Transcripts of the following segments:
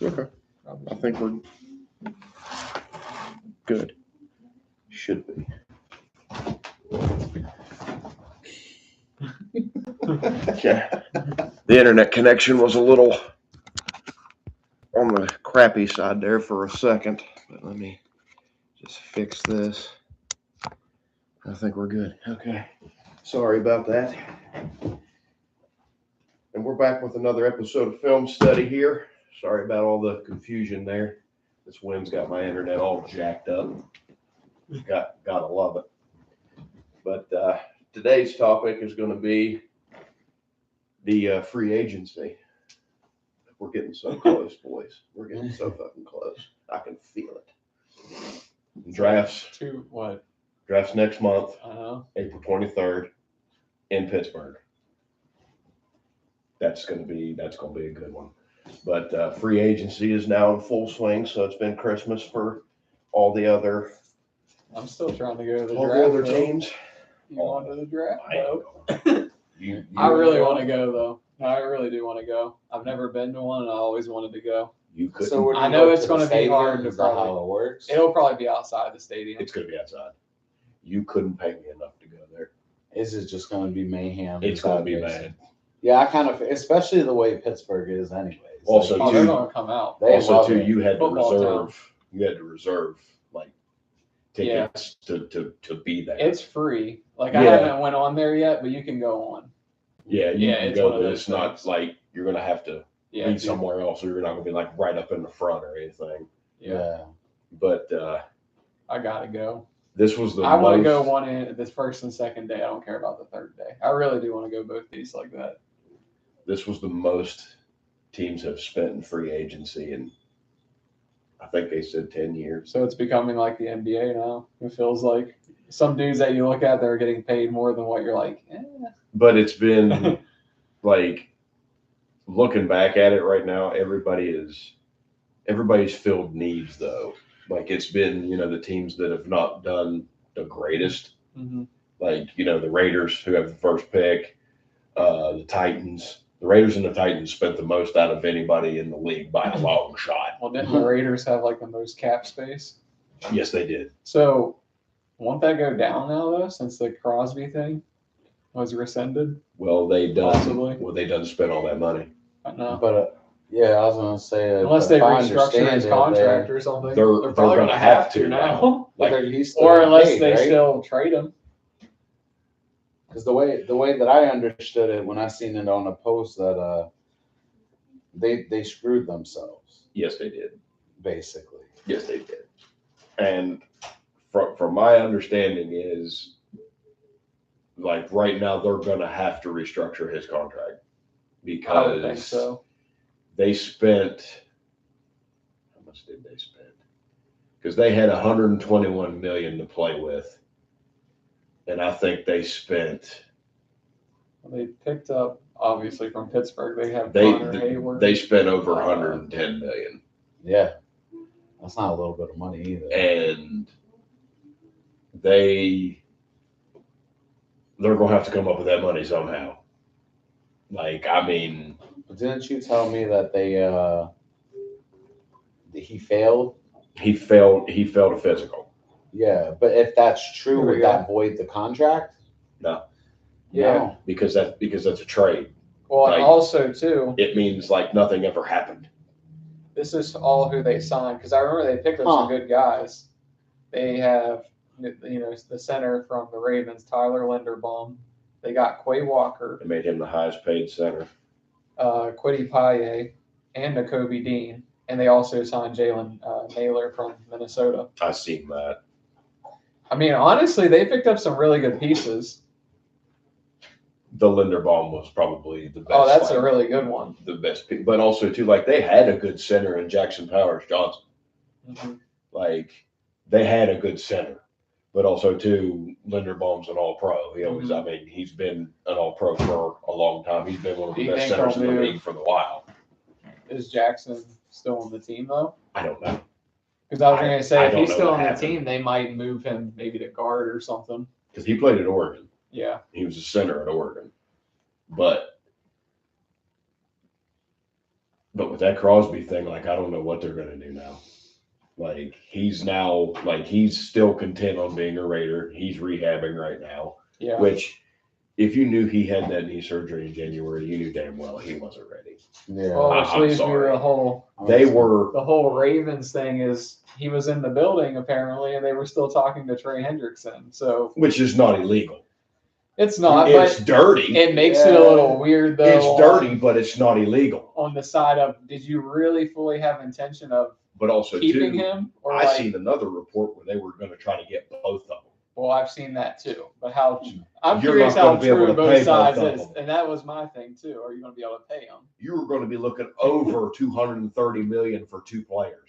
Okay. I think we're good. Should be. Okay. The internet connection was a little on the crappy side there for a second, but let me just fix this. I think we're good. Okay. Sorry about that. And we're back with another episode of Film Study here. Sorry about all the confusion there. This wind's got my internet all jacked up. Gotta love it. But today's topic is going to be the free agency. We're getting so close, boys. We're getting so fucking close. I can feel it. Drafts next month, April 23rd in Pittsburgh. That's gonna be a good one. But free agency is now in full swing, so it's been Christmas for all the other. I'm still trying to go to the all draft. the other teams. You want to the draft? You I really want to go though. I really do want to go. I've never been to one, and I always wanted to go. You could. So I know it's going to be hard to Is that how it works? It'll probably be outside the stadium. It's going to be outside. You couldn't pay me enough to go there. Is it just going to be mayhem? It's going to be bad. Yeah, I kind of, especially the way Pittsburgh is, anyways. Also, Oh, they're going to come out. They Also, love too, it. you had to Football reserve. You had to reserve like tickets to be there. It's free. Like I Yeah. haven't went on there yet, but you can go on. Yeah, you Yeah, can it's go, one of but those it's not things. like you're going to have to Yeah, be dude. somewhere else, or you're not going to be like right up in the front or anything. Yeah, But I gotta go. this was the I want to most- go one in this first and second day. I don't care about the third day. I really do want to go both these like that. This was the most teams have spent in free agency, and I think they said 10 years. So it's becoming like the NBA now. It feels like some dudes that you look at, they're getting paid more than what you're like. But it's been like looking back at it right now, everybody's filled needs though. Like it's been, the teams that have not done the greatest, Mm-hmm. like, the Raiders who have the first pick, the Titans. The Raiders and the Titans spent the most out of anybody in the league by a long shot. Well, didn't the Raiders have like the most cap space? Yes, they did. So won't that go down now though, since the Crosby thing was rescinded? Well, they Possibly. done spent all that money. I know. But yeah, I was going to say, Unless they restructure his contract or something. They're probably gonna gonna have to now. But Like, he's still Or unless paid, they right? still trade him. Because the way that I understood it when I seen it on a post that they screwed themselves yes, they did. basically. Yes, they did. And from my understanding is, like right now, they're gonna have to restructure his contract I would think because so. they spent. How much did they spend? Because they had 121 million to play with, and I think they spent. They picked up obviously from Pittsburgh. They have They Connor Hayward. they spent over 110 million, Yeah, that's not a little bit of money either. and they're gonna have to come up with that money somehow. Like, I mean, But didn't you tell me that he failed? he failed a physical. Yeah, but if that's true, Here we would go. that void the contract? No. Yeah. No. Because that's a trade. Well, and like- also too, It means like nothing ever happened. this is all who they signed because I remember they picked up some good guys. They have, the center from the Ravens, Tyler Linderbaum. They got Quay Walker, It made him the highest paid center. Quiddy Paye, and Nakobe Dean, and they also signed Jalen Naylor from Minnesota. I seen that. I mean, honestly, they picked up some really good pieces. The Linderbaum was probably the best. Oh, that's like, a really good one. the best pick. But also too, like they had a good center in Jackson Powers Johnson. Mhm. Like they had a good center. But also too, Linderbaum's an all-pro. He always, I mean, he's been an all-pro for a long time. He's been one of Do the you best think centers in he'll the move? league for a while. Is Jackson still on the team though? I don't know. Because I was I- going to I say, if don't he's know still what on the happened. team, they might move him maybe to guard or something. Because he played at Oregon. Yeah. He was a center at Oregon. But But with that Crosby thing, like, I don't know what they're going to do now. Like, he's still content on being a Raider. He's rehabbing right now, Yeah. which if you knew he had that knee surgery in January, you knew damn well he wasn't ready. Yeah. Well, which I'm leads me to sorry. the whole The Ravens thing is he was in the building apparently, and they were still talking to Trey Hendrickson. So which is not illegal. it's not, It's but dirty. it makes it a little weird though. It's dirty, but it's not illegal. On the side of, did you really fully have intention of But also, keeping too, him? Or I like, seen another report where they were going to try to get both of them. well, I've seen that too. But how? I'm You're curious not how gonna be able true to both pay sides both of is, them. and that was my thing too. Are you going to be able to pay them? You were going to be looking over $230 million for 2 players.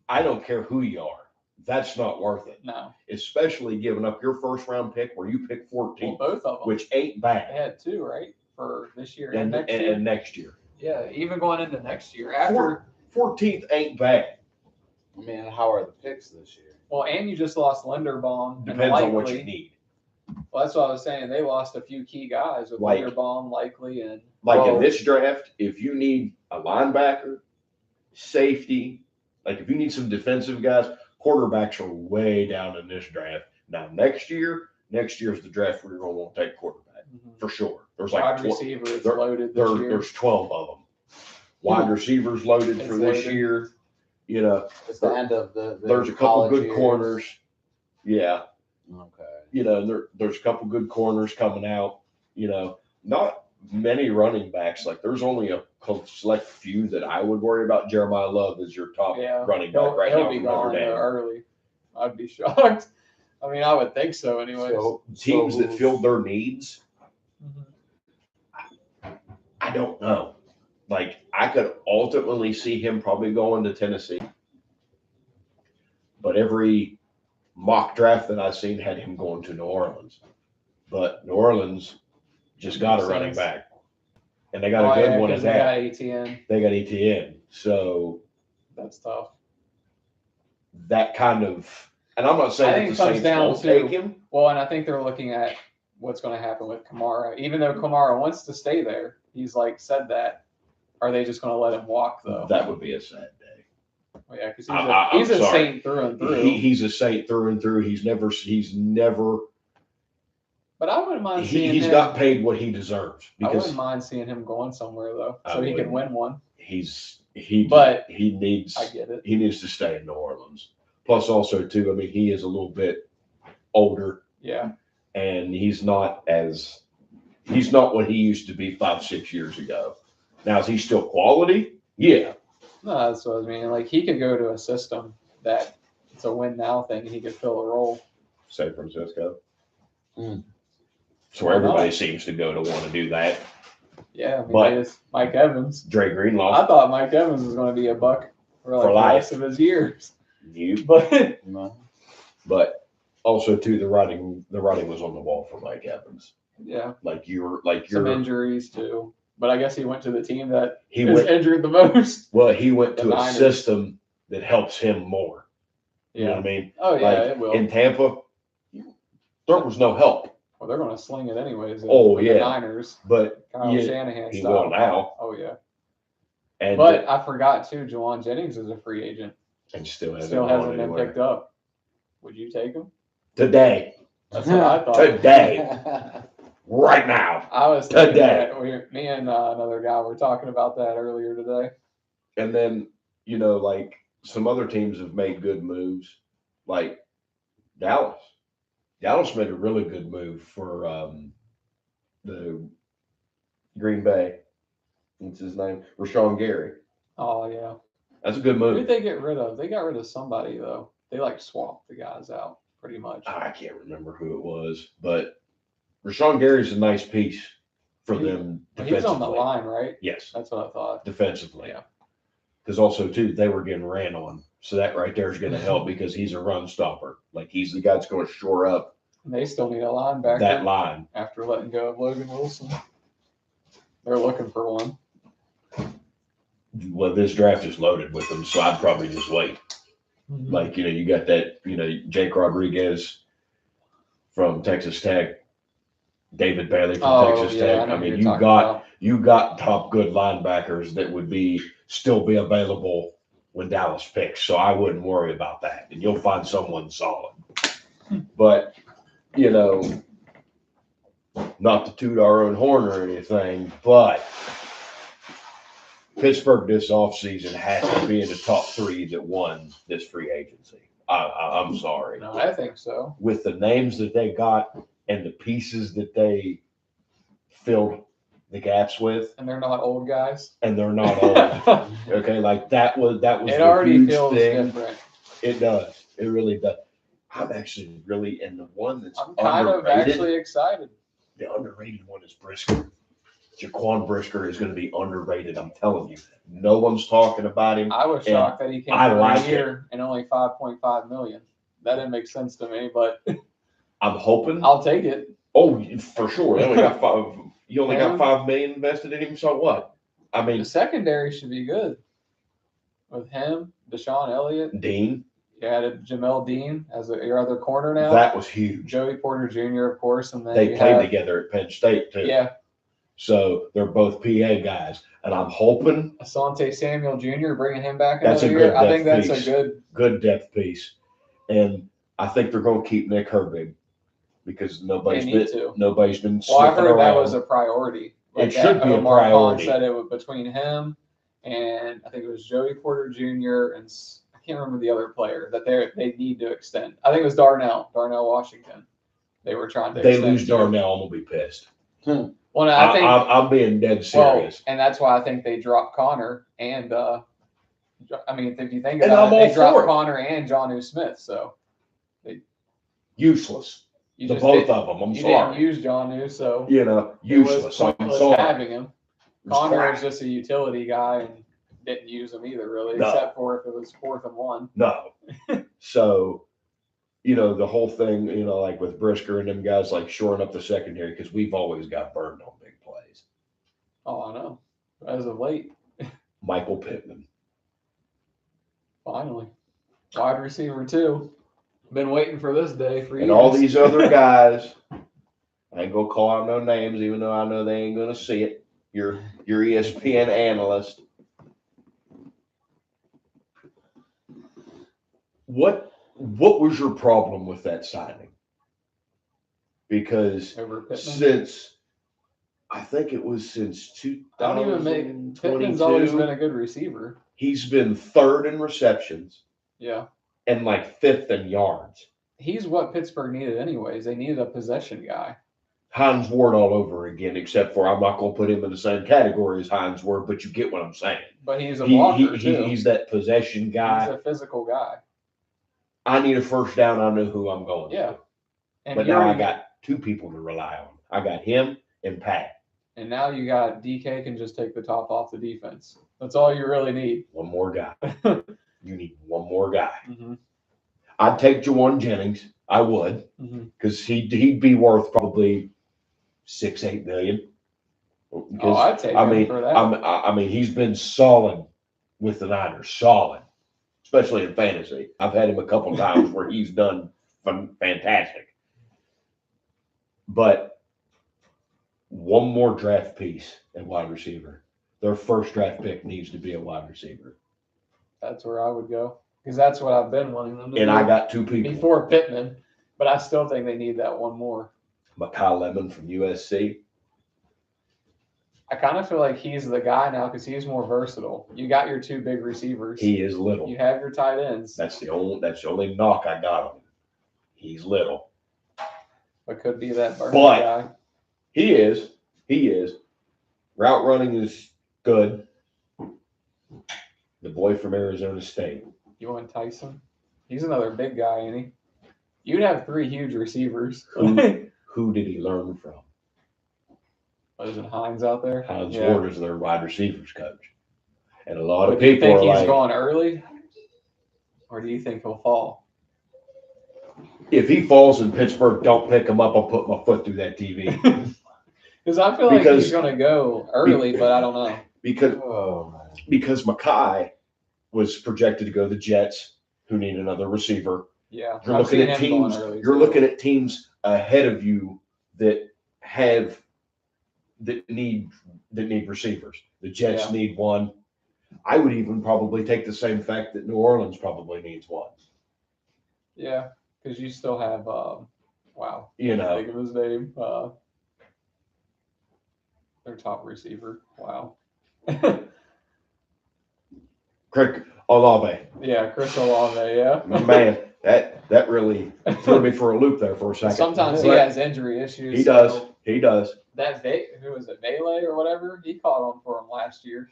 I don't care who you are. That's not worth it. No. Especially giving up your first round pick where you picked 14th, Well, both of them. which ain't They bad. had two, right, for this year and, And, next year. and next year. Yeah, even going into next year after. 14th ain't bad. I mean, how are the picks this year? Well, and you just lost Linderbaum. and Depends likely, on what you need. Well, that's what I was saying. They lost a few key guys with Like- Linderbaum, likely, and Like Well- in this draft, if you need a linebacker, safety, like if you need some defensive guys, quarterbacks are way down in this draft. Now next year's the draft where you're going to want to take quarterback for sure. There's like wide 12 receiver is there- loaded this year. there's 12 of them. Wide receivers loaded It's for this loaded. year. You know, It's the end of the there's a couple college good years. corners. Yeah. Okay. You know, there's a couple good corners coming out. You know, not many running backs. Like there's only a select few that I would worry about. Jeremiah Love is your top Yeah, running back right he'll now be from Notre gone Dame. early. I'd be shocked. I mean, I would think so, anyways. Teams that who's- filled their needs, Mhm. I don't know. Like I could ultimately see him probably going to Tennessee, but every mock draft that I've seen had him going to New Orleans. But New Orleans just got a Makes running sense. back, and they got Oh, a good yeah, one 'cause at they that. got ATN. They got ETN, so That's tough. that kind of. And I'm not I saying think that it the comes Saints down won't to- take him. Well, and I think they're looking at what's going to happen with Kamara. Even though Kamara wants to stay there, he's like said that. Are they just going to let him walk though? That would be a sad day. Well, yeah, because I'm he's a sorry. saint through and through. He's a Saint through and through. He's never. But I wouldn't mind seeing He's him. got paid what he deserves I because wouldn't mind seeing him going somewhere though, I so he can wouldn't. win one. But I get it. he needs to stay in New Orleans. Plus, also too, I mean, he is a little bit older, Yeah. and he's not what he used to be 5-6 years ago. Now, is he still quality? Yeah. No, that's what I mean. Like he could go to a system that it's a win now thing, and he could fill a role. San Francisco. Mm. So Why not? everybody seems to go to want to do that. Yeah, I mean, But- they just, Mike Evans. Dre I Greenlaw, thought Mike Evans was going to be a buck for like For the life. rest of his years, you, but No. but also too, the writing was on the wall for Mike Evans. yeah, some You're injuries too. But I guess he went to the team that he is went injured the most. he went The to a Niners. system that helps him more. You know what I mean? Oh yeah, Like, it will. in Tampa, there was no help. Well, they're going to sling it anyways. Oh, with yeah. The Niners, But Kyle yeah, Shanahan he style. will now. Oh yeah. And But I forgot too. Juwan Jennings is a free agent. and still hasn't Still gone hasn't been anywhere. picked up. Would you take him? Today, That's what I thought. today, right now. I was thinking Today. that me and another guy were talking about that earlier today. And then, like some other teams have made good moves, like Dallas. Dallas made a really good move for the Green Bay. What's his name? Rashawn Gary. Oh yeah. That's a good Who did move. they get rid of? They got rid of somebody though. They like swapped the guys out pretty much. I can't remember who it was, but Rashawn Gary's a nice piece for them He was on the defensively. line, right? Yes, That's what I thought. defensively. Yeah. Because also too, they were getting ran on, so that right there is going to help because he's a run stopper. Like he's the guy that's going to shore up And they still need a linebacker that line. after letting go of Logan Wilson. They're looking for one. Well, this draft is loaded with them, so I'd probably just wait. Mm-hmm. Like you got that, Jake Rodriguez from Texas Tech, David Bailey from Texas Oh, yeah, Tech. know I who mean, you're you talking got about. you got top good linebackers that would be still be available when Dallas picks. So I wouldn't worry about that. And you'll find someone solid. But, you know, not to toot our own horn or anything, but Pittsburgh this offseason has to be in the top 3 that won this free agency. I'm sorry. No, I think so. With the names that they got and the pieces that they filled the gaps with, And they're not old guys. and they're not old. Okay, like that was It the already huge feels thing. different. It does. It really does. I'm actually really in the one that's I'm kind of underrated. actually excited. The underrated one is Brisker. Jaquan Brisker is going to be underrated. I'm telling you. No one's talking about him. I was And shocked that he came I for like a year and only 5.5 million. That didn't make sense to me, but I'm hoping. I'll take it. Oh, for sure. They only got 5. You only got Him? $5 million invested in him. So what? I The mean, secondary should be good with him, Deshaun Elliott. Dean. You added Jamel Dean as your other corner now. That was huge. Joey Porter Jr., of course, and then They you played have, together at Penn State too. Yeah, So they're both PA guys, and I'm hoping Asante Samuel Jr. bringing him back That's another a year. good I think depth that's piece. a good depth piece, and I think they're going to keep Nick Herbig because nobody's They been need to. nobody's been. Well, I sniffing heard that around. was a priority. It should be a Omar Khan priority. said it was between him and I think it was Joey Porter Jr. and I can't remember the other player that they need to extend. I think it was Darnell Washington. They were trying to. They extend lose to. Darnell, I'm gonna be pissed. Well, no, I think. I'm being dead serious. Well, and that's why I think they dropped Connor and. I mean, if you think And about I'm it, all they dropped for it. Connor and Jonnu Smith, so Useless. you The just both didn't, of them. I'm you sorry. didn't use Jonnu, so You know, it was useless. I'm pointless sorry. having him. It's Connor crap. was just a utility guy and didn't use him either, really, No. except for if it was 4th and 1. No. So, you know, the whole thing, you know, like with Brisker and them guys, like shoring up the secondary, because we've always got burned on big plays. Oh, I know. As of late, Michael Pittman. finally. Wide receiver, too. Been waiting for this day for years. And all these other guys, I ain't gonna call out no names, even though I know they ain't gonna see it. Your ESPN analyst. What was your problem with that signing? Because Over Pittman. since I think it was since Don't even make Pittman's always been a good receiver. he's been 3rd in receptions Yeah. and like 5th in yards. He's what Pittsburgh needed anyways. They needed a possession guy. Hines Ward all over again, except for I'm not going to put him in the same category as Hines Ward, but you get what I'm saying. But he's a blocker, too. He's that possession guy. He's a physical guy. I need a first down. I know who I'm going Yeah. to. And But you now I already- got 2 people to rely on. I got him and Pat. And now you got DK can just take the top off the defense. That's all you really need. One more guy. You need one more guy. Mm-hmm. I'd take Jawan Jennings. I would, Mm-hmm. because he'd be worth probably 6-8 million. Oh, Because, I'd take I him mean, for that. I mean, he's been solid with the Niners, solid, especially in fantasy. I've had him a couple times where he's done fantastic. But one more draft piece at wide receiver. Their first draft pick needs to be a wide receiver. That's where I would go. Because that's what I've been wanting them to And do I got 2 people. before Pittman. But I still think they need that one more. Kyle Lemon from USC. I kind of feel like he's the guy now because he's more versatile. You got your 2 big receivers. He is little. You have your tight ends. That's the only knock I got on him. He's little. But could be that Burner But- guy. He is. Route running is good. The boy from Arizona State. You want Tyson? He's another big guy, ain't he? You'd have 3 huge receivers. Who? Who did he learn from? What is it, Hines out there? Hines Yeah. Ward is their wide receivers coach. And a lot But of do you people think are he's like, going early? Or do you think he'll fall? if he falls in Pittsburgh, don't pick him up. I'll put my foot through that TV. Because I feel like Because- he's going to go early, but I don't know. because Oh, man. Mackay was projected to go to the Jets, who need another receiver. Yeah. You're I've looking seen at him going teams. early, You're too. looking at teams ahead of you that need receivers. The Jets Yeah. need one. I would even probably take the same fact that New Orleans probably needs one. Yeah, because you still have wow, You know, think of his name. Their top receiver. Wow. Crick Olave. Yeah, Chris Olave. Yeah. Man, that really threw me for a loop there for a second. Sometimes he But has injury issues. he does. so He does. That who was it, Vele or whatever? He caught on for him last year.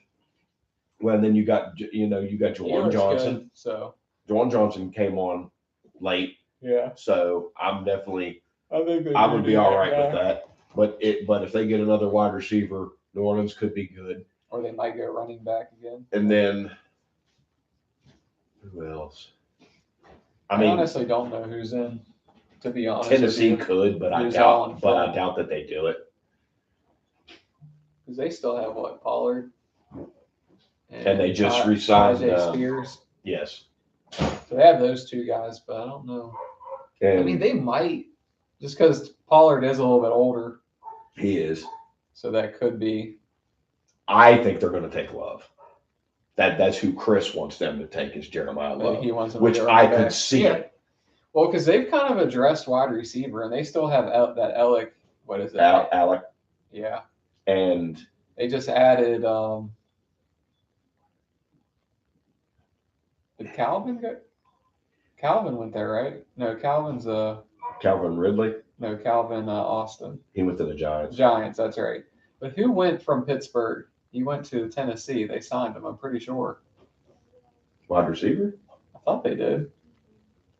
Well, and then you got Juwan Johnson. Good, so Juwan Johnson came on late, yeah, so I'm definitely I think I would be all right with that. But if they get another wide receiver, New Orleans could be good. Or they might go running back again. And then who else? I mean, honestly don't know who's in. To be honest, Tennessee could, but I Who's doubt. on But I front? doubt that they do it. because they still have what, Pollard, And they just Ty- re-signed, Tajay Spears. Yes. So they have those two guys, but I don't know. And I mean, they might just because Pollard is a little bit older, he is. so that could be. I think they're going to take Love. That's who Chris wants them to take is Jeremiah Maybe Love, he wants them to which go I running could back. see Yeah. it. Well, because they've kind of addressed wide receiver, and they still have that Alec. What is it? Alec, Yeah, and they just added. Did Calvin go? Calvin went there, right? No, Calvin's Calvin Ridley. no Calvin Austin. He went to the Giants. Giants, that's right. But who went from Pittsburgh? He went to Tennessee. They signed him. I'm pretty sure. Wide receiver? I thought they did.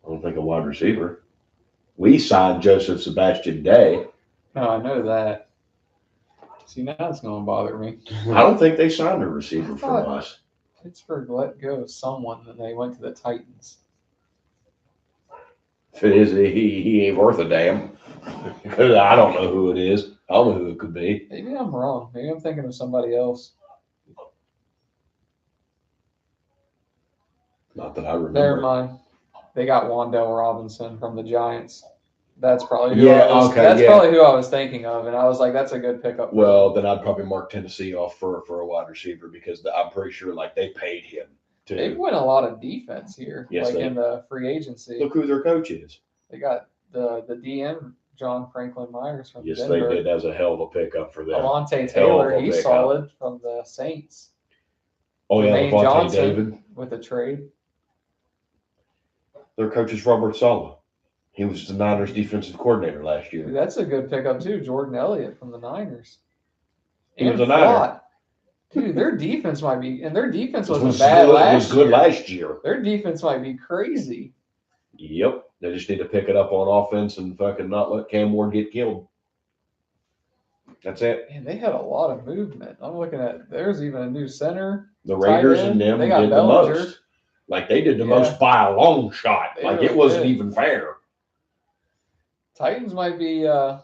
I don't think a wide receiver. We signed Joseph Sebastian Day. No, I know that. See, now it's going to bother me. I don't think they signed a receiver I from thought- us. Pittsburgh let go of someone, and they went to the Titans. If it is, he ain't worth a damn. Because I don't know who it is. I don't know who it could be. Maybe I'm wrong. Maybe I'm thinking of somebody else. Not that I remember. Never mind. They got Wandale Robinson from the Giants. That's probably who Yeah, I was, okay, that's yeah. probably who I was thinking of, and I was like, that's a good pickup. Well, then I'd probably mark Tennessee off for a wide receiver because I'm pretty sure like they paid him They to win a lot of defense here, Yes, like they- in the free agency. look who their coach is. They got the DM John Franklin Myers from Yes, Denver. they did. That was a hell of a pickup for them. Alontae Hell of Taylor, a he's pickup. solid from the Saints Oh yeah, Jermaine Levante Johnson. David. with a trade. Their coach is Robert Saleh. He was the Niners defensive coordinator last Dude, year. that's a good pickup too. Jordan Elliott from the Niners. He was a Niner. Watt. Dude, their defense might be, and their defense It wasn't bad good, last it was good year. last year. Their defense might be crazy. Yep. They just need to pick it up on offense and fucking not let Cam Ward get killed. That's it. Man, they had a lot of movement. I'm looking at, there's even a new center. The Raiders Tight end. and them They did got the Bellinger. most. Like they did the Yeah. most by a long shot. They Like really it wasn't did. even fair. Titans might be a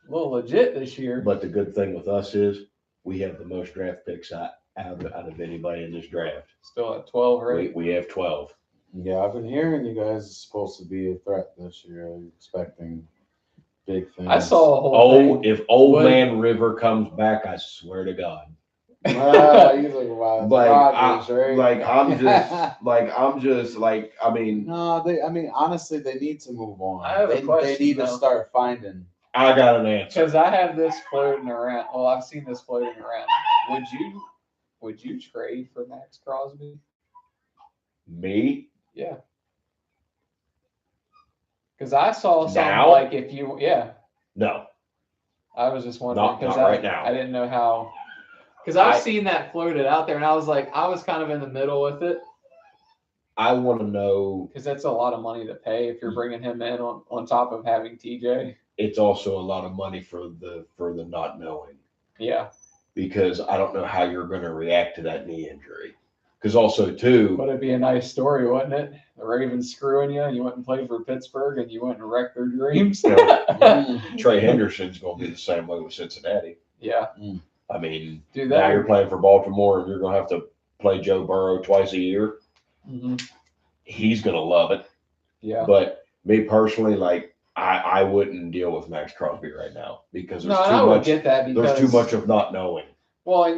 little legit this year. But the good thing with us is we have the most draft picks out of anybody in this draft. Still at 12, right? We have 12. Yeah, I've been hearing you guys are supposed to be a threat this year. I'm expecting big things. I saw a whole Oh, thing. if old What? man River comes back, I swear to God. You look about Like, Rodgers, right? I'm just like, I mean, No, I mean, honestly, they need to move on. I have a They question, need to though. start finding. I got an answer. Because I have this floating around. Well, I've seen this floating around. Would you trade for Max Crosby? Me? Yeah. Because I saw something Now? like if you, yeah, No. I was just wondering Not because right now. I didn't know how. Because I've I- seen that floated out there, and I was like, I was kind of in the middle with it I want to know. because that's a lot of money to pay if you're bringing him in on top of having TJ. It's also a lot of money for the not knowing Yeah, because I don't know how you're going to react to that knee injury. Because also too, but it'd be a nice story, wouldn't it? The Ravens screwing you, and you went and played for Pittsburgh, and you went and wrecked their dreams. Trey Henderson's going to be the same way with Cincinnati. Yeah, I mean, dude, now that. you're playing for Baltimore and you're going to have to play Joe Burrow twice a year. Mhm. He's going to love it. Yeah. But me personally, like I wouldn't deal with Max Crosby right now because No, and I would get that because there's too much of not knowing. Well, and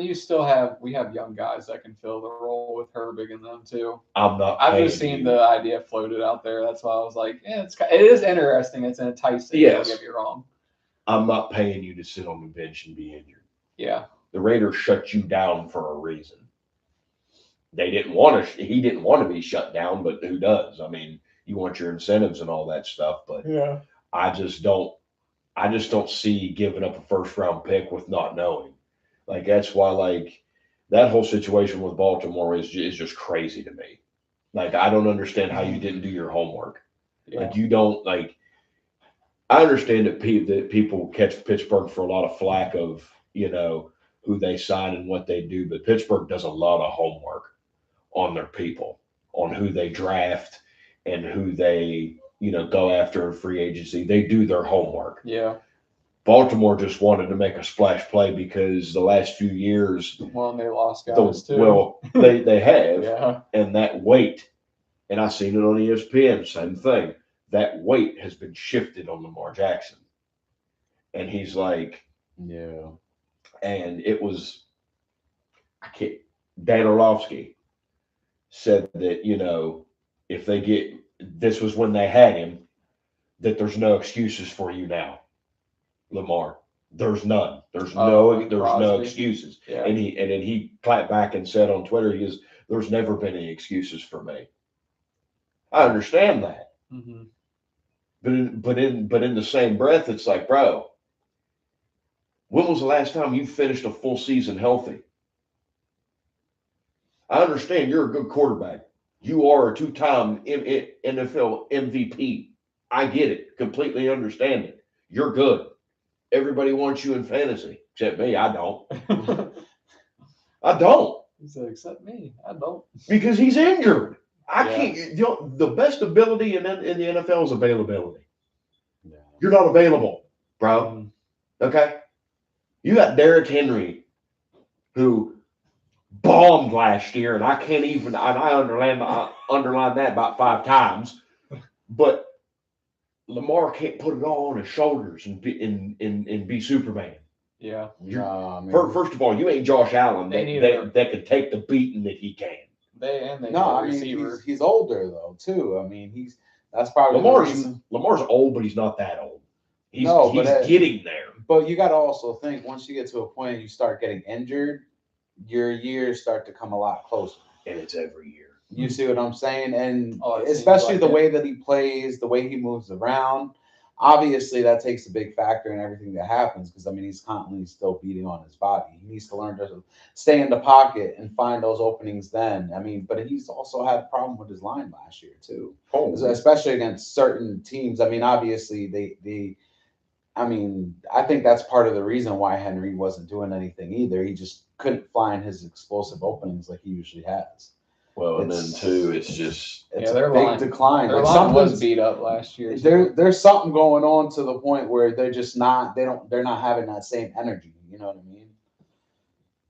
we have young guys that can fill the role with Herbig and them too. I'm not. I've paying just seen you. the idea floated out there. That's why I was like, yeah, it is interesting. It's enticing. Yes. Don't get me wrong. I'm not paying you to sit on the bench and be injured. Yeah. The Raiders shut you down for a reason. They didn't want to. He didn't want to be shut down, but who does? I mean, you want your incentives and all that stuff, but Yeah. I just don't see giving up a first round pick with not knowing. Like that's why like that whole situation with Baltimore is just crazy to me. Like I don't understand how you didn't do your homework. Yeah. Like you don't like. I understand that people catch Pittsburgh for a lot of flack of who they sign and what they do, but Pittsburgh does a lot of homework on their people, on who they draft and who they go after in free agency. They do their homework. Yeah. Baltimore just wanted to make a splash play because the last few years, Well, and they lost guys too. well, they have, Yeah. and that weight, and I seen it on ESPN, same thing. That weight has been shifted on Lamar Jackson, and he's like, Yeah. and it was, Dan Orlovsky said that if they get, this was when they had him, that there's no excuses for you now, Lamar. There's none. There's no Crosby. excuses. Yeah. And then he clapped back and said on Twitter, there's never been any excuses for me. I understand that. Mm-hmm. But in the same breath, it's like, bro, when was the last time you finished a full season healthy? I understand you're a good quarterback. You are a two-time NFL MVP. I get it. Completely understand it. You're good. Everybody wants you in fantasy, except me. I don't. I don't. He said, except me. I don't. Because he's injured. I Yeah. can't. The best ability in the NFL is availability. Yeah. You're not available, bro. Mhm. Okay? You got Derrick Henry, who bombed last year, and I can't even. I underlined that about 5 times, but Lamar can't put it all on his shoulders and be Superman. Yeah. No, I mean, First of all, you ain't Josh Allen They need a- that can take the beating that he can. They no, need a I mean receiver. he's older though too. I mean that's probably the reason. Lamar's old, but he's not that old. He's but getting there. But you got to also think once you get to a point and you start getting injured, your years start to come a lot closer. And it's every year. You see what I'm saying? And Oh, it seems especially like the it. way that he plays, the way he moves around. Obviously, that takes a big factor in everything that happens because, I mean, he's constantly still beating on his body. He needs to learn to stay in the pocket and find those openings then. I mean, but he's also had a problem with his line last year, too, especially against certain teams. I mean, obviously, I think that's part of the reason why Henry wasn't doing anything either. He just couldn't find his explosive openings like he usually has. Well, and then too, it's It's their a big line- decline. Their Like line was something's beat up last year. too. there's something going on to the point where they're just not they're not having that same energy. You know what I mean?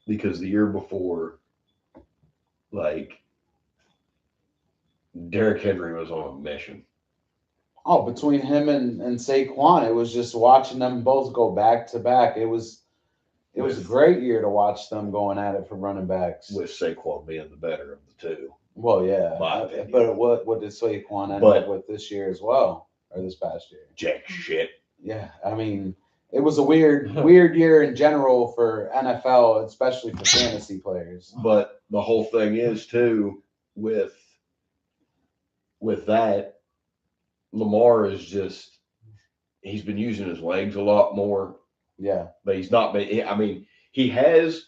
because the year before, like Derrick Henry was on a mission. Oh, between him and Saquon, it was just watching them both go back to back. It was a great year to watch them going at it for running backs. With Saquon being the better of the two. Well, yeah, My opinion. but what did Saquon end up with this year as well, or this past year? Jack shit. Yeah, I mean, it was a weird year in general for NFL, especially for fantasy players. But the whole thing is too with that, Lamar is just he's been using his legs a lot more, Yeah, but he's not been. I mean, he has,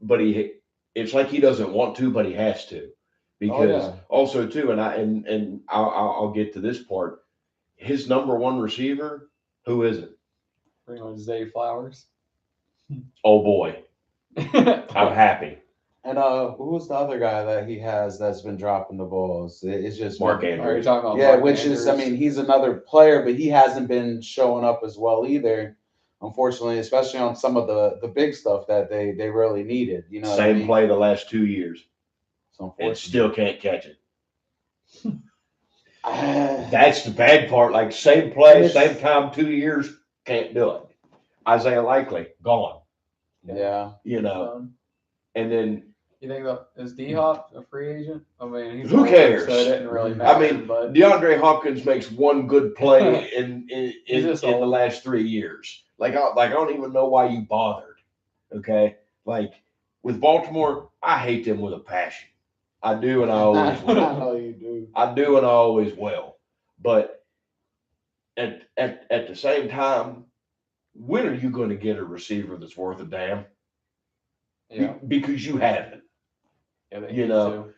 but it's like he doesn't want to, but he has to. Because also too, and I'll get to this part. His number one receiver, who is it? Pretty much Zay Flowers. Oh boy, I'm happy. and who was the other guy that he has that's been dropping the balls? It's just Mark Are you Andrews. talking about Yeah, Mark which Andrews? is, I mean, he's another player, but he hasn't been showing up as well either. Unfortunately, especially on some of the big stuff that they really needed. You know, what I Same mean? play the last 2 years, So and unfortunately, still can't catch it. That's the bad part. Like same play, It's- same time, 2 years, can't do it. Isaiah Likely, gone. Yeah. you know, Um, and then you think that is D Hop a free agent? I mean, he's Who older, cares? So it didn't really I matter. I mean, but DeAndre Hopkins makes one good play in He's just the old. last 3 years. Like I don't even know why you bothered. Okay, like with Baltimore, I hate them with a passion. I do, and I always I will. know you do. I do, and I always will. But at the same time, when are you going to get a receiver that's worth a damn? yeah, Because you haven't. yeah, they you need know, to.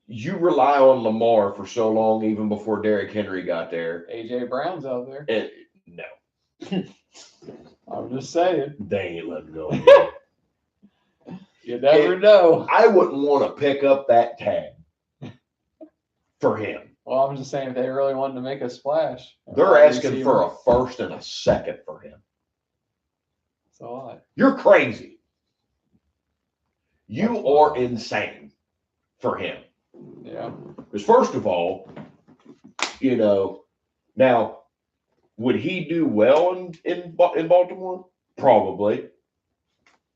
You rely on Lamar for so long, even before Derrick Henry got there. AJ Brown's out there. And no, I'm just saying. they ain't letting go. You never know. I wouldn't want to pick up that tag for him. Well, I'm just saying if they really wanted to make a splash, They're asking for a first and a second for him. That's a lot. You're crazy. You That's are wild. insane for him. Yeah. Because first of all, now would he do well in Baltimore? Probably.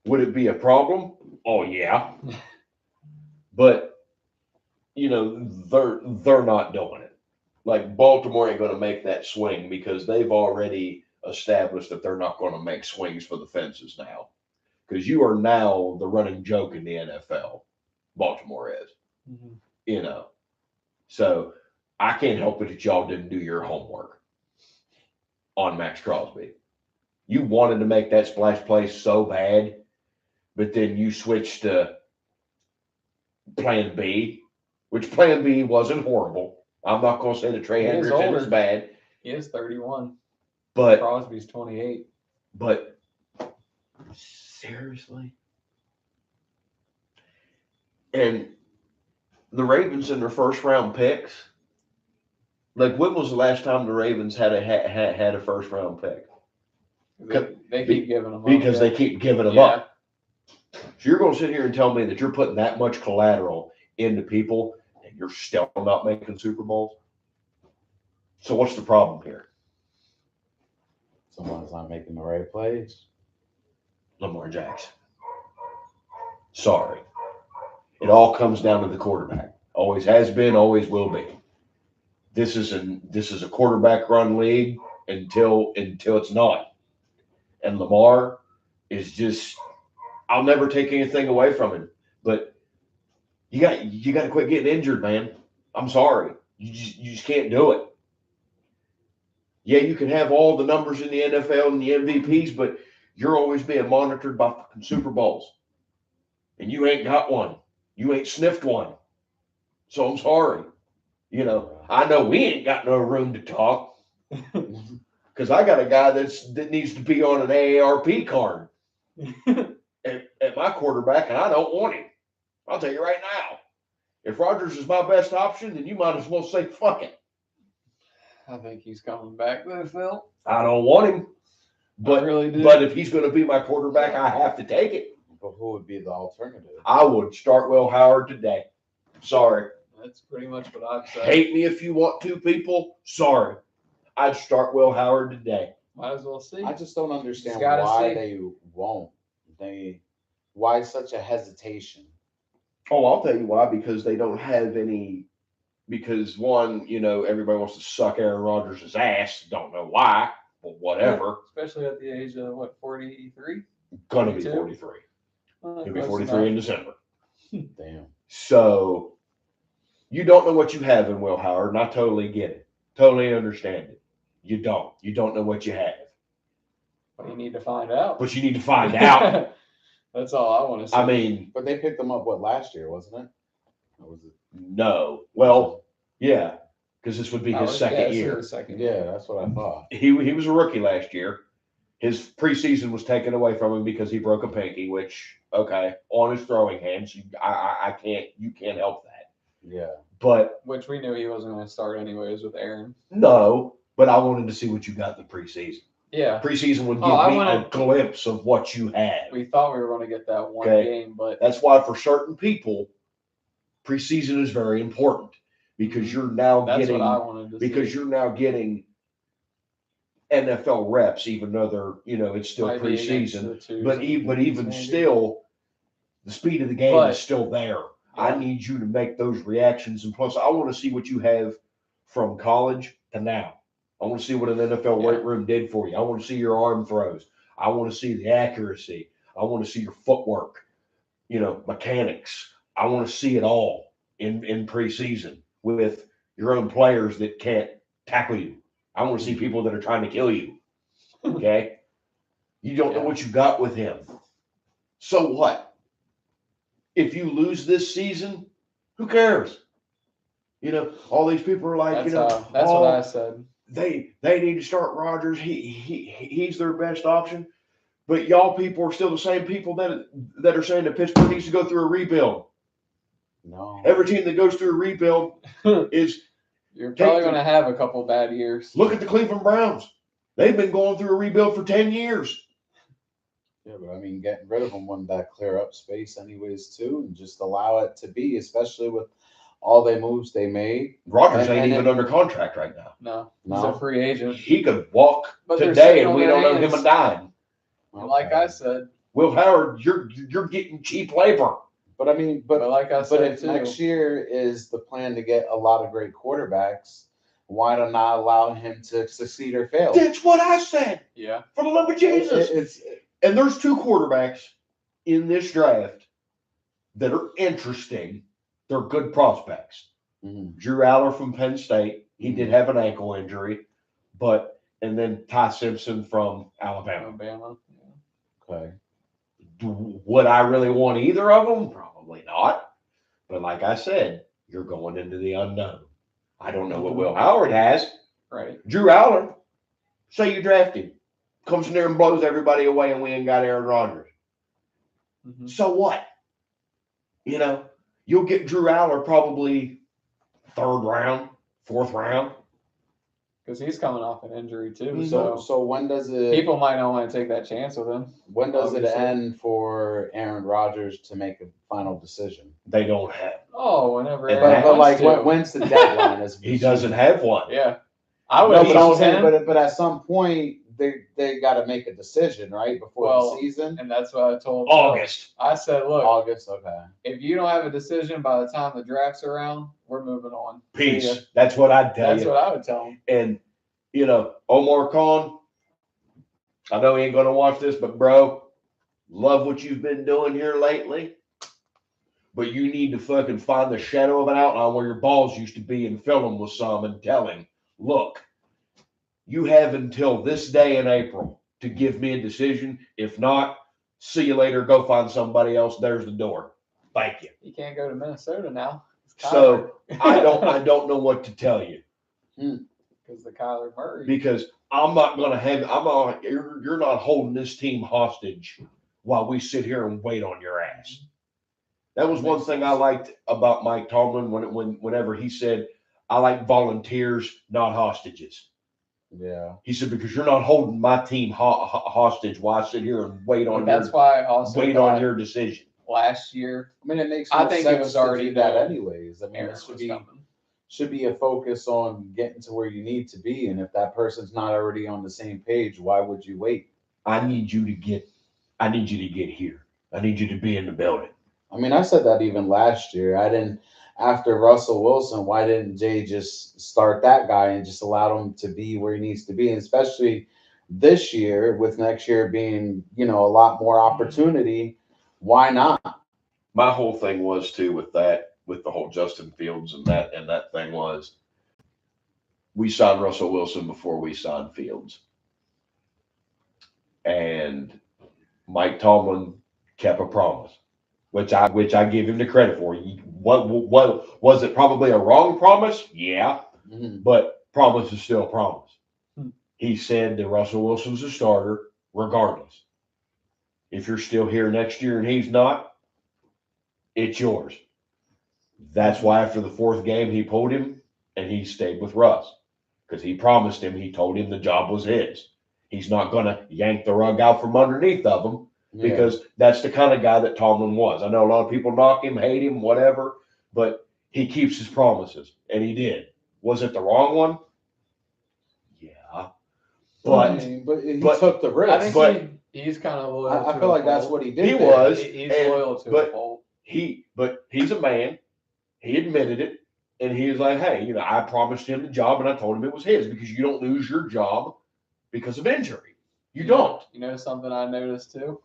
Would it be a problem? Oh yeah. But they're not doing it. Like Baltimore ain't going to make that swing because they've already established that they're not going to make swings for the fences now. Because you are now the running joke in the NFL. Baltimore is. Mm-hmm. So I can't help it that y'all didn't do your homework on Max Crosby. You wanted to make that splash play so bad, but then you switched to plan B, which plan B wasn't horrible. I'm not going to say that Trey He is Hendrickson is older. bad, He is 31. but Crosby's 28. Seriously? And the Ravens in their first round picks, like when was the last time the Ravens had a first round pick? They keep giving them Because up, they keep giving them up. So you're going to sit here and tell me that you're putting that much collateral into people and you're still not making Super Bowls? So what's the problem here? Someone's not making the right plays. Lamar Jackson. Sorry. It all comes down to the quarterback. Always has been, always will be. This is a quarterback run league until it's not. And Lamar is just, I'll never take anything away from him, but you got to quit getting injured, man. I'm sorry. You just can't do it. Yeah, you can have all the numbers in the NFL and the MVPs, but you're always being monitored by fucking Super Bowls. And you ain't got one. You ain't sniffed one. So I'm sorry. I know we ain't got no room to talk. Because I got a guy that needs to be on an AARP card at my quarterback, and I don't want him. I'll tell you right now. If Rodgers is my best option, then you might as well say fuck it. I think he's coming back though, Phil. I don't want him. But I really do. But if he's going to be my quarterback, I have to take it. But who would be the alternative? I would start Will Howard today. Sorry. That's pretty much what I'd say. Hate me if you want to, people. Sorry. I'd start Will Howard today. Might as well see. I just don't understand Just gotta why see. they won't. Why such a hesitation? Oh, I'll tell you why. Because they don't have any. Because one, everybody wants to suck Aaron Rodgers' ass. Don't know why, but whatever. Especially at the age of 43? Gonna be 42? 43. He'll be Close 43 in enough. December. Damn. So you don't know what you have in Will Howard, and I totally get it. Totally understand it. You don't. You don't know what you have. But you need to find out. But you need to find out. That's all I want to say. I mean, But they picked them up last year, wasn't it? Or was it? no. Well, yeah, because this would be his second year. Second Yeah, that's what I thought. He was a rookie last year. His preseason was taken away from him because he broke a pinky, which, okay, on his throwing hands, you can't help that. Yeah. But Which we knew he wasn't going to start anyways with Aaron. no, but I wanted to see what you got in the preseason. Yeah. Preseason would give I me wanted- a glimpse of what you have. We thought we were going to get that one Okay. game, but That's why for certain people, preseason is very important because you're now that's getting what I wanted to because see. you're now getting NFL reps, even though it's still Might be against preseason. the twos But and even maybe. still, the speed of the game But- is still there. Yeah. I need you to make those reactions, and plus, I want to see what you have from college to now. I want to see what an NFL weight room did for you. I want to see your arm throws. I want to see the accuracy. I want to see your footwork, mechanics. I want to see it all in preseason with your own players that can't tackle you. I want to see people that are trying to kill you. Okay? You don't know what you got with him. So what? If you lose this season, who cares? All these people are like, That's what I said. They need to start Rodgers. He's their best option. But y'all people are still the same people that are saying that Pittsburgh needs to go through a rebuild. No. Every team that goes through a rebuild is You're probably going to have a couple bad years. look at the Cleveland Browns. They've been going through a rebuild for 10 years. Yeah, but I mean, getting rid of them wouldn't that clear up space anyways too, and just allow it to be, especially with all the moves they made. Rodgers And ain't even under contract right now. No, he's No. a free agent. He could walk But they're today sitting and on we their don't owe him hands. a dime. And like I said, Will Howard, you're getting cheap labor. But I mean, but but like I but said if too, next year is the plan to get a lot of great quarterbacks, why not allow him to succeed or fail? That's what I said. yeah, For the love of Jesus. And there's two quarterbacks in this draft that are interesting. They're good prospects. Mhm. Drew Aller from Penn State. He did have an ankle injury, and then Ty Simpson from Alabama. Alabama. Okay. Would I really want either of them? Probably not. But like I said, you're going into the unknown. I don't know what Will Howard has. Right. Drew Aller, say you draft him, comes in there and blows everybody away, and we ain't got Aaron Rodgers. Mhm. So what? You'll get Drew Aller probably third round, fourth round. Because he's coming off an injury too. Mhm. So when does it? People might not want to take that chance with him. When does it obviously. end for Aaron Rodgers to make a final decision? They don't have. Oh, whenever. And Aaron that- But like, wants to. when's the deadline? He doesn't have one. Yeah, I would No, have but I'm told saying, him, but at some point they got to make a decision, right, before Well, the season. and that's what I told. August. I said, look, August, okay. if you don't have a decision by the time the draft's around, we're moving on. See ya. Peace. That's what I'd tell That's you. what I would tell him. And Omar Khan, I know he ain't gonna watch this, but bro, love what you've been doing here lately. But you need to fucking find the shadow of an outline where your balls used to be and fill them with some and tell him, look, you have until this day in April to give me a decision. If not, see you later. Go find somebody else. There's the door. Thank you. You can't go to Minnesota now. So I don't know what to tell you. Because the Kyler Murray. Because you're not holding this team hostage while we sit here and wait on your ass. That was one thing I liked about Mike Tomlin whenever he said, I like volunteers, not hostages. Yeah. He said, because you're not holding my team hostage while I sit here and wait on That's why I also thought your decision. last year I mean, it makes I more think it sense was to already do that known anyways. I mean, Aaron it was coming. should be a focus on getting to where you need to be. And if that person's not already on the same page, why would you wait? I need you to get here. I need you to be in the building. I mean, I said that even last year. After Russell Wilson, why didn't Jay just start that guy and just allow him to be where he needs to be? And especially this year, with next year being, a lot more opportunity, why not? My whole thing was too with the whole Justin Fields and that thing was we signed Russell Wilson before we signed Fields. And Mike Tomlin kept a promise, which I give him the credit for. What was it? Probably a wrong promise? Yeah. Mhm. But promise is still a promise. Hmm. He said that Russell Wilson's a starter regardless. If you're still here next year and he's not, it's yours. That's why after the fourth game, he pulled him and he stayed with Russ because he promised him, he told him the job was his. He's not going to yank the rug out from underneath of him because that's the kind of guy that Tomlin was. I know a lot of people knock him, hate him, whatever, but he keeps his promises, and he did. Was it the wrong one? Yeah. But but he but- took the I risk. think but- he's kind of loyal. I to feel a like that's fault. what he did. He there. was. He's and- loyal to but- a fault. but he's a man. He admitted it. And he was like, hey, I promised him the job and I told him it was his because you don't lose your job because of injury. You don't. You know something I noticed too?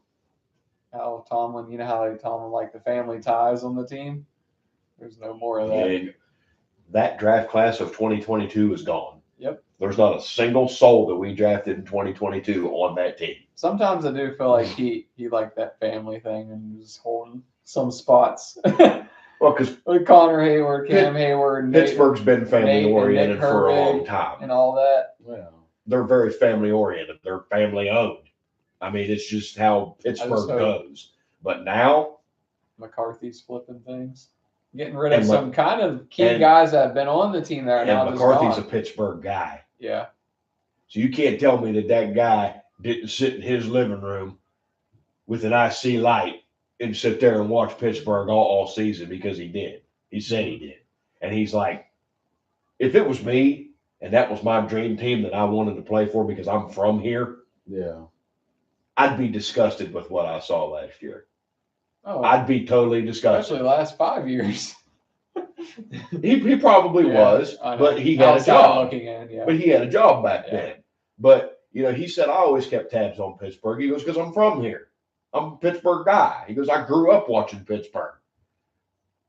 How Tomlin, you know how Tomlin like the family ties on the team? There's no more of that. And that draft class of 2022 is gone. Yep. There's not a single soul that we drafted in 2022 on that team. Sometimes I do feel like he liked that family thing and was holding some spots. Well, because With Connor Hayward, Cam Hayward, Nate, Pittsburgh's been family Nate- oriented Nick for a Herbig long time. and all that. Well, They're very family oriented. They're family owned. I mean, it's just how Pittsburgh hope- goes. But now, McCarthy's flipping things. Getting rid of And some kind of key and- guys that have been on the team that are now and just McCarthy's a gone. Pittsburgh guy. Yeah. So you can't tell me that guy didn't sit in his living room with an IC light and sit there and watch Pittsburgh all season because he did. He said he did. And he's like, if it was me and that was my dream team that I wanted to play for because I'm from here, yeah. I'd be disgusted with what I saw last year. Oh, I'd be totally disgusted. especially the last 5 years. He probably Yeah, was, I know. but he had a Outside job. looking in, yeah. But he had a job back Yeah. then. But, he said, I always kept tabs on Pittsburgh. He goes, because I'm from here. I'm a Pittsburgh guy. He goes, I grew up watching Pittsburgh.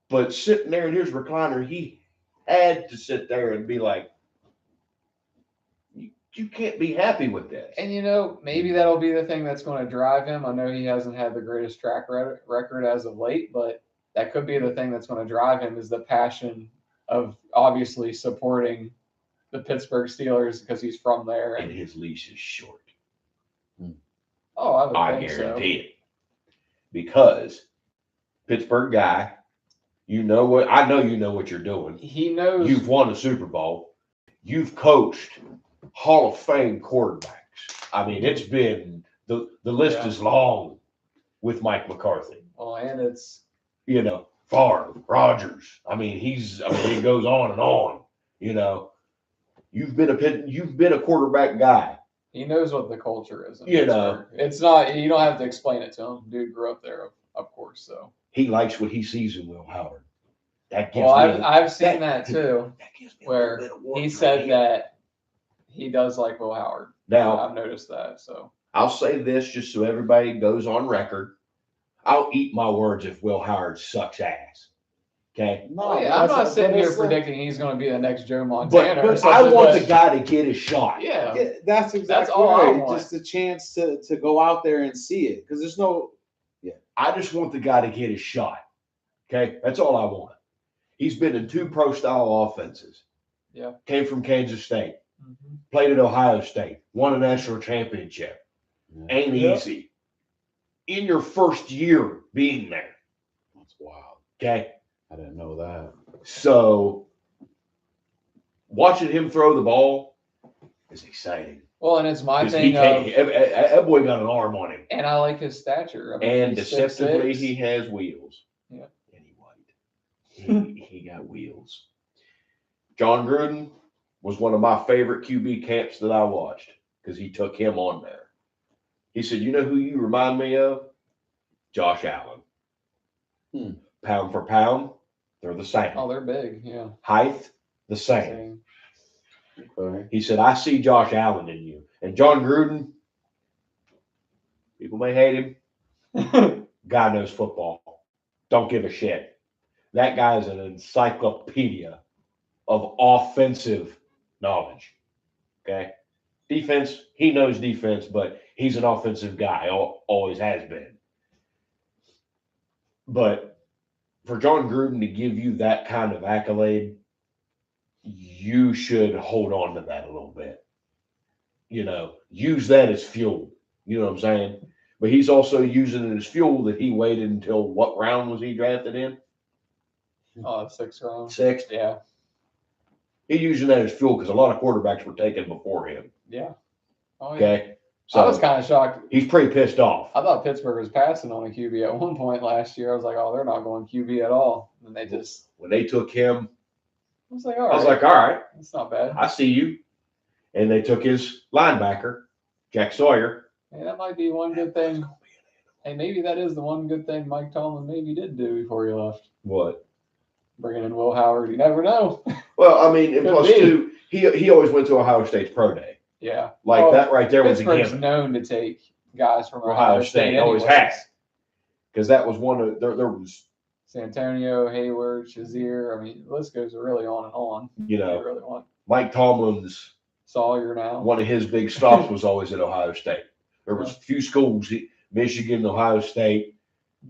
But sitting there in his recliner, he had to sit there and be like, you can't be happy with this. And maybe that'll be the thing that's going to drive him. I know he hasn't had the greatest track record as of late, but that could be the thing that's going to drive him is the passion of obviously supporting the Pittsburgh Steelers because he's from there. And his leash is short. Oh, I would I think so. guarantee it. Because Pittsburgh guy, I know you know what you're doing. He knows. You've won a Super Bowl. You've coached Hall of Fame quarterbacks. I mean, it's been the list Yeah. is long with Mike McCarthy. Well, and it's Favre, Rodgers. I mean, it goes on and on. You've been a quarterback guy. he knows what the culture is. In You know. Pittsburgh. It's not. You don't have to explain it to him. Dude grew up there, of course. So. He likes what he sees in Will Howard. That gives Well, me I've seen that too. that gives me a where little bit of warmth He right said here. that he does like Will Howard. Now, I've noticed that. So. I'll say this just so everybody goes on record. I'll eat my words if Will Howard sucks ass. Okay? No, Oh, yeah, I'm not sitting here it's predicting he's going to be the next Joe Montana. or But I something, want but- the guy to get his shot. Yeah. Yeah, that's exactly That's all I right. want. Just a chance to go out there and see it because there's no. I just want the guy to get his shot. Okay? That's all I want. He's been in 2 pro style offenses. Yeah. Came from Kansas State. Mhm. Played at Ohio State. Won a national championship. Ain't Yeah. easy. In your first year being there. That's wild. Okay? I didn't know that. So watching him throw the ball is exciting. Well, and it's my 'Cause he thing can't, of, that boy got an arm on him. and I like his stature. I mean, And he's deceptively, 6'6". he has wheels. Yeah. And he white. He got wheels. John Gruden was one of my favorite QB camps that I watched because he took him on there. He said, you know who you remind me of? Josh Allen. Hmm. Pound for pound, they're the same. Oh, they're big. Yeah. Height, the same. Okay. He said, I see Josh Allen in you. And John Gruden, people may hate him. Guy knows football. Don't give a shit. That guy is an encyclopedia of offensive knowledge. Okay? Defense, he knows defense, but he's an offensive guy, always has been. But for John Gruden to give you that kind of accolade, you should hold on to that a little bit. Use that as fuel. You know what I'm saying? But he's also using it as fuel that he waited until what round was he drafted in? Oh, 6th round. 6th. Yeah. He's using that as fuel because a lot of quarterbacks were taken before him. Yeah. Oh, yeah. Okay. I was So kind of shocked. he's pretty pissed off. I thought Pittsburgh was passing on a QB at one point last year. I was like, oh, they're not going QB at all. And they just, When they took him, I was like, all I was right, like, all right, that's not bad. I see you. and they took his linebacker, Jack Sawyer. Hey, that might be one good thing. Hey, maybe that is the one good thing Mike Tomlin maybe did do before he left. What? Bringing in Will Howard. You never know. Well, I mean, and Could plus be. two, he always went to Ohio State's pro day. Yeah. Like Well, that right there was a Pittsburgh's given. known to take guys from Ohio State always anyways. has. Because that was one of there was, Santonio, Hayward, Shazier. I mean, the list goes really on and on. you They know, really want Mike Tomlin's Sawyer now. one of his big stops was always at Ohio State. There was a few schools, Michigan, Ohio State,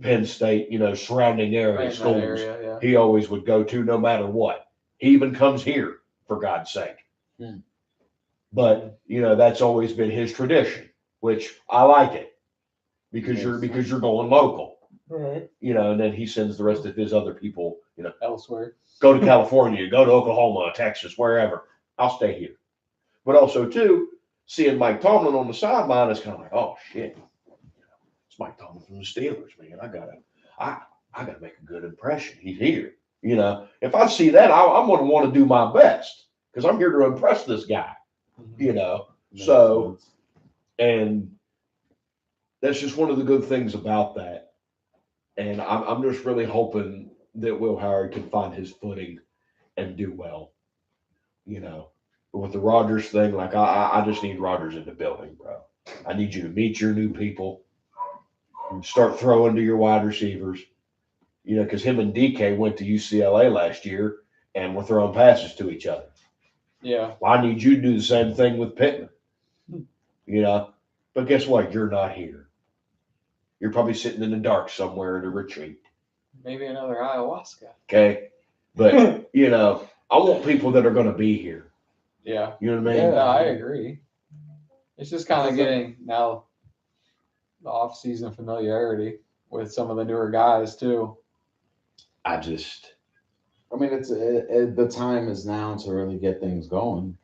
Penn State, you know, surrounding area Right in that schools. area, yeah. He always would go to no matter what. He even comes here, for God's sake. Hmm. But, you know, that's always been his tradition, which I like it. Because you're going local. Right. You know, and then he sends the rest of his other people, you know, Elsewhere. go to California, go to Oklahoma, Texas, wherever. I'll stay here. But also, too, seeing Mike Tomlin on the sideline is kind of like, oh shit, it's Mike Tomlin from the Steelers, man. I gotta make a good impression. He's here. You know, if I see that, I'm gonna want to do my best because I'm here to impress this guy. You know, so and that's just one of the good things about that. And I'm just really hoping that Will Howard can find his footing and do well. You know, but with the Rodgers thing, like I just need Rodgers in the building, bro. I need you to meet your new people and start throwing to your wide receivers. You know, because him and DK went to UCLA last year and were throwing passes to each other. Yeah. Well, I need you to do the same thing with Pittman. You know, but guess what? You're not here. You're probably sitting in the dark somewhere in a retreat. Maybe another ayahuasca. Okay. But, you know, I want people that are going to be here. Yeah. You know what I mean? Yeah, I agree. It's just kind of getting now the off-season familiarity with some of the newer guys too. I just, I mean, the time is now to really get things going.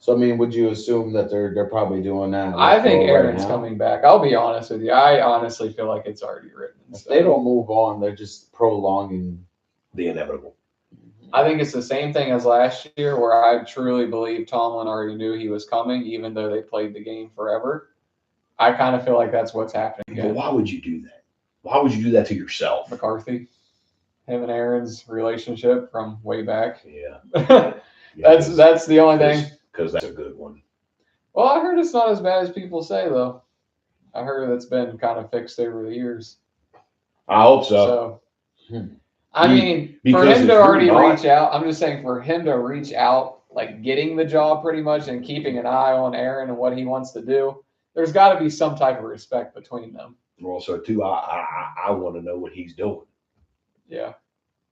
So, I mean, would you assume that they're probably doing that? I think right Aaron's now? coming back. I'll be honest with you. I honestly feel like it's already written. If So they don't move on, they're just prolonging. the inevitable. I think it's the same thing as last year where I truly believe Tomlin already knew he was coming, even though they played the game forever. I kind of feel like that's what's happening But again. why would you do that? Why would you do that to yourself? McCarthy, him and Aaron's relationship from way back. Yeah. That's the only thing. Because that's a good one. Well, I heard it's not as bad as people say, though. I heard it's been kind of fixed over the years. I hope so. I mean, for because him if to you're already not- reach out, I'm just saying for him to reach out, like getting the job pretty much and keeping an eye on Aaron and what he wants to do, there's got to be some type of respect between them. Also, too, I want to know what he's doing. Yeah.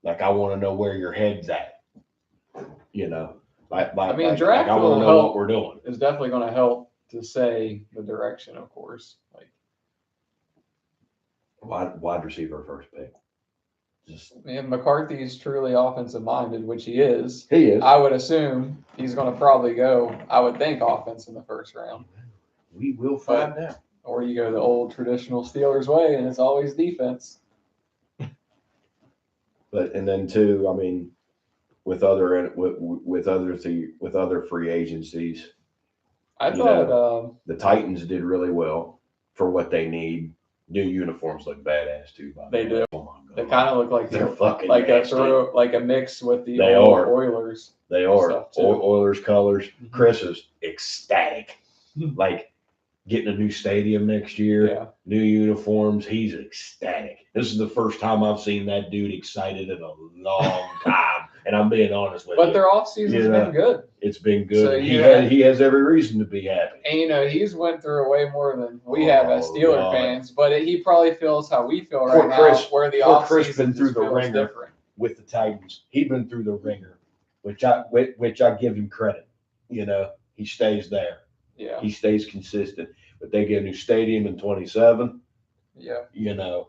Like, I want to know where your head's at. You know, like I mean, like draft I want will to know help. what we're doing. It's definitely going to help to say the direction, of course. Like, Wide receiver first pick. Just if McCarthy's truly offensive minded, which he is, he is. I would assume he's going to probably go, I would think, offense in the first round. We will find out. Or you go the old traditional Steelers way, and it's always defense. But and then too, I mean, with other free agencies, I You thought, the Titans did really well for what they need. New uniforms look badass too. By the They way. do. Oh my God. they kind of look like They're fucking like nasty. a mix with the They old are. Oilers. They are stuff, too. Oilers colors. Mhm. Chris is ecstatic, like getting a new stadium next year, Yeah, new uniforms. He's ecstatic. This is the first time I've seen that dude excited in a long time, and I'm being honest with but you. their off season's Yeah. been good, It's been good. So, he yeah. has every reason to be happy. and he's went through way more than we have as Oh, Steeler God. fans. But he probably feels how we feel Poor right Chris- now, where the poor off Chris season been through just the feels ringer. different. With the Titans, he's been through the ringer, which I give him credit. You know, he stays there. Yeah, He stays consistent. But they get a new stadium in 27. yeah. You know,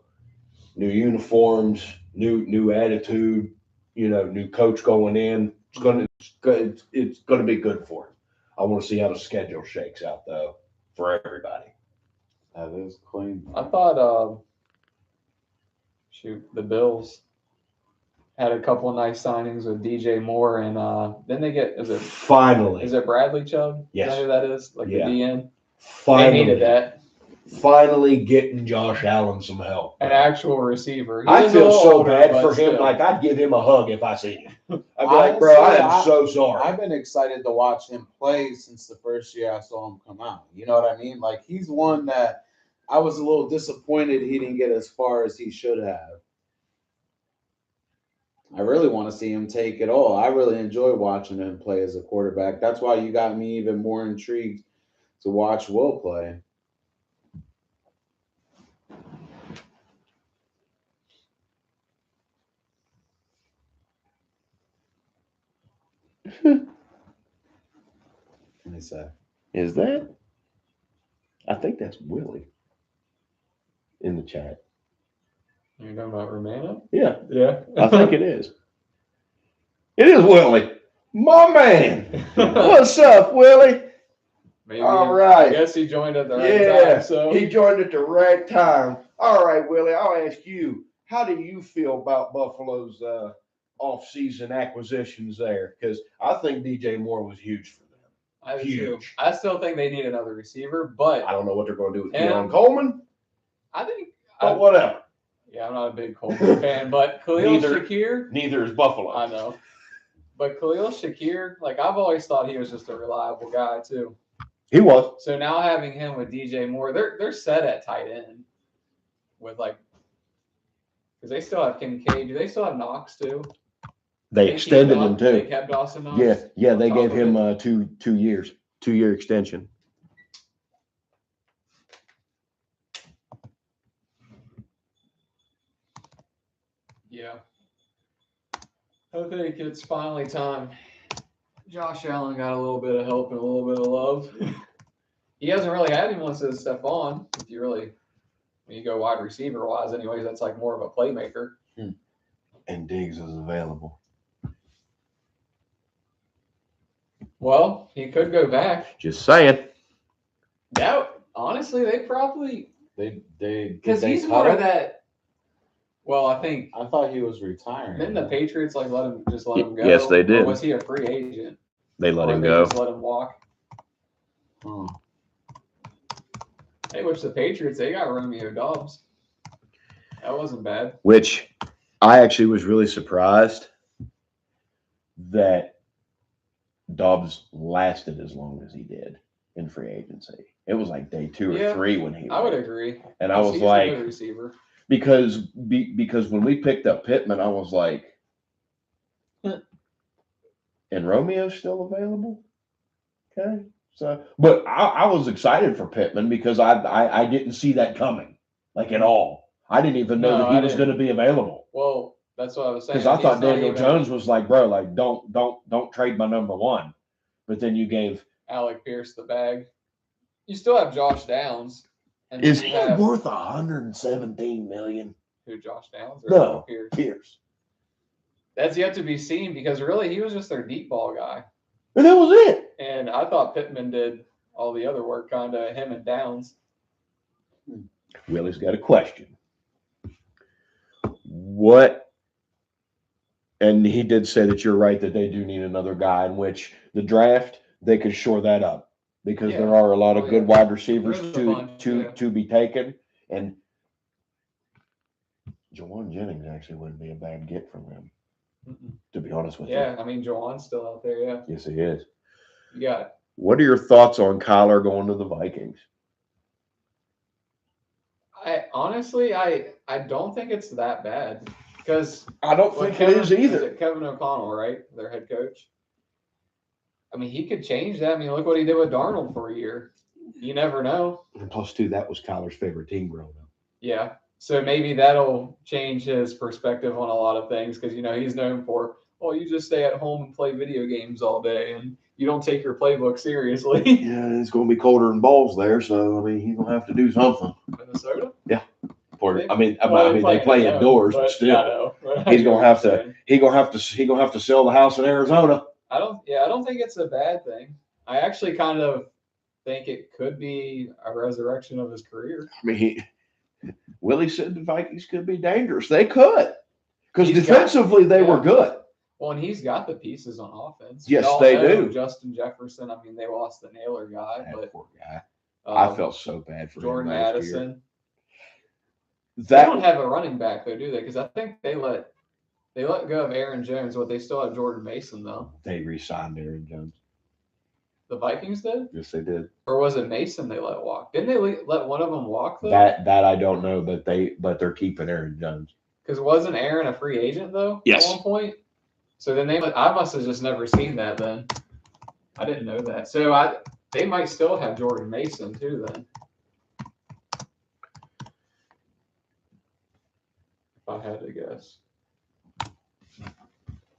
new uniforms, new attitude. You know, new coach going in. It's gonna be good for him. I want to see how the schedule shakes out though for everybody. That is clean. I thought, the Bills. had a couple of nice signings with DJ Moore, and then they get Finally. is it Bradley Chubb? Yes. Is that who that is? Like Yeah. the DN. They Finally. needed that. Finally getting Josh Allen some help. An actual receiver. He I is a feel little so older, bad but for him. still. Like, I'd give him a hug if I seen him. I'd be like, bro, I am so sorry. I've been excited to watch him play since the first year I saw him come out. You know what I mean? Like, he's one that I was a little disappointed he didn't get as far as he should have. I really want to see him take it all. I really enjoy watching him play as a quarterback. That's why you got me even more intrigued to watch Will play. Let me say. Is that? I think that's Willie in the chat. You're talking about Romano? Yeah, Yeah. I think it is. It is Willie. My man. What's up, Willie? Maybe, All right. I guess he joined at the right time. So He joined at the right time. All right, Willie, I'll ask you, how do you feel about Buffalo's off-season acquisitions there? Because I think DJ Moore was huge for them. I do too. Huge. I still think they need another receiver, but I don't know what they're going to do with And- Keon Coleman, I think but whatever. yeah, I'm not a big Coleman fan, but Khalil Neither. Shakir, Neither is Buffalo. I know. But Khalil Shakir, like I've always thought he was just a reliable guy too. He was. So now having him with DJ Moore, they're set at tight end with like because they still have Kincaid. Do they still have Knox too? They extended him They too. kept Dawson Knox. Yeah, they on gave top of him it. 2 years, 2-year extension. Yeah. I think it's finally time. Josh Allen got a little bit of help and a little bit of love. He hasn't really had anyone since Stephon. If you really, when you go wide receiver wise, anyways, that's like more of a playmaker. And Diggs is available. Well, he could go back. Just saying. That honestly, they probably They because they he's cut more him? of that. Well, I think I thought he was retiring. didn't the Patriots like let him go? Yes, they did. Or was he a free agent? They let Or him they go. just let him walk. Oh. Hey, which the Patriots, they got Romeo Dobbs. That wasn't bad. Which I actually was really surprised that Dobbs lasted as long as he did in free agency. It was like day 2 or Yeah, 3 when he I would went. agree. And I was He's a like, good receiver. because when we picked up Pittman, I was like, and Romeo's still available? Okay. So, but I was excited for Pittman because I didn't see that coming, like at all. I didn't even know No, that he I was didn't. going to be available. Well, that's what I was saying. Because I thought He's not Daniel even Jones was like, bro, like don't trade my number 1. But then you gave. Alec Pierce the bag. You still have Josh Downs. And Is you he have worth $117 million? who, Josh Downs or No. Alec Pierce? Pierce. That's yet to be seen because really he was just their deep ball guy. And that was it. And I thought Pittman did all the other work, kind of him and Downs. Willie's got a question. What? And he did say that you're right that they do need another guy, in which the draft they could shore that up because Yeah. there are a lot of Oh, good yeah. wide receivers There's a to bunch, to yeah. to be taken, and Jawan Jennings actually wouldn't be a bad get from them, to be honest with Yeah, I mean Jawan's still out there. Yeah, you. Yes, he is. you got it. What are your thoughts on Kyler going to the Vikings? I honestly, I don't think it's that bad because I don't think it is either. Kevin O'Connell, right? Their head coach. I mean, he could change that. I mean, look what he did with Darnold for a year. You never know. And plus, too, that was Kyler's favorite team growing up. Yeah. So maybe that'll change his perspective on a lot of things because, he's known for, well, you just stay at home and play video games all day and you don't take your playbook seriously. Yeah, it's going to be colder than balls there, so I mean, he's going to have to do something. Minnesota? They play indoors, but still, he's going to have to. He's going to have to sell the house in Arizona. I don't think it's a bad thing. I actually kind of think it could be a resurrection of his career. I mean, Willie said the Vikings could be dangerous. They could. Because He's got- defensively, they were yeah. good. Well, and he's got the pieces on offense. Yes, We all they know do. Justin Jefferson. I mean, they lost the Naylor guy, That but poor guy. I um, felt so bad for Jordan him last year. Addison. They don't That have a running back though, do they? Because I think they let go of Aaron Jones, but they still have Jordan Mason though. they re-signed Aaron Jones. The Vikings did, Yes, they did. or was it Mason they let walk? Didn't they let one of them walk though? That I don't know, but they're keeping Aaron Jones. Because wasn't Aaron a free agent though? Yes. At one point. So then I must have just never seen that then. I didn't know that. So they might still have Jordan Mason too then. If I had to guess.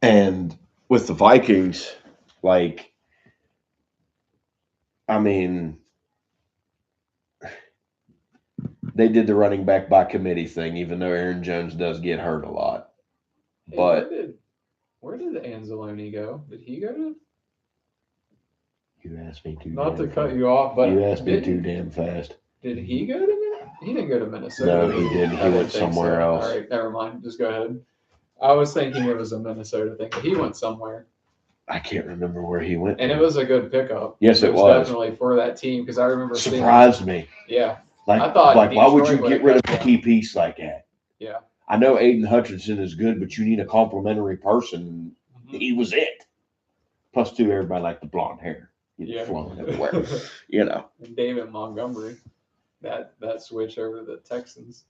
And with the Vikings, like, I mean, they did the running back by committee thing, even though Aaron Jones does get hurt a lot. Hey, But where did Anzalone go? Did he go to? you asked me too. Not to damn cut fast. you off, but You asked me didn't- too damn fast. Did he go to Minnesota? He didn't go to Minnesota. No, did he didn't. He I didn't went think somewhere else. All right, never mind. Just go ahead. I was thinking it was a Minnesota thing, but he went somewhere, I can't remember where he went. and to. it was a good pickup. Yes, it was. Definitely for that team because I remember seeing. Surprised me. Yeah, Like, I thought why would you Detroit get would've rid of cut a key piece like that? yeah. I know Aiden Hutchinson is good, but you need a complimentary person. Mhm. He was it. Plus, two, everybody liked the blonde hair. Yeah. Flowing everywhere. You know. And David Montgomery, that switch over to the Texans.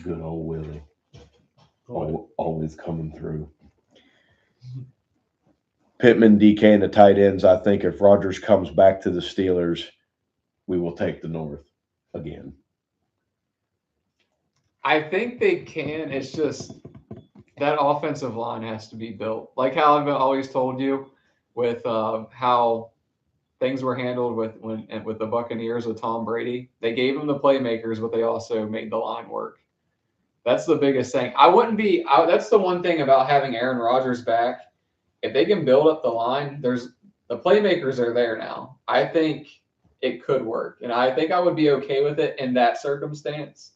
Good old Willie. Always coming through. Pittman, DK, and the tight ends. I think if Rodgers comes back to the Steelers, we will take the North again. I think they can. It's just that offensive line has to be built. Like how I've always told you with how things were handled with the Buccaneers with Tom Brady. They gave him the playmakers, but they also made the line work. That's the biggest thing. That's the one thing about having Aaron Rodgers back. If they can build up the line, the playmakers are there now. I think it could work, and I think I would be okay with it in that circumstance.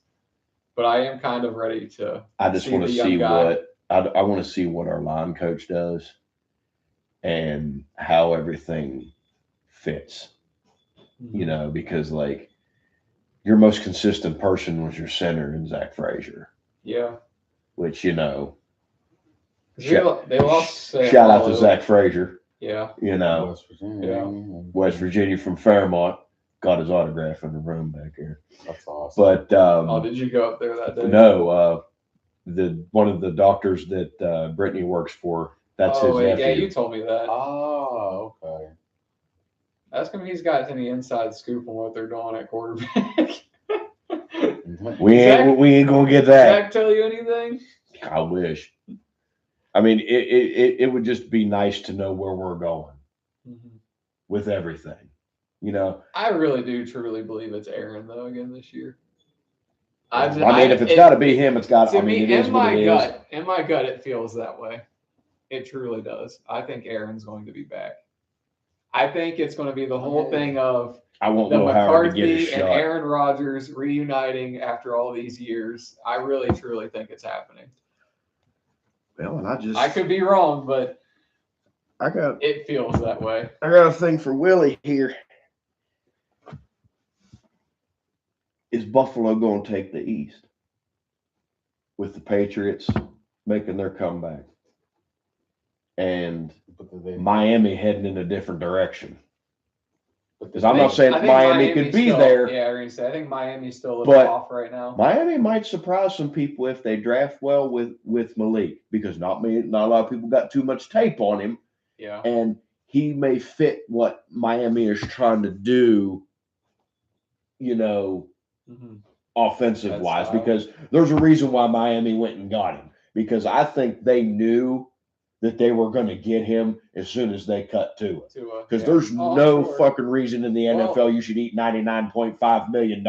But I am kind of ready to. I just want to the young see guy. what I want to see what our line coach does and how everything fits. You know, because like your most consistent person was your center in Zach Frazier, Yeah. which they lost. shout out to Zach Frazier. Yeah. West Virginia. Yeah. West Virginia from Fairmont. Got his autograph in the room back here. That's awesome. But Did you go up there that day? no, one of the doctors that Brittany works for. That's his nephew. Yeah, you told me that. Oh, okay. Ask him if he's got any inside scoop on what they're doing at quarterback. We ain't gonna get that. Zach tell you anything? I wish. I mean, it would just be nice to know where we're going with everything. I really do truly believe it's Aaron though again this year. If it's got to be him, it's got. To I mean, me, it is in what my it is. gut, it feels that way. It truly does. I think Aaron's going to be back. I think it's going to be the whole thing of I want the Will Howard to get his McCarthy and shot. Aaron Rodgers reuniting after all these years. I really truly think it's happening. Well, and I could be wrong, but I got it feels that way. a thing for Willie here. Is Buffalo going to take the East with the Patriots making their comeback and Miami heading in a different direction? Because I'm not saying I think Miami could Miami's be still- there. Yeah, I think Miami's still a little But off right now. Miami might surprise some people if they draft well with Malik, because not a lot of people got too much tape on him, Yeah. and he may fit what Miami is trying to do, Mhm. offensive wise, That's because there's a reason why Miami went and got him, because I think they knew that they were going to get him as soon as they cut to it. Because Yeah. there's Oh, no sure. fucking reason in the Well- NFL you should eat $99.5 million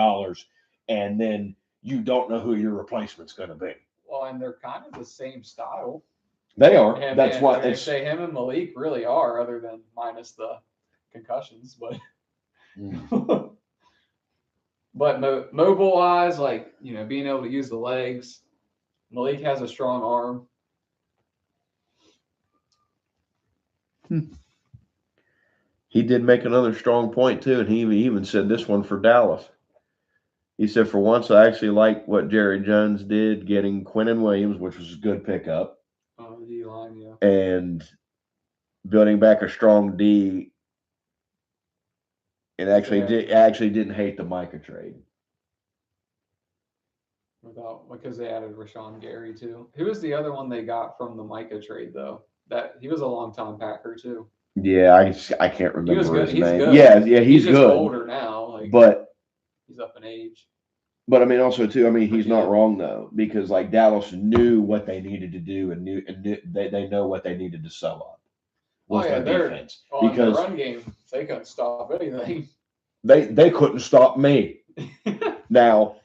and then you don't know who your replacement's going to be. Well, and they're kind of the same style. They are. Him That's and- what I it's. say him and Malik really are, other than minus the concussions. But But mobile-wise, like, being able to use the legs, Malik has a strong arm. He did make another strong point too, and he even said this one for Dallas. He said, "For once, I actually like what Jerry Jones did, getting Quinnen Williams, which was a good pickup, Oh, the D-line, yeah. and building back a strong D. And actually didn't hate the Micah trade." Because they added Rashawn Gary too. Who was the other one they got from the Micah trade though? That he was a longtime Packer too. Yeah, I can't remember was good. his He's name. good. Yeah, he's just good. older now, like, But he's up in age. But I mean, also too. I mean, he's not wrong though, because like Dallas knew what they needed to do, and knew they know what they needed to sell up. Was their defense, because the run game, they couldn't stop anything. They couldn't stop me. Now,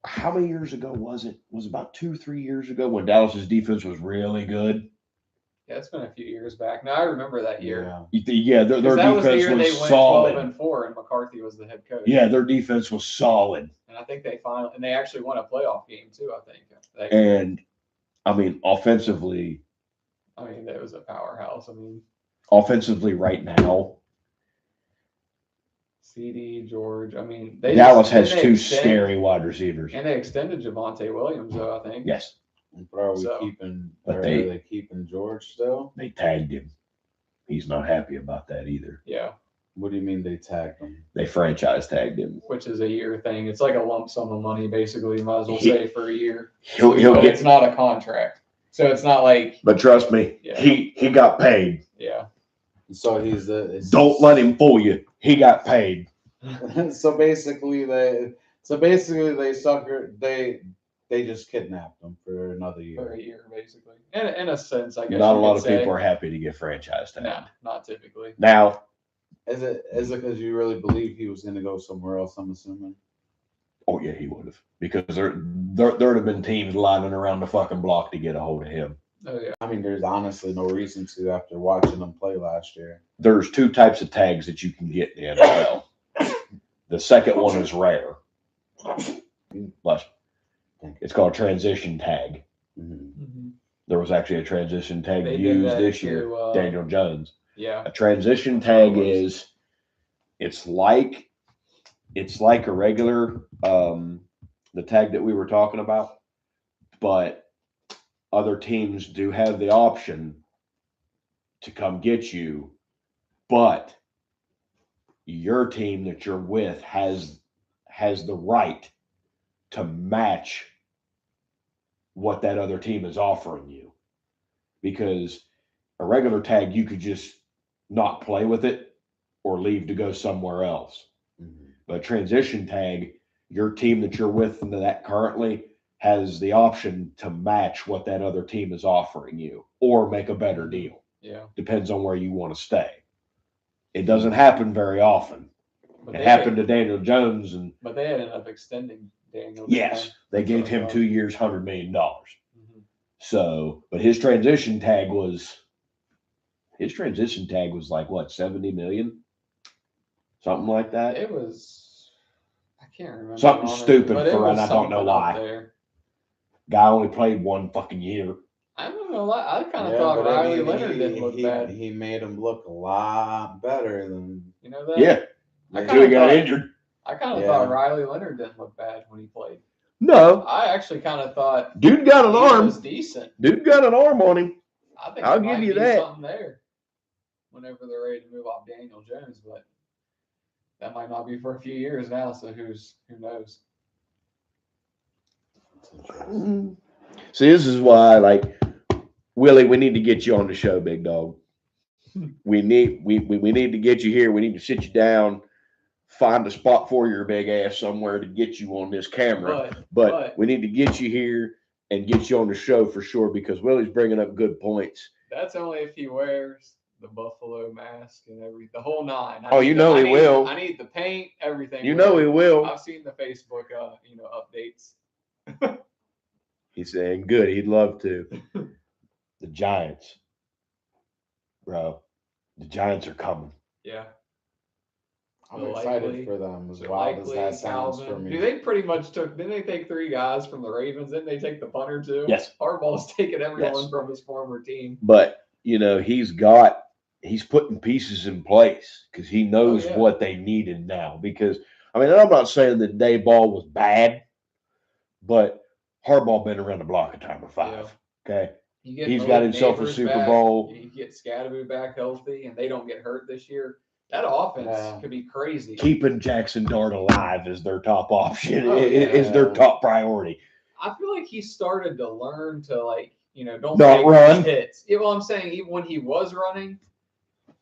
how many years ago was it? Was it about 2-3 years ago when Dallas's defense was really good? Yeah, it's been a few years back. Now I remember that year. Yeah, their that defense was the year was they went solid. 12-4, and McCarthy was the head coach. Yeah, their defense was solid. And I think they actually won a playoff game too, I think. And I mean, offensively. I mean, that was a powerhouse. I mean, offensively right now, CD, George. I mean, Dallas has two scary wide receivers. And they extended Javonte Williams, though, I think. Yes. But are they keeping George still? They tagged him. He's not happy about that either. Yeah. What do you mean they tagged him? They franchise tagged him. Which is a year thing. It's like a lump sum of money, basically. You might as well say for a year. It's not a contract. So it's not like. But trust me, he got paid. Yeah. So don't let him fool you. He got paid. So basically they sucker they just kidnapped him for another year. For a year, basically. In a sense, I guess. Not a lot of people are happy to get franchise tagged. No, not typically. Now, is it because you really believe he was going to go somewhere else? I'm assuming. Oh yeah, he would have, because there'd have been teams lining around the fucking block to get a hold of him. Oh yeah. I mean, there's honestly no reason to after watching him play last year. There's two types of tags that you can get in the NFL. The second one is rare. But it's called transition tag. Mm-hmm. There was actually a transition tag used this year. Daniel Jones. Yeah. A transition tag is it's like a regular the tag that we were talking about, but other teams do have the option to come get you, but your team that you're with has the right to match what that other team is offering you. Because a regular tag, you could just not play with it or leave to go somewhere else. Mm-hmm. But a transition tag, your team that you're with that currently has the option to match what that other team is offering you or make a better deal. Yeah. Depends on where you want to stay. It doesn't happen very often. It happened to Daniel Jones. But they ended up extending Daniel. Yes. They gave him 2 years, $100 million. Mm-hmm. So, but his transition tag was like what, 70 million? Something like that. It was, I can't remember. Something stupid for, and I don't know why. Guy only played 1 fucking year. I don't know. I kind of thought Riley Leonard didn't look bad. He made him look a lot better than that. Yeah. Until he got injured. I kind of thought Riley Leonard didn't look bad when he played. No. I actually kind of thought dude got an arm. Was decent. Dude got an arm on him. I think I'll give you that. Something there whenever they're ready to move off Daniel Jones, but that might not be for a few years now. So who knows? See, this is why, Willie, we need to get you on the show, big dog. We need to get you here. We need to sit you down, find a spot for your big ass somewhere to get you on this camera. But we need to get you here and get you on the show for sure, because Willie's bringing up good points. That's only if he wears the buffalo mask and the whole nine. He will. I need the paint, everything. He will. I've seen the Facebook, updates. He's saying good. He'd love to. The Giants, bro. The Giants are coming. Yeah. I'm So excited likely- for them, as So wild as likely that sounds for Calvin. me. Do they pretty much didn't they take 3 guys from the Ravens? Didn't they take the punter too? Yes. Harbaugh's taking everyone Yes. from his former team. But he's putting pieces in place because he knows yeah. what they needed now. Because I mean, I'm not saying that Dave Ball was bad, but Harbaugh been around the block a time or 5. Okay, You get He's Malik got himself a Neighbors Super back, Bowl. You get Scadaboo back healthy, and they don't get hurt this year. That offense Yeah. could be crazy. keeping Jackson Dart alive is their top option. Oh, Is their yeah. top priority. I feel like he started to learn to don't Not take run. hits. Yeah, well, I'm saying even when he was running,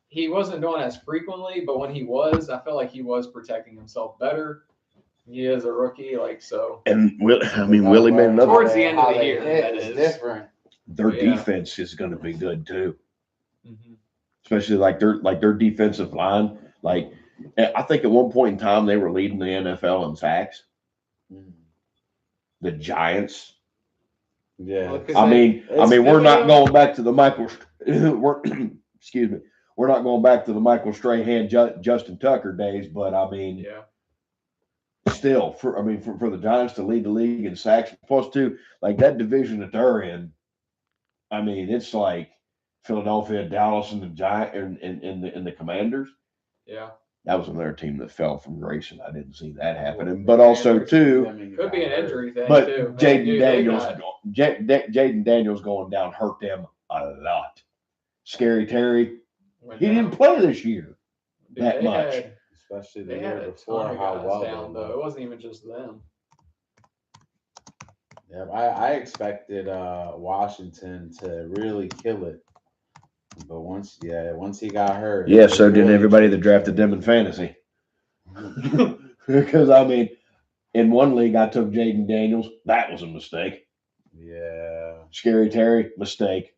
he wasn't doing as frequently. But when he was, I felt like he was protecting himself better. He is a rookie, so. And Willie Got made right. another. Towards the end of How the they year, hit that is is. different. Their Yeah. defense is going to be good too. Mhm. Especially their defensive line. Like I think at one point in time they were leading the NFL in sacks. The Giants. Yeah. Well, 'cause I mean, we're not they- going back to the Michael. Excuse me. We're not going back to the Michael Strahan, Justin Tucker days, but I mean, Yeah. still, for the Giants to lead the league in sacks, plus two, like that division that they're in. I mean, it's like Philadelphia, Dallas, and the Giant, and the Commanders. Yeah. That was another team that fell from grace, and I didn't see that happening. But also too, Could be an injury thing but too. Jaden Dude, Daniels, they got- Jaden Daniels going down hurt them a lot. Scary Terry, went he down. didn't play this year. Dude, that they much. had- Especially the They had year a before, ton of how guys well down they though. It looked. wasn't even just them. Yeah, I expected Washington to really kill it, but once he got hurt. Yeah, it so did really everybody that changed drafted them in fantasy. Because I mean, in one league I took Jaden Daniels. That was a mistake. Yeah. Scary Terry, mistake.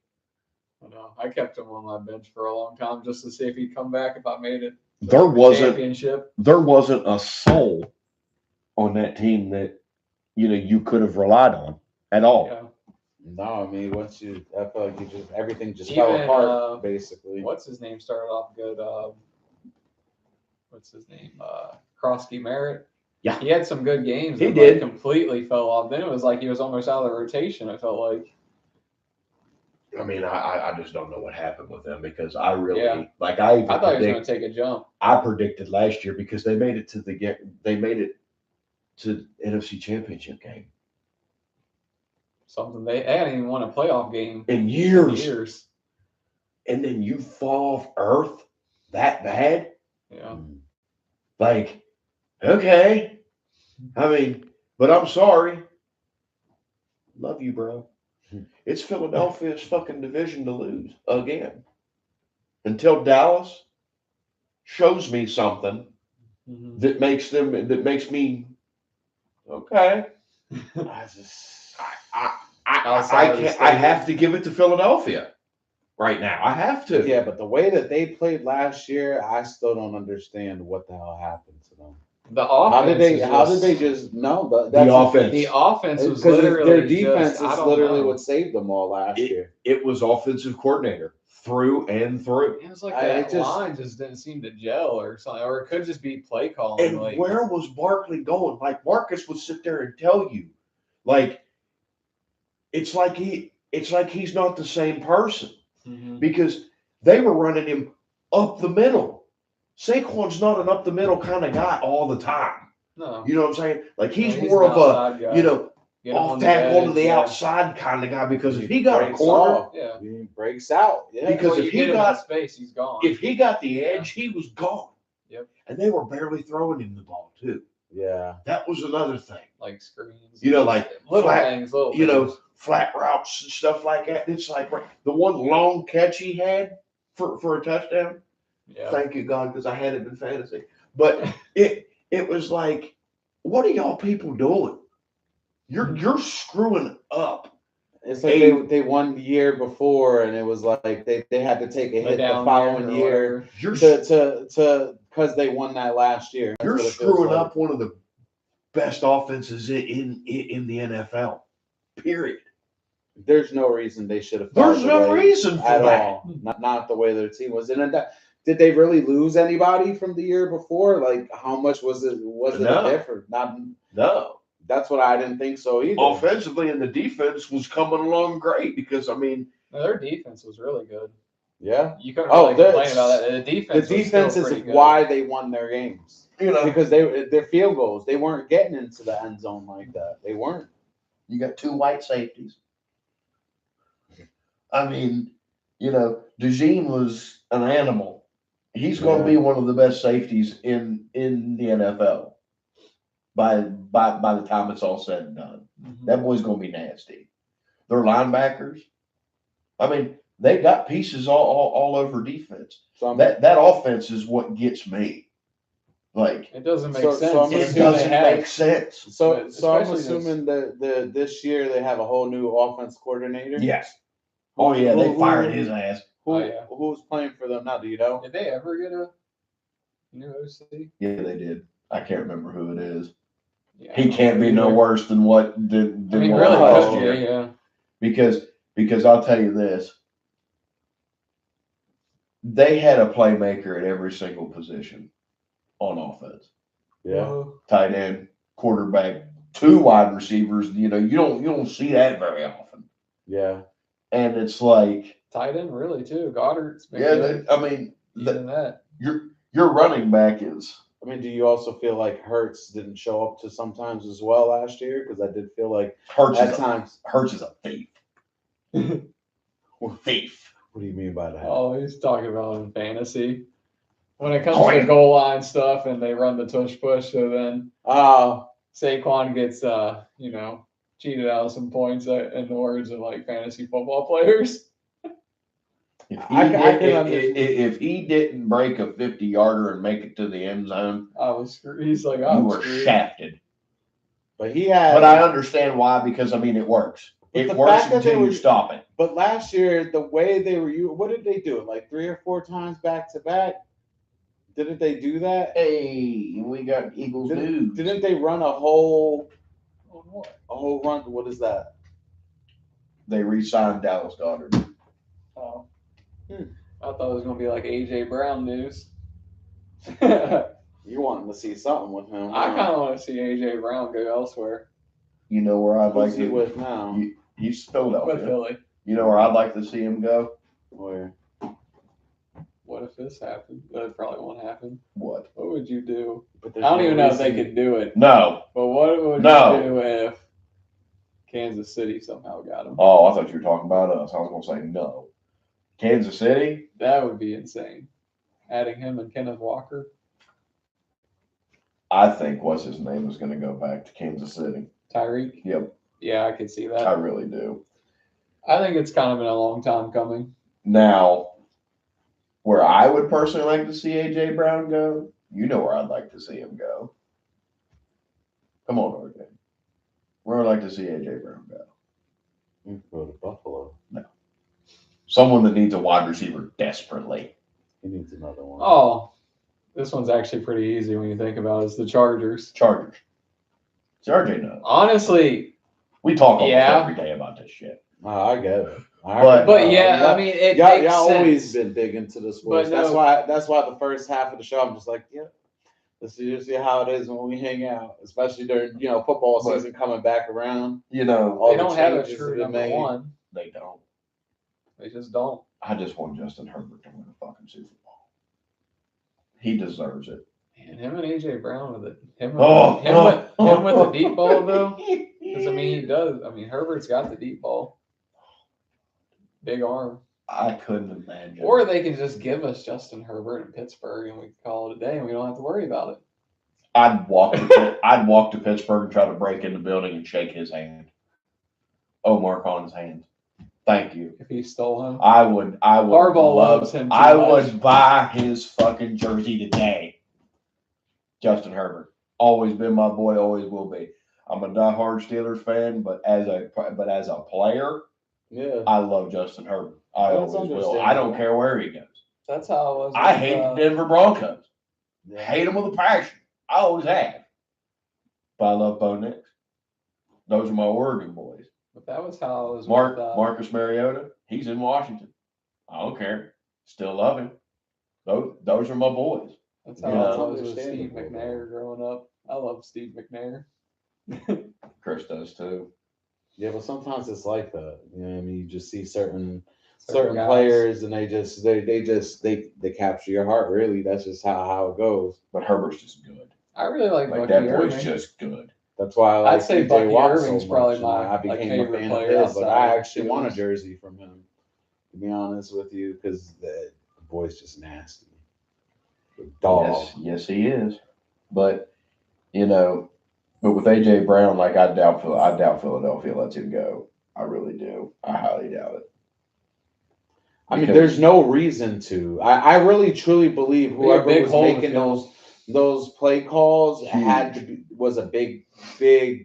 I know. I kept him on my bench for a long time just to see if he'd come back if I made it. There wasn't Championship. a soul on that team that you could have relied on at all. Yeah. No, I mean, I felt like everything just Even, fell apart, basically. What's his name started off good? What's his name? Krosky Merritt. Yeah. He had some good games. He and, did. Completely fell off. Then it was like he was almost out of the rotation. It felt like. I mean, I just don't know what happened with them because I really Yeah. like I even I thought he was going predict, to take a jump. I predicted last year because they made it to NFC Championship game Something they hadn't even won a playoff game in in years, years. and then you fall off earth that bad. Yeah. Like, okay, I mean, but I'm sorry. Love you, bro. It's Philadelphia's fucking division to lose again. Until Dallas shows me something Mhm. that makes me okay. I just. I can't. I have to give it to Philadelphia right now. I have to. Yeah, but the way that they played last year, I still don't understand what the hell happened to them. The offense. How did they just no? The offense. The offense was Because literally their defense just, I is don't literally know. what saved them all last year. It was offensive coordinator through and through. It was like it that just- line just didn't seem to gel or something, or it could just be play calling. And Like, where was Barkley going? Like Marcus would sit there and tell you, like, it's like he's not the same person Mhm. because they were running him up the middle. Saquon's not an up the middle kind of guy all the time. No, You know what I'm saying? Like he's No, more an of a outside guy. Get him off on the tackle to edge, the yeah. outside kind of guy because if he got a breaks corner, off, Yeah. he breaks out. Yeah, Because Well, if you he get him got- in space, he's gone. if he got the edge, he was gone. Yep. And they were barely throwing him the ball too. yeah. That was another thing. Like screens. Like little flat, things, little things. Flat routes and stuff like that. It's like the one long catch he had for a touchdown. Yeah. Thank you, God, because I had it in fantasy. But it was like, what are y'all people doing? You're screwing up. It's like they won the year before, and it was like they had to take a hit the down following or year You're to because they won that last year. That's you're what it feels screwing like. up one of the best offenses in the NFL. Period. There's no reason they should have. There's found a no way reason for at that. all. Not the way their team was, and then did they really lose anybody from the year before? Like, how much was it? Was it No. a difference? Not. No. That's what I didn't think so either. Offensively, and the defense was coming along great because, I mean, No, their defense was really good. Yeah. You couldn't Oh, really complain about that. The defense. The was defense still is pretty good. why they won their games. you know, Because their field goals, they weren't getting into the end zone like that. They weren't. you got two white safeties. I mean, DeJean was an animal. He's going to be one of the best safeties in the NFL by the time it's all said and done. Mhm. That boy's going to be nasty. Their linebackers, I mean, they got pieces all over defense. So That offense is what gets me. Like, It doesn't make So- sense. so I'm with it who they doesn't have. make sense. So But I'm especially assuming that this year they have a whole new offense coordinator. Yes. Oh yeah, they Who- fired who- his ass. Who, Oh, yeah. Who's playing for them now? Do you know? Did they ever get a new OC? Yeah, they did. I can't remember who it is. Yeah. He can't be no worse than what than I mean, what really last could year. be, yeah. Because I'll tell you this, they had a playmaker at every single position on offense. Yeah. Tight end, quarterback, two wide receivers. You don't see that very often. Yeah. And it's like, Tight end, really, too. Goddard's been yeah, good. I mean, Even that. your running back is. I mean, do you also feel like Hurts didn't show up to sometimes as well last year? Because I did feel like Hurts at is times. Hurts is a thief. Thief. What do you mean by that? Oh, he's talking about in fantasy. When it comes Oh, to yeah. goal line stuff and they run the tush push, so then Saquon gets cheated out of some points in the words of like fantasy football players. If he didn't break a 50-yarder and make it to the end zone, I was screwed. He's like, you I'm were screwed. shafted. But he had. But I understand why, because I mean it works. But It the works fact that until they you were- stop it. But last year, the way they were, what did they do? Like 3 or 4 times back to back? Didn't they do that? Hey, we got Eagles news. Didn't they run a whole On what? run? What is that? They re-signed Dallas Goedert. Oh. Hmm. I thought it was gonna be like AJ Brown news. I You wanting to see something with him? kind of want to see AJ Brown go elsewhere You know where I'd like Who's he to. with now? He's with Philadelphia. Philly. You know where I'd like to see him go? Where? What if this happened? That probably won't happen. What? What would you do? But I there's don't no even know if they reason- could do it. No. But what would No. you do if Kansas City somehow got him? Oh, I thought you were talking about us. I was gonna say no. Kansas City. That would be insane. Adding him and Kenneth Walker. I think what's his name is gonna go back to Kansas City. Tyreek. Yep, Yeah, I could see I that. really do. I think it's kind of been a long time coming. Now, where I would personally like to see AJ Brown go, you know where I'd like to see him go. Come on, RJ. Where I'd like to see AJ Brown go. You can go to Buffalo. Someone that needs a wide receiver desperately. He needs another one. Oh, this one's actually pretty easy when you think about it. It's the Chargers. Chargers. See, RJ knows. Honestly, We talk almost Yeah. every day about this shit. I get it. but yeah, I mean, it y'all makes sense. always been big into the sports. But no- That's why the first half of the show I'm just like, yeah, this is usually how it is when we hang out, especially during football But- season coming back around. You know, all They the don't have a changes true that have number been made. one. they don't. They just don't. I just want Justin Herbert to win a fucking Super Bowl. He deserves it. And him and AJ Brown with it. Him Oh, with the deep ball though. Because I mean, he does. I mean, Herbert's got the deep ball. Big arm. I couldn't imagine. Or they can just give us Justin Herbert in Pittsburgh and we can call it a day and we don't have to worry about it. I'd walk to Pittsburgh and try to break in the building and shake his hand. Omar Khan's hand. Thank you. If he stole him. I would Harbaugh love loves him too I much. would buy his fucking jersey today. Justin Herbert. Always been my boy, always will be. I'm a diehard Steelers fan, but as a player, Yeah. I love Justin Herbert. I That's always will. I don't understandable. care where he goes. That's how it was. I with, hate the Denver Broncos. Yeah. Hate them with a passion. I always have. But I love Bo Nix. Those are my Oregon boys. But that was how it was Mark with, Marcus Mariota, he's in Washington. I don't care. Still love him. Those are my boys. That's how Yeah. I was with Steve Understandable, McNair growing up. I love Steve McNair. Chris does too. Yeah, but sometimes it's like that. You know what I mean? You just see certain Guys. players and they capture your heart. Really, that's just how it goes. But Herbert's just good. I really like Like Bucky that boy's Irving. just good. That's why I like I'd say TJ Bucky Watt Irving's so probably much, my, and I like, became a favorite fan of player his. But I outside actually want a Steelers. jersey from him, to be honest with you, because the boy's just nasty. Dog. Yes, he is. But but with AJ Brown, like I doubt Philadelphia lets him go. I really do. I highly doubt it. I mean, Because- there's no reason to. I really truly believe Be a whoever big was hole to making fill. those play calls Huge. was a big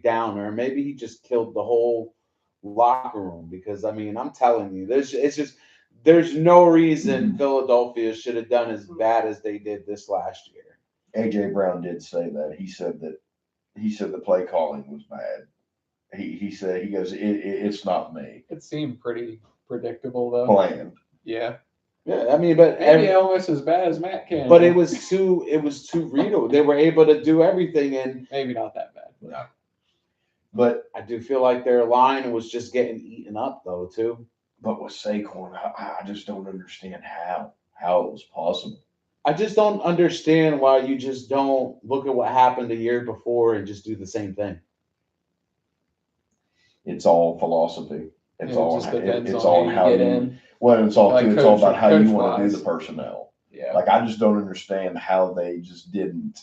downer. Maybe he just killed the whole locker room, because I mean, I'm telling you, there's no reason Philadelphia should have done as bad as they did this last year. AJ Brown did say that. He said the play calling was bad. He said it's not me. It seemed pretty predictable though. Planned. Yeah. Yeah, I mean, but Maybe almost as bad as Matt Canada. but it was too readable. They were able to do everything, and maybe not that bad. No. But I do feel like their line was just getting eaten up though too. with Saquon, I just don't understand how it was possible. I just don't understand why you just don't look at what happened a year before and just do the same thing. It's all philosophy. It's It all just depends it's on all how how you get you. in. Well, it's all Like too. It's all about how you coach want to do wise. the personnel. Yeah. Like I just don't understand how they just didn't.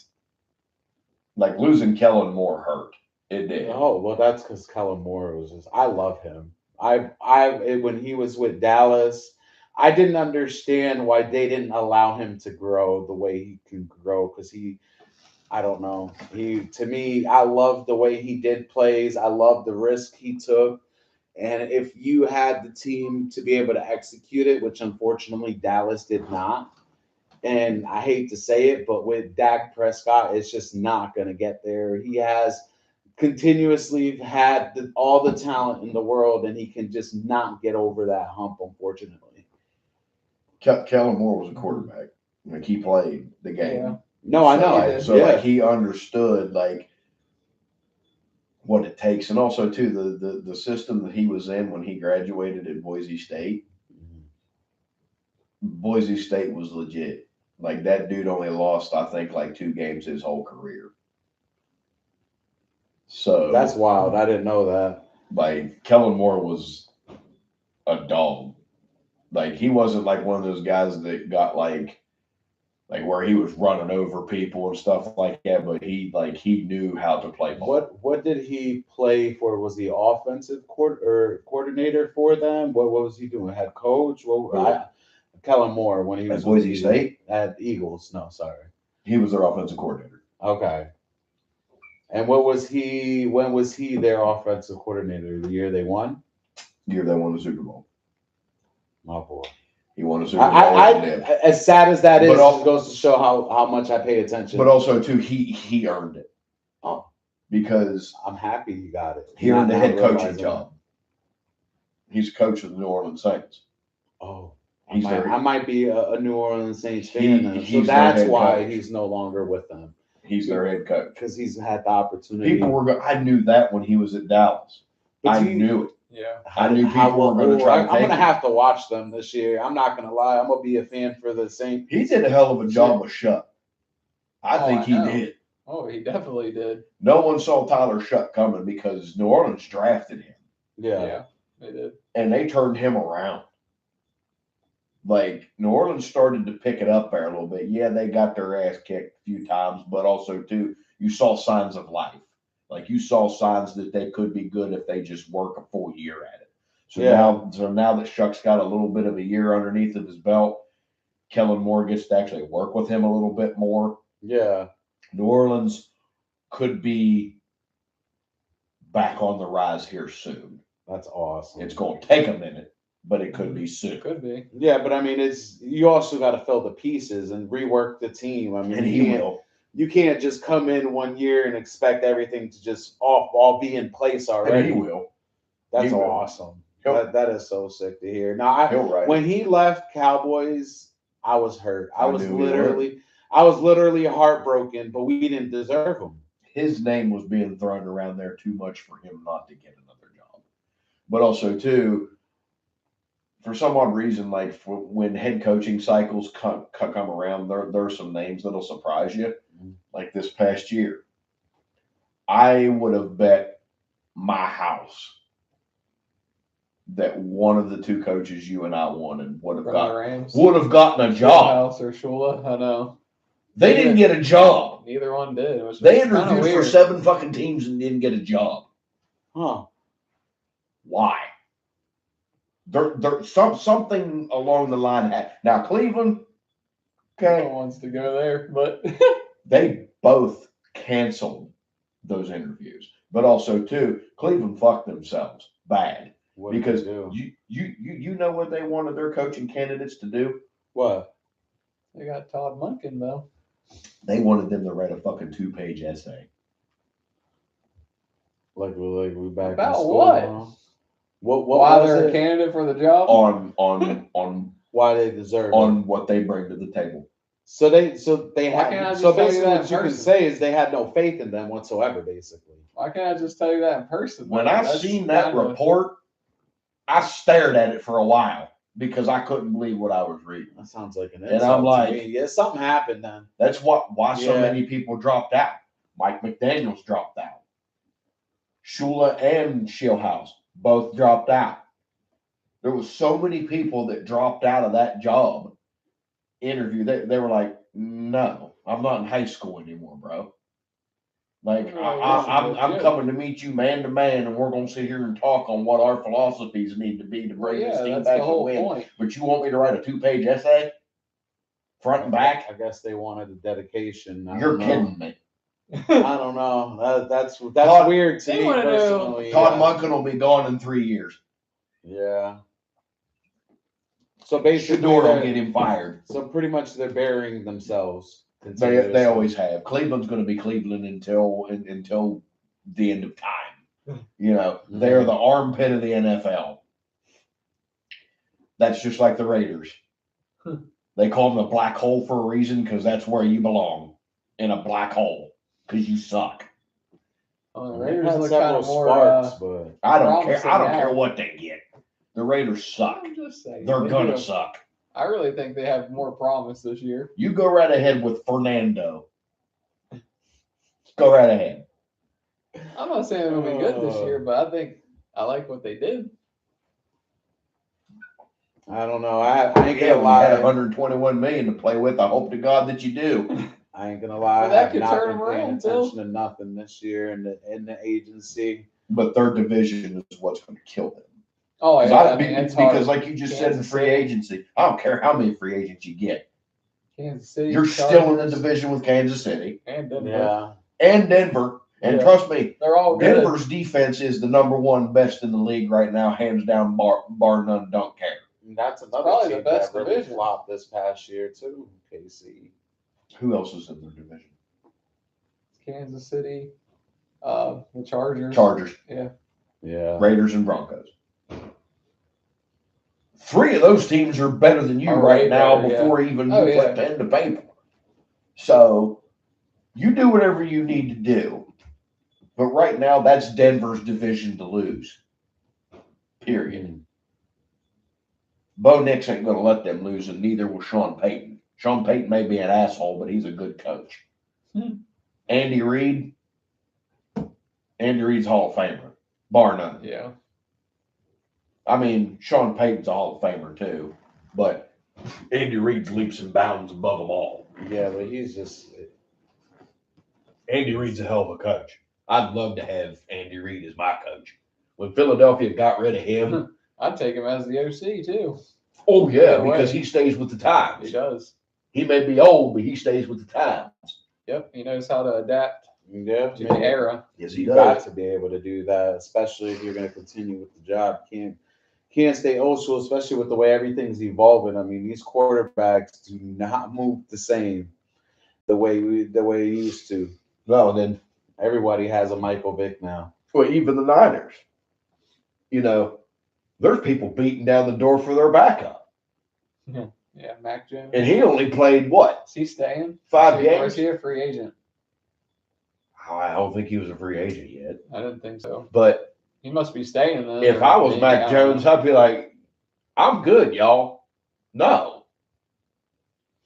Like losing Kellen Moore hurt. It did. Oh well, that's because Kellen Moore was just. I love him. When he was with Dallas, I didn't understand why they didn't allow him to grow the way he can grow, because I don't know. To me, I love the way he did plays. I love the risk he took. And if you had the team to be able to execute it, which unfortunately Dallas did not, and I hate to say it, but with Dak Prescott, it's just not going to get there. He has continuously had all the talent in the world, and he can just not get over that hump, unfortunately. Kellen Moore was a quarterback. Like he played the game. Yeah. No, I know. did. So like he understood like what it takes, and also too the system that he was in when he graduated at Boise State. Boise State was legit. Like that dude only lost, I think, like 2 games his whole career. So That's wild. I didn't know that. like Kellen Moore was a dog. Like he wasn't like one of those guys that got like where he was running over people and stuff like that, but he knew how to play ball. What did he play for? Was he offensive coordinator for them? What was he doing? Head coach? Kellen Moore, when he At was Boise with State? At Eagles. No, sorry. He was their offensive coordinator. Okay. And when was he their offensive coordinator? The year they won? The year they won the Super Bowl. My boy. He won a Super Bowl. and did. As sad as that is, But it goes to show how much I pay attention. But also too, he earned it. Oh. Because I'm happy he got it. he earned the head coaching realizing job. He's a coach of the New Orleans Saints. Oh. He's I might be a New Orleans Saints He- fan then. So he's their that's head why coach. he's no longer with them. He's their head coach. Because he's had the opportunity. I knew that when he was at Dallas. But I you- knew it. Yeah. I knew people were going to try to I'm take going to him. have to watch them this year. I'm not going to lie. I'm going to be a fan for the Saints. He did a hell of a job with Shutt. I Oh, think I he know. did. Oh, he definitely did. No one saw Tyler Shutt coming because New Orleans drafted him Yeah. They did. and they turned him around. Like New Orleans started to pick it up there a little bit. Yeah, they got their ass kicked a few times, but also too, you saw signs of life. Like you saw signs that they could be good if they just work a full year at it. So now that Shuck's got a little bit of a year underneath of his belt, Kellen Moore gets to actually work with him a little bit more. Yeah. New Orleans could be back on the rise here soon. That's awesome. It's going to take a minute, but it could be soon. Could be. Yeah, but I mean, you also got to fill the pieces and rework the team. I mean, And he will. You can't just come in one year and expect everything to just all be in place already. And he will. That's He will. awesome. That is so sick to hear. Now, He'll write. when he left Cowboys, I was hurt. I knew you I was literally heartbroken, but we didn't deserve him. His name was being thrown around there too much for him not to get another job. But also, too, for some odd reason, like when head coaching cycles come around, there are some names that'll surprise you. Like this past year, I would have bet my house that one of the two coaches you and I wanted would have gotten a job. House or Shula, I know. They didn't get a job. Neither one did. They interviewed for 7 fucking teams and didn't get a job. Huh? Why? Something along the line. Now Cleveland, no one wants to go there, but they both canceled those interviews. But also too, Cleveland fucked themselves bad because you know what they wanted their coaching candidates to do? What? They got Todd Monken though. They wanted them to write a fucking 2-page essay. Like we back about in school, what? huh? What Why was they're a it? candidate for the job? On Why they deserve it. on what they bring to the table. So they Why can't I had just so tell you basically that what in you can person? say is they had no faith in them whatsoever, basically. Why can't I just tell you that in person? When I That's seen that kinda- report, I stared at it for a while because I couldn't believe what I was reading. That sounds like an And insult I'm like- to me. Yeah, something happened then. That's why so Yeah. many people dropped out. Mike McDaniels dropped out. Shula and Shieldhouse both dropped out. There was so many people that dropped out of that job interview. They were like, no, I'm not in high school anymore, bro. Like I'm coming to meet you man to man, and we're gonna sit here and talk on what our philosophies need to be to Well, bring this yeah, team that's back the to whole win. point. But you want me to write a 2-page essay, front and back? I guess they wanted a dedication. I You're don't know. kidding me. I don't know. That's Todd- weird to They me wanna know- personally. Todd Monken will be gone in 3 years. Yeah. So basically, Shador will they're- get him fired. so pretty much they're burying themselves. They continuously. always have. Cleveland's going to be Cleveland until the end of time. You know, they're the armpit of the NFL. That's just like the Raiders. They call them the black hole for a reason because that's where you belong, in a black hole, because you suck. Oh, the They've Raiders had look several kind of more. sparks, but I don't Promising care. I don't now. care what they get. The Raiders suck. I'm just saying, They're they gonna do. suck. I really think they have more promise this year. You go right ahead with Fernando. Go right ahead. I'm not saying they're gonna be good this year, but I think I like what they did. I don't know. I ain't Yeah, gonna we lie. had 121 million to play with. I hope to God that you do. I ain't gonna lie. But that I have could not turn been them paying around, attention to nothing this year in the agency. But third division is what's going to kill them. Oh, Because, yeah, I- I mean, it's because hard. like you just said in Kansas free City. agency, I don't care how many free agents you get. Kansas City, You're still in the Chargers, division with Kansas City and Denver. Yeah. and Denver. And Yeah. trust me, They're all good. Denver's defense is the number one best in the league right now, hands down, bar none. Don't care. And that's another Probably the team best that really division. flopped this past year too. KC. Who else is in their division? Kansas City, the Chargers. Chargers, Yeah. Raiders, and Broncos. 3 of those teams are better than you Are right way now better, yeah. before even Oh, you yeah. put pen to paper. So you do whatever you need to do. But right now, that's Denver's division to lose. Period. Bo Nix ain't going to let them lose, and neither will Sean Payton. Sean Payton may be an asshole, but he's a good coach. Andy Reid. Andy Reid's a Hall of Famer, bar none. Yeah. I mean, Sean Payton's a Hall of Famer too, but Andy Reid's leaps and bounds above them all. Yeah, but he's just Andy Reid's a hell of a coach. I'd love to have Andy Reid as my coach. When Philadelphia got rid of him, I'd take him as the OC too. oh yeah, No way. because he stays with the He times. does. He may be old, but he stays with the times. Yep. He knows how to adapt yeah. to the era. Yes, You got to be able to do that, especially if you're going to continue with the job. Can't stay old school, especially with the way everything's evolving. I mean, these quarterbacks do not move the same the way it used to. No, and then Everybody has a Michael Vick now. well, even the Niners. You know, there's people beating down the door for their backup. Yeah. Yeah, Mac Jones. And he only played what? Is he staying? 5 Or games? is he a free agent? I don't think he was a free agent yet. I didn't think so. But He must be staying then. if or I was maybe, Mac I don't Jones, know. I'd be like, I'm good, y'all. No.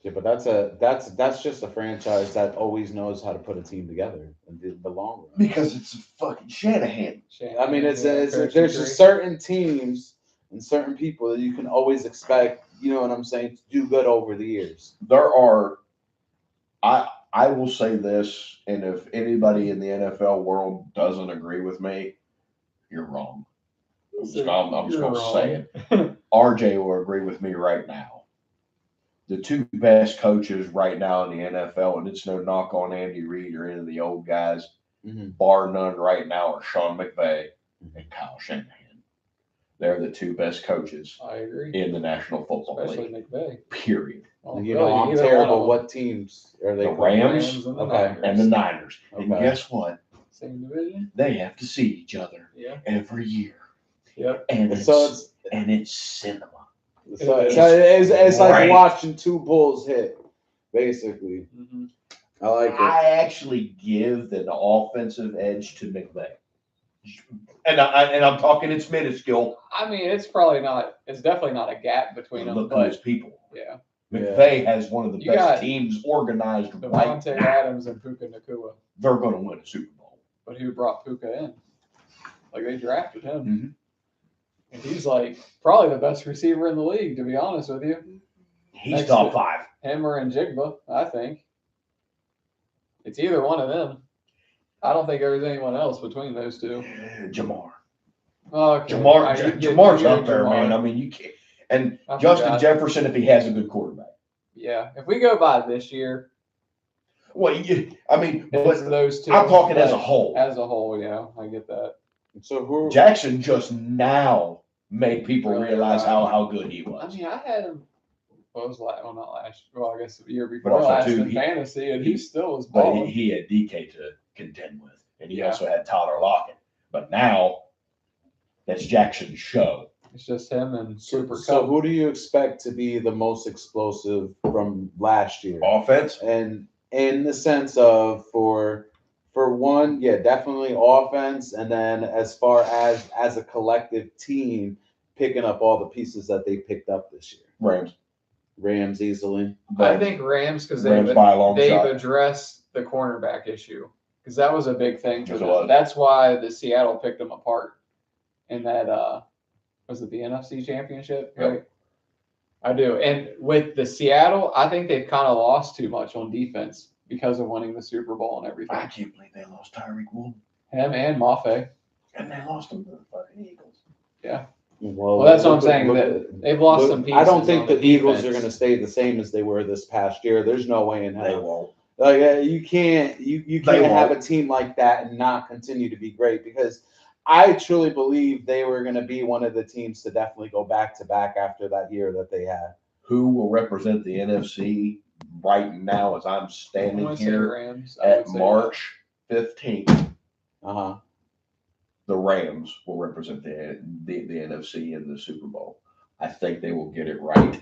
Yeah, but that's just a franchise that always knows how to put a team together in the long run. Because it's fucking Shanahan. Shanahan, I mean, yeah, there's coaching just tree. certain teams and certain people that you can always expect, you know what I'm saying, to do good over the years. There are, I will say this, and if anybody in the NFL world doesn't agree with me, you're wrong. I'm just going to say it. RJ will agree with me right now. The two best coaches right now in the NFL, and it's no knock on Andy Reid or any of the old guys, bar none right now, are Sean McVay and Kyle Shanahan. They're the two best coaches I agree. in the National Football Especially League. McVay. Period. Well, You really, know, I'm either terrible. one of What teams are they? The playing? Rams and the Okay. Niners. And the Niners. And Okay. guess what? Same division. They have to see each other Yeah. every year. Yep. And So it's cinema. it's like Right. watching two bulls hit, basically. Mm-hmm. I like it. I actually give the offensive edge to McVay. And I'm talking it's minuscule. I mean, it's probably not. It's definitely not a gap between them. Look at But his people. yeah, McVay has one of the You best got teams organized right Devontae now. Adams and Puka Nakua. They're going to win a Super Bowl. But who brought Puka in? Like they drafted him. Mhm. And he's like probably the best receiver in the league, to be honest with you. He's Next top to- 5. Him or Njigba, I think. It's either one of them. I don't think there's anyone else between those two. Jamar. Okay. Jamar's up there, man. I mean, you can't. And I Justin forgot. Jefferson, if he has a good quarterback. Yeah. If we go by this year, Well, I mean, it's but those two. I'm talking as a but whole. As a whole, yeah, I get that. So who? Jackson just now made people Really realize right. how good he I was. mean, I had him. What was last? Well, not last. Well, I guess the year But before also, last too, in he- fantasy, and he still was But balling. he had DK to contend with. And he Yeah. also had Tyler Lockett. But now, that's Jackson's show. It's just him and Super So Cup. who do you expect to be the most explosive from last year? Offense, And in the sense of for one, yeah, definitely offense, and then as far as a collective team, picking up all the pieces that they picked up this year. Rams. Rams easily. I think Rams because Rams by a long they've shot. addressed the cornerback issue because that was a big thing for Yes, it them. was. That's why the Seattle picked them apart in that was it the NFC Championship? Yep. Right. I do. And with the Seattle, I think they've kind of lost too much on defense because of winning the Super Bowl and everything. I can't believe they lost Tyreek Woolen. Him and Mafe. And they lost him to the fucking Eagles. Well, That's what I'm look- saying, look that at- they've lost look- some pieces. I don't think on the Eagles defense. are going to stay the same as they were this past year. There's no way in They hell. won't. Like you can't They can't have a won't. team like that and not continue to be great because I truly believe they were going to be one of the teams to definitely go back to back after that year that they had. Who will represent the NFC right now as I'm I'm standing gonna say here Rams. I would at say March 15th? Uh-huh. The Rams will represent the NFC in the Super Bowl. I think they will get it right.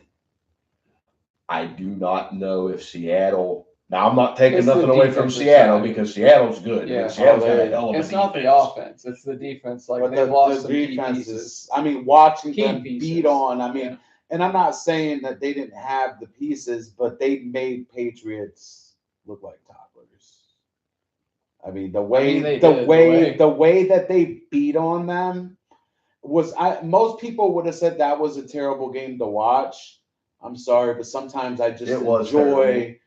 I do not know if Seattle. Now I'm not taking It's the nothing away from defensive Seattle side. because Seattle's good. Yeah. Seattle's got a they- hell of a it's not the defense. offense; it's the defense. Like But they've lost some the key defense pieces. is, I mean, watching Key them pieces. beat on, I mean, Yeah. and I'm not saying that they didn't have the pieces, but they made Patriots look like toddlers. I mean, the way they the did, way the way that they beat on them was most people would have said that was a terrible game to watch. I'm sorry, but sometimes I just It was enjoy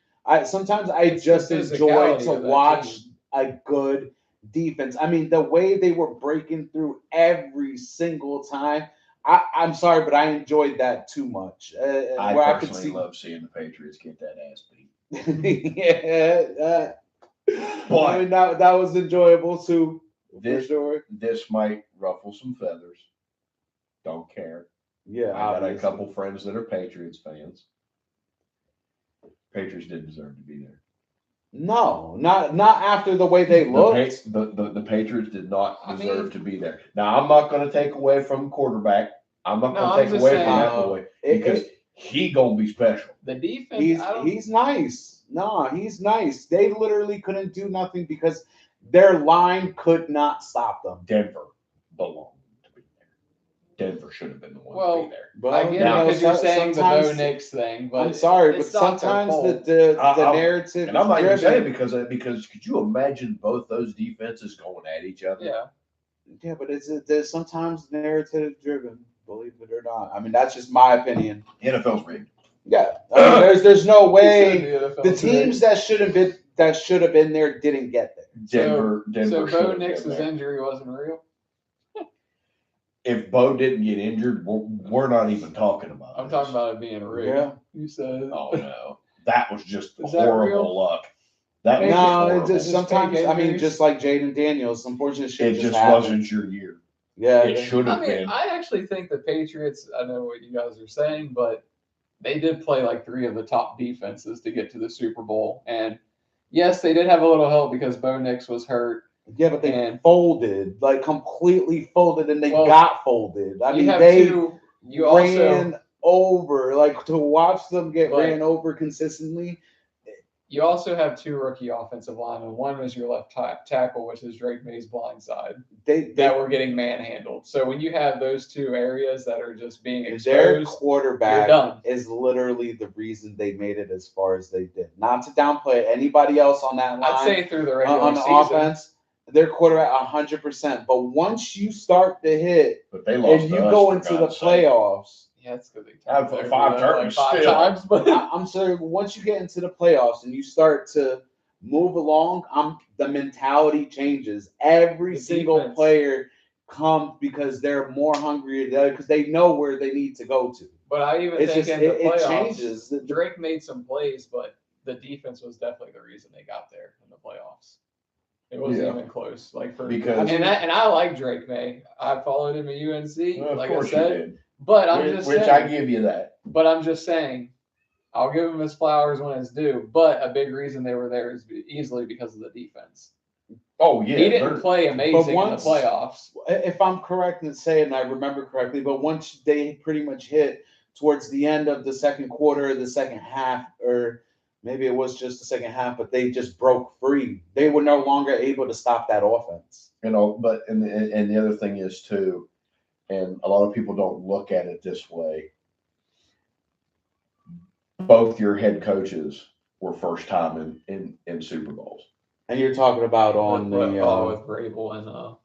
sometimes I It's the just enjoy physicality to of that watch team. a good defense. I mean, the way they were breaking through every single time. I'm sorry, but I enjoyed that too much. I where could personally love seeing the Patriots get that ass beat. yeah. But- I mean, that was enjoyable too, for This sure. this might ruffle some feathers. Don't care. Yeah, I got a obviously. couple friends that are Patriots fans. Patriots didn't deserve to be there. No, not after the way they looked. The Patriots did not I deserve mean- to be there. Now I'm not going to take away from quarterback. I'm not No, going I'm to take just away from saying- that boy It- because he gonna be special. The defense, He's nice. No, he's nice. They literally couldn't do nothing because their line could not stop them. Denver belonged to be there. Denver should have been the one to Well, be there. But I get it because you're saying the Bo Nix thing, but I'm sorry, but it's not their sometimes fault. the I'm- narrative And I'm not even is saying driven. because could you imagine both those defenses going at each other? Yeah. Yeah, but there's sometimes narrative driven. Believe it or not. I mean, that's just my opinion. NFL's rigged. Yeah, I mean, there's no way The the teams that should have been there didn't get there. Denver So should Bo have been Nix's there. injury wasn't real. If Bo didn't get injured, we're not even talking about I'm this. talking about it being real. Yeah. You said. Oh no, that was just Is that horrible real? luck. That was Maybe. just No, horrible. it just Just sometimes. fake I mean, injuries. just like Jaden Daniels, unfortunate shit It just happens. wasn't your year. Yeah, It should I have mean, been. I actually think the Patriots. I know what you guys are saying, but they did play like three of the top defenses to get to the Super Bowl, and yes, they did have a little help because Bo Nix was hurt. yeah, but they And- folded, like completely folded, and they Well, got folded. I you mean, have they two. You ran also over, like to watch them get But- ran over consistently. you also have two rookie offensive linemen. One was your left tackle, which is Drake May's blind side, They that were getting manhandled. So when you have those two areas that are just being their exposed, quarterback you're done. is literally the reason they made it as far as they did. Not to downplay anybody else on that line. I'd say through the regular on the season. offense, their quarterback 100%. But once you start to hit But they lost. and you to us, go for into the God's sake. playoffs, Yeah, it's because they I've turned it five over, turns like five still. times, but I'm sorry. Once you get into the playoffs and you start to move along, the mentality changes. Every The single defense. player comes because they're more hungry because they know where they need to go to. But I even It's think just in the it playoffs, changes. Drake made some plays, but the defense was definitely the reason they got there in the playoffs. It wasn't Yeah. even close. Like for Because- and I like Drake May. I followed him at UNC, Well, of like I course you said. did. But I'm just Which saying. I give you that. But I'm just saying, I'll give him his flowers when it's due. But a big reason they were there is easily because of the defense. Oh yeah, He didn't they're- play amazing in the once- playoffs. If I'm correct in saying, and I remember correctly, but once they pretty much hit towards the end of the second quarter, the second half, or maybe it was just the second half, but they just broke free. They were no longer able to stop that offense. you know, but and the other thing is too, and a lot of people don't look at it this way. Both your head coaches were first time in Super Bowls. And you're talking about on with, the with Vrabel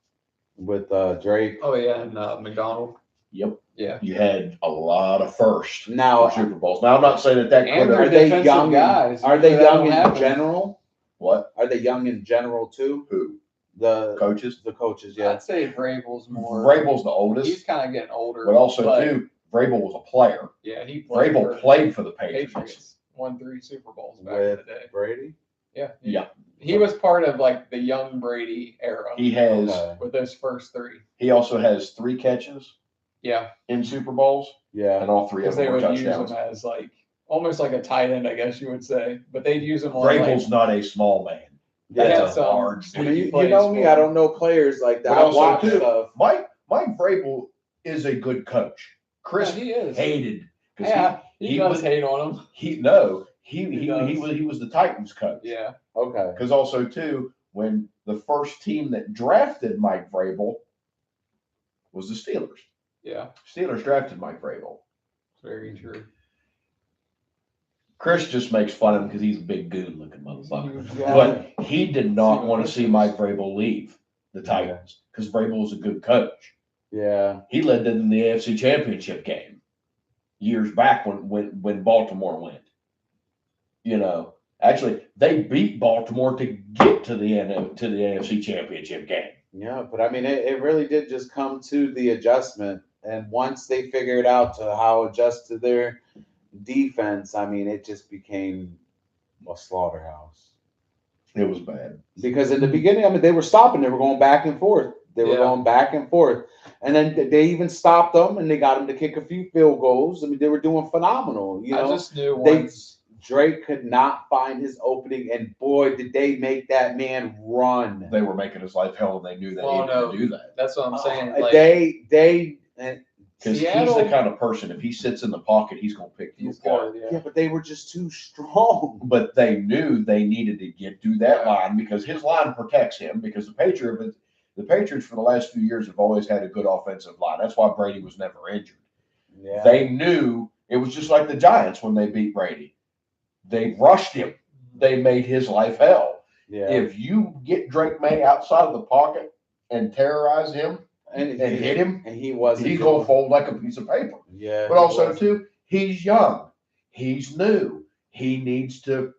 and with Drake. and McDonald. Yep. Yeah. You had a lot of first Now, for Super Bowls. Now I'm not saying that And could are they're have they defensive young? guys. Are they Usually that young don't in happen. general? what Are they young in general too? who The coaches. coaches, yeah. I'd say Vrabel's more. Vrabel's the He's oldest, kind of getting older. but also too, Vrabel was a player. Yeah, he played Vrabel for played for the Patriots. Patriots. Won 3 Super Bowls back in With the day. Brady. Yeah. Yeah. He was part of like the young Brady era He has. Okay. with those first 3. He also has 3 catches Yeah, in Super Bowls, Yeah. and all 3 of because they them were would use touchdowns. him as like almost like a tight end, I guess you would say. But they'd use him on like Vrabel's not a small man. they That's had a some large I mean, sneaky you plays know me, for I him. don't know players like that. But I also, watch too, stuff. Mike Vrabel is a good coach. Chris Yeah, he is. hated because Yeah, he he does was- hate on him. he does. was the Titans coach. Yeah. Okay. Because also too, when the first team that drafted Mike Vrabel was the Steelers. Yeah. Steelers drafted Mike Vrabel. Very true. Chris just makes fun of him because he's a big goon looking motherfucker. Huge guy. But he did not See, want to see Mike Vrabel leave the Titans because Vrabel was a good coach. Yeah. He led them in the AFC Championship game years back when Baltimore went. You know, actually, they beat Baltimore to get to the AFC Championship game. Yeah, but I mean, it really did just come to the adjustment. And once they figured out to how adjust to their defense, I mean, it just became a slaughterhouse. It was bad. Because in the beginning, I mean, they were stopping. They were going back and forth. They were Yeah. going back and forth. And then they even stopped them, and they got them to kick a few field goals. I mean, they were doing phenomenal. You know, I just knew they- once. Drake could not find his opening, and boy, did they make that man run. They were making his life hell, and they knew they Well, needed no. to do that. That's what I'm saying. Like, They Because he's Seattle- the kind of person, if he sits in the pocket, he's going to pick you He's apart. good, Yeah, yeah. but they were just too strong. But they knew they needed to get through that Yeah. line because his line protects him. Because the Patriots for the last few years have always had a good offensive line. That's why Brady was never injured. Yeah. They knew it was just like the Giants when they beat Brady. They rushed him. They made his life hell. Yeah. If you get Drake May outside of the pocket and terrorize him and and hit him, and he wasn't. he's gonna fold like a piece of paper. Yeah. But he also wasn't. too, he's young. He's new. He needs to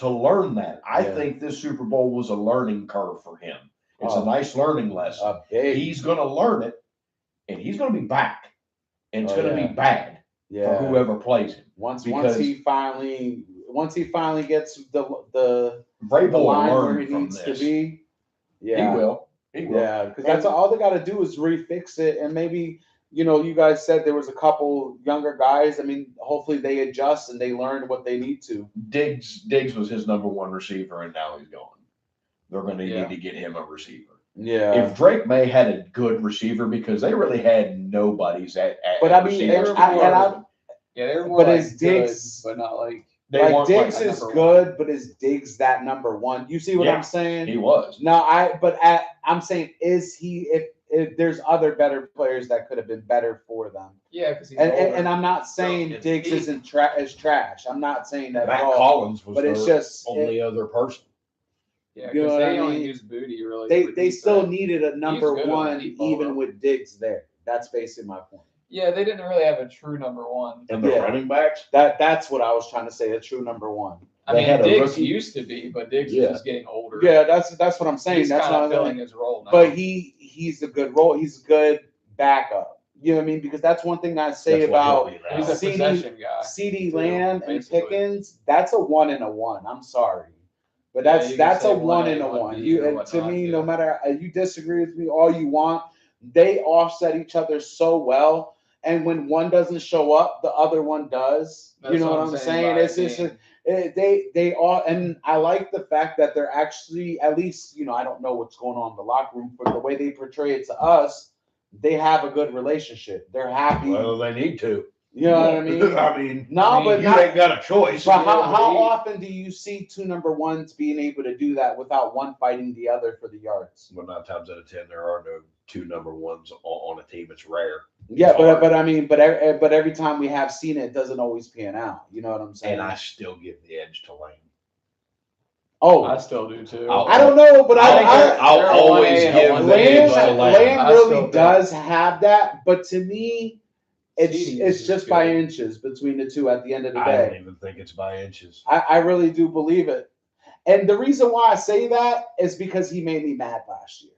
learn that. I Yeah. think this Super Bowl was a learning curve for him. It's a Oh. nice learning lesson. a big. He's gonna learn it, and he's gonna be back. And it's Oh, gonna yeah. be bad yeah. for whoever plays him. Once because- he finally gets the Vrabel will line where learn he from needs this. to be. Yeah. He will. He will. Yeah, because that's all they got to do is refix it, and maybe you guys said there was a couple younger guys. I mean, hopefully they adjust and they learn what they need to. Diggs was his number one receiver, and now he's gone. They're going to Yeah. need to get him a receiver. Yeah, If Drake May had a good receiver, because they really had nobodies at but I mean, receivers. Yeah, they were more But like is Diggs- good, but not like They like weren't Diggs like is number good, but is Diggs that number one? You see what Yeah, I'm saying? he was. No, I'm saying is he if there's other better players that could have been better for them. yeah, because he's And older. I'm not saying it's Diggs he- isn't is trash. I'm not saying that Matt at all. Collins was But it's their just only other person. yeah, you know because what they I only mean? use Booty really. they for they still defense. needed a number good on one deep ball, even though. with Diggs there. That's basically my point. Yeah, they didn't really have a true number one. And the Yeah. running backs, That's what I was trying to say. A true number one. I They mean, had a Diggs rookie- used to be, but Diggs Yeah. is just getting older. Yeah, that's what I'm saying. he's That's kind what of I'm filling saying. his role now. But he's a good role. He's a good backup. You know what I mean? Because that's one thing I say that's what about he'll be now. he's a CD possession guy. CD too, Lamb and basically. Pickens. That's a 1 and a 1. I'm sorry. But Yeah, that's you can that's a say 1 and a 1A, 1. 1B You or and to whatnot, me, yeah. no matter you disagree with me all you want, they offset each other so well. And when one doesn't show up, the other one does. That's you know what I'm saying? by It's just being- they all, and I like the fact that they're actually, at least, I don't know what's going on in the locker room, but the way they portray it to us, they have a good relationship. They're happy. Well, they need to. You know what I mean? I mean, No, but you not. ain't got a choice. But how Yeah, often do you see two number ones being able to do that without one fighting the other for the yards? Well, 9 times out of 10, there are no two number ones on a team. It's rare. Yeah, It's but hard. I mean, but every time we have seen it, it doesn't always pan out. You know what I'm saying? And I still give the edge to Lane. I oh, still do too. I don't know, but I'll they're a always 1A and a give 1B, the edge to but Lane. Lamb I really still do. does have that, but to me, CeeDee it's is just good. by inches between the two at the end of the I day. don't even think it's by inches. I really do believe it. And the reason why I say that is because he made me mad last year.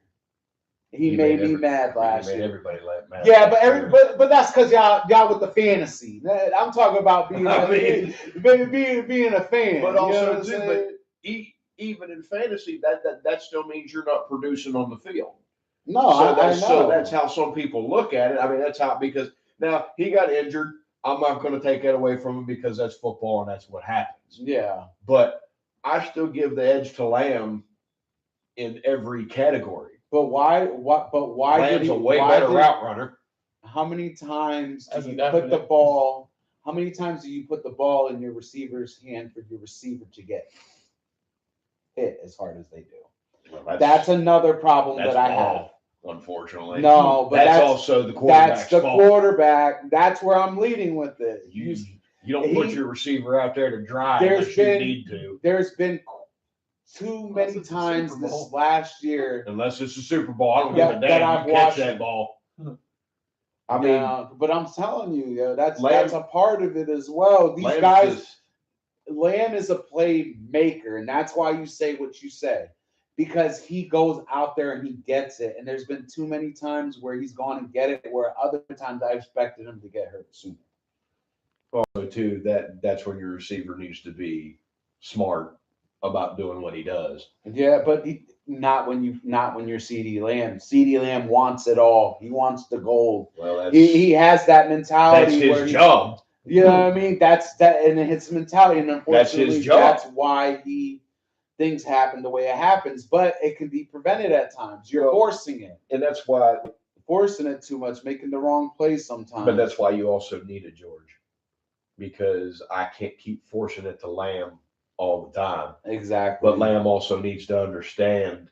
He made me mad last He made year. everybody mad. Yeah, but that's because y'all with the fantasy. I'm talking about being I mean- being a fan. But you know also, what I'm too, saying? Even in fantasy, that still means you're not producing on the field. No, So I that's, know. so that's how some people look at it. I mean, that's how, because now he got injured. I'm not going to take that away from him because that's football and that's what happens. Yeah. But I still give the edge to Lamb in every category. But why? What? But why did Lamb's he? a way why better did- route runner. How many times do That's a you put the definite. ball? How many times do you put the ball in your receiver's hand for your receiver to get hit as hard as they do? Well, That's another problem that's that I have. ball, unfortunately. No, but that's that's also the That's quarterback's the fault. quarterback. That's where I'm leading with it. You don't put he- your receiver out there to drive There's unless you been- need to, There's been too many Unless it's a times Super Bowl. this last year. unless it's a Super Bowl. I don't That- give a that damn. I've You catch watched. that ball. I mean, but I'm telling you, that's Lamb- a part of it as well. These Lamb's guys, just- Lamb is a playmaker, and that's why you say what you say, because he goes out there and he gets it. And there's been too many times where he's gone and get it, where other times I expected him to get hurt sooner. also too that's when your receiver needs to be smart about doing what he does. Yeah, but not when you're CD Lamb. CD Lamb wants it all. He wants the gold. Well, that's He has that mentality that's where his he- job. You know what I mean? That's and his mentality, and That's his unfortunately, job. that's why things happen the way it happens. But it can be prevented at times. You're Well, forcing it. And that's why forcing it too much, making the wrong plays sometimes. But that's why you also need a George, because I can't keep forcing it to Lamb all the time. exactly. But Lamb also needs to understand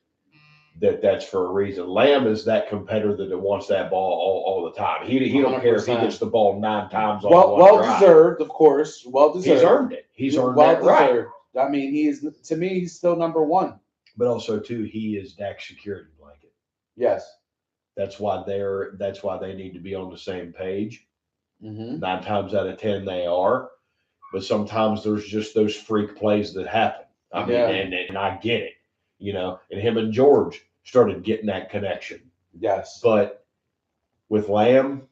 that that's for a reason. Lamb is that competitor that wants that ball all the time. He don't care if he 100%. gets the ball 9 times on well, one drive. deserved, of course. Well deserved. He's earned it. He's earned well that right. deserved. I mean, he is, to me, he's still number one. But also too, he is Dak's security blanket. Yes. That's why they need to be on the same page. Mm-hmm. 9 times out of 10 they are, but sometimes there's just those freak plays that happen. I mean, Yeah. and I get it, and him and George started getting that connection. Yes. But with Lamb's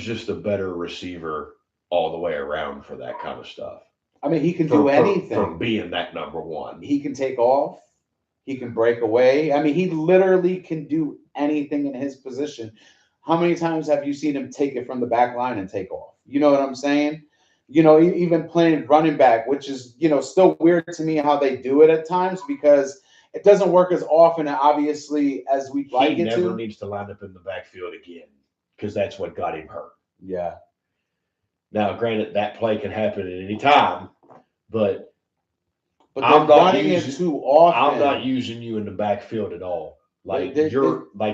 just a better receiver all the way around for that kind of stuff. I mean, he can do anything. For being that number one. He can take off. He can break away. I mean, he literally can do anything in his position. How many times have you seen him take it from the back line and take off? You know what I'm saying? Even playing running back, which is, still weird to me how they do it at times, because it doesn't work as often, obviously, as we'd like He it never to. needs to line up in the backfield again, because that's what got him hurt. Yeah. Now, granted, that play can happen at any time, but But I'm they're not running it using- too often. I'm not using you in the backfield at all. Like They-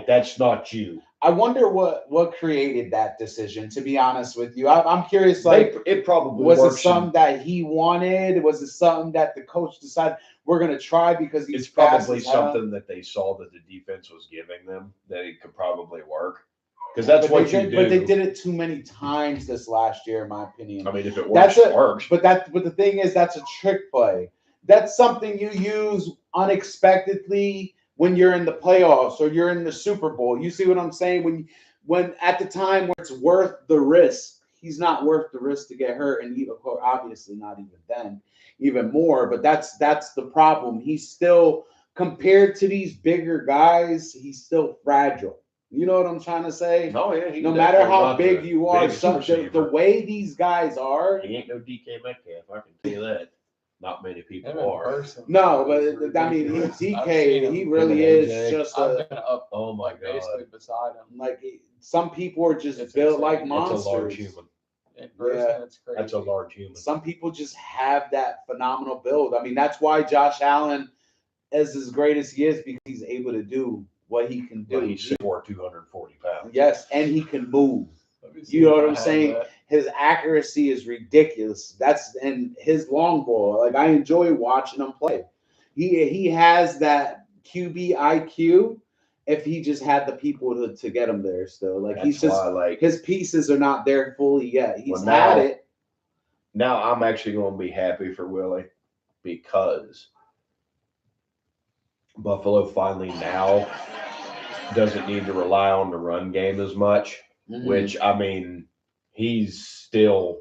that's not you. I wonder what created that decision, to be honest with you. I'm curious, It probably was it works. something that he wanted? Was it something that the coach decided we're going to try because he's It's probably fast as hell? something that they saw that the defense was giving them that it could probably work, because that's But what they you did, do. But they did it too many times this last year, in my opinion. I mean, if it That's works, it it. works. But the thing is, that's a trick play. That's something you use unexpectedly when you're in the playoffs or you're in the Super Bowl. You see what I'm saying? When at the time where it's worth the risk, he's not worth the risk to get hurt, and obviously not even then, even more. But that's the problem. He's still, compared to these bigger guys, he's still fragile. You know what I'm trying to say? Oh yeah, he's No matter definitely how not big the you are, biggest receiver. the way these guys are. He ain't no DK Metcalf. I can tell you that. Not many people Him in are. person. No, but I mean, Ridiculous. I've seen DK, him. he really Him and is AJ. just I've been up Oh my god, basically beside him. like some people are just It's built like insane. monsters. that's a large human. In person, Yeah. it's crazy. That's a large human. Some people just have that phenomenal build. I mean, that's why Josh Allen is as great as he is, because he's able to do what he can do. But he's 240 pounds. Yes, and he can move. Let me see You know if what I I'm have saying? that. His accuracy is ridiculous. And his long ball. Like, I enjoy watching him play. He has that QB IQ. If he just had the people to get him there still, like, he's That's just, why, like, his pieces are not there fully yet. He's Well, had now- it. now I'm actually going to be happy for Willie, because Buffalo finally now doesn't need to rely on the run game as much, Mhm. which, I mean, he's still,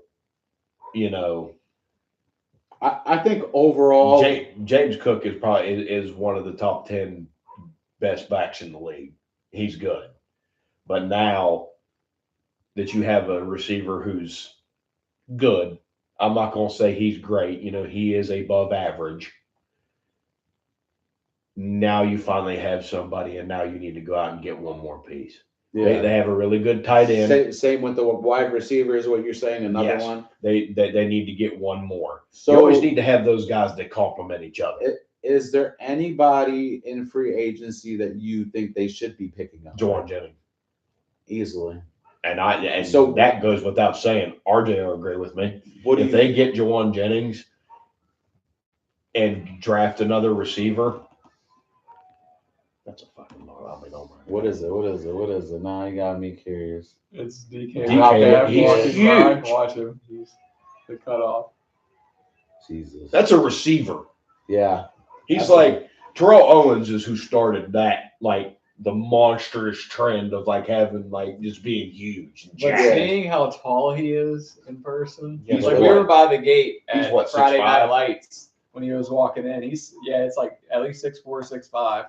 I think overall, James Cook is probably is one of the top 10 best backs in the league. He's good. But now that you have a receiver who's good, I'm not going to say he's great. He is above average. Now you finally have somebody, and now you need to go out and get one more piece. yeah. They have a really good tight end. Same with the wide receiver is what you're saying. Another Yes. one. They need to get one more. So You always need to have those guys that complement each other. is there anybody in free agency that you think they should be picking up? Jawan Jennings. Easily. And So- that goes without saying. RJ will agree with me. What do If you they get Jawan Jennings and draft another receiver, that's a fucking lot. I mean, oh my What is it? Now you got me curious. It's DK. DK, he's Watch his back, huge. Watch him. He's the cutoff. Jesus. That's a receiver. Yeah. He's That's like Terrell Owens is who started that, like the monstrous trend of like having like just being huge. and But jacked. seeing how tall he is in person, He's like what? we were by the gate He's at what, Friday 6'5"? Night Lights when he was walking in. It's like at least 6'4", 6'5".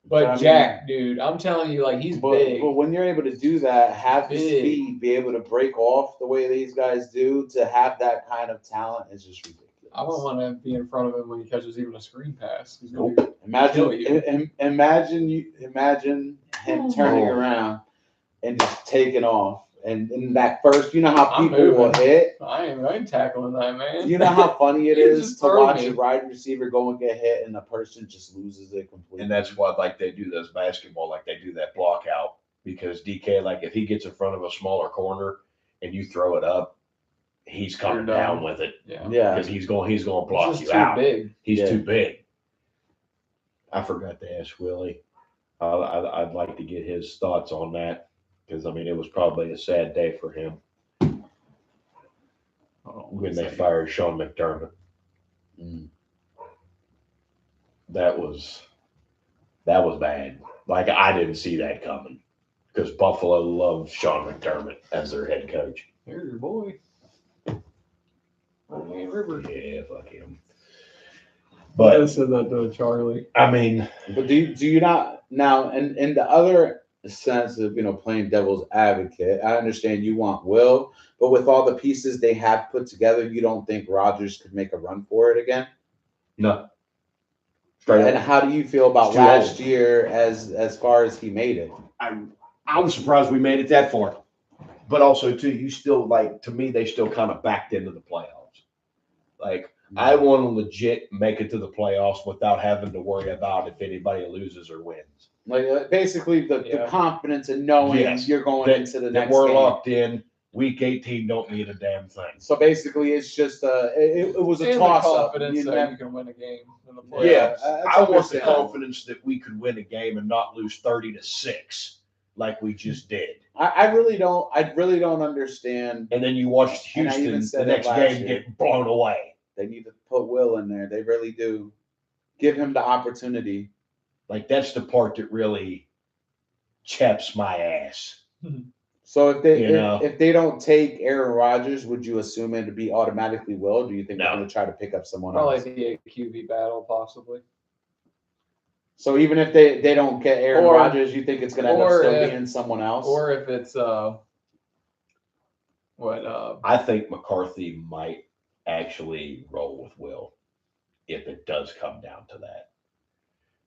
But I mean- Jack, dude, I'm telling you, like he's big. But when you're able to do that, have the Big. speed, be able to break off the way these guys do, to have that kind of talent is just ridiculous. I don't want to be in front of him when he catches even a screen pass. He's gonna Nope. Imagine, Kill you. imagine him turning Oh. around and just taking off. And in that first, you know how I'm people will moving. hit. I ain't tackling that man. You know how funny it You is just to throw watch me. a wide receiver go and get hit, and the person just loses it completely. And that's why, like, they do those basketball, like they do that block out, because DK, like, if he gets in front of a smaller corner and you throw it up, he's coming You're done. down with it Yeah. yeah, because he's going to He's block just you too out. big. He's Yeah. too big. I forgot to ask Willie. I'd like to get his thoughts on that, because I mean it was probably a sad day for him Hold on when one they second. fired Sean McDermott. Mm. That was bad. Like, I didn't see that coming, because Buffalo loves Sean McDermott as their head coach. Here's your boy. Wayne River. Yeah, fuck him. I But said that to Charlie. I mean, But do you not now? In the other sense of playing devil's advocate, I understand you want Will, but with all the pieces they have put together, you don't think Rodgers could make a run for it again? no. Straight And up. how do you feel about It's too last old. year as far as he made it? I was surprised we made it that far. But also, too, you still, like, to me, they still kind of backed into the playoffs. Like, I want to legit make it to the playoffs without having to worry about if anybody loses or wins. Like basically the Yeah. confidence in knowing Yes. you're going That, into the that next we're game. locked in. Week 18 don't need a damn thing. So basically, it's just it was a And the toss up. confidence that you can win a game in the playoffs. Yeah, that's I want the understandable. confidence that we could win a game and not lose 30-6 like we just did. I really don't understand. And then you watched And I even Houston said the it next last game year. get blown away. They need to put Will in there. They really do. Give him the opportunity. Like, that's the part that really chaps my ass. So if they You know. if they don't take Aaron Rodgers, would you assume it to be automatically Will? Or do you think No. they're going to try to pick up someone Probably else? be a QB battle, possibly. So even if they don't get Aaron Or- Rodgers, you think it's going to end up or still if- being someone else? Or if it's I think McCarthy might actually roll with Will if it does come down to that.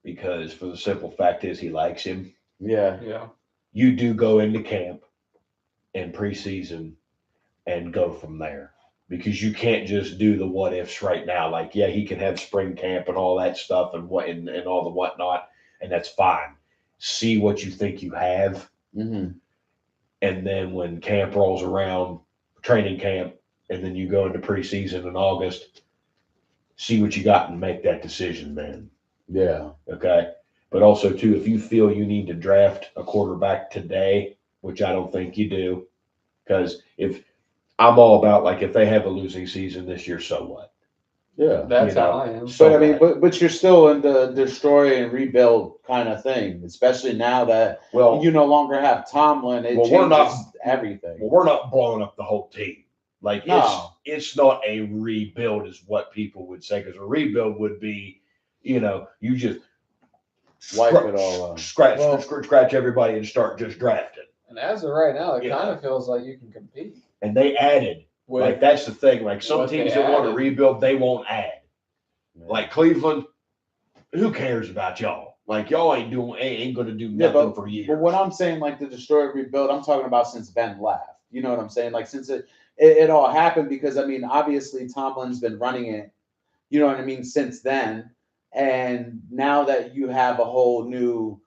Because for the simple fact is he likes him. yeah. yeah. You do go into camp and preseason and go from there. Because you can't just do the what ifs right now. Like, yeah, he can have spring camp and all that stuff and all the whatnot, and that's fine. See what you think you have. hmm And then when camp rolls around, training camp, and then you go into preseason in August, see what you got and make that decision then. Yeah. Okay. But also, too, if you feel you need to draft a quarterback today, which I don't think you do, because if I'm all about, like, if they have a losing season this year, so what? Yeah. That's You know, how I am. so But I mean, what? but you're still in the destroy and rebuild kind of thing, especially now that Well, you no longer have Tomlin. It Well, changes we're not- everything. Well, we're not blowing up the whole team. Like, No. it's not a rebuild, is what people would say. Because a rebuild would be, you just Wipe it all out. scratch everybody and start just drafting. And as of right now, it Yeah. kind of feels like you can compete. And they added. With, Like, that's the thing. Like, some what teams they that want to added. rebuild, they won't add. Yeah. Like Cleveland, who cares about y'all? Like, y'all ain't going to do Yeah, nothing for years. But when I'm saying like the destroy and rebuild, I'm talking about since Ben left. You know what I'm saying? Like since it all happened, because I mean, obviously Tomlin's been running it. You know what I mean? Since then, and now that you have a whole new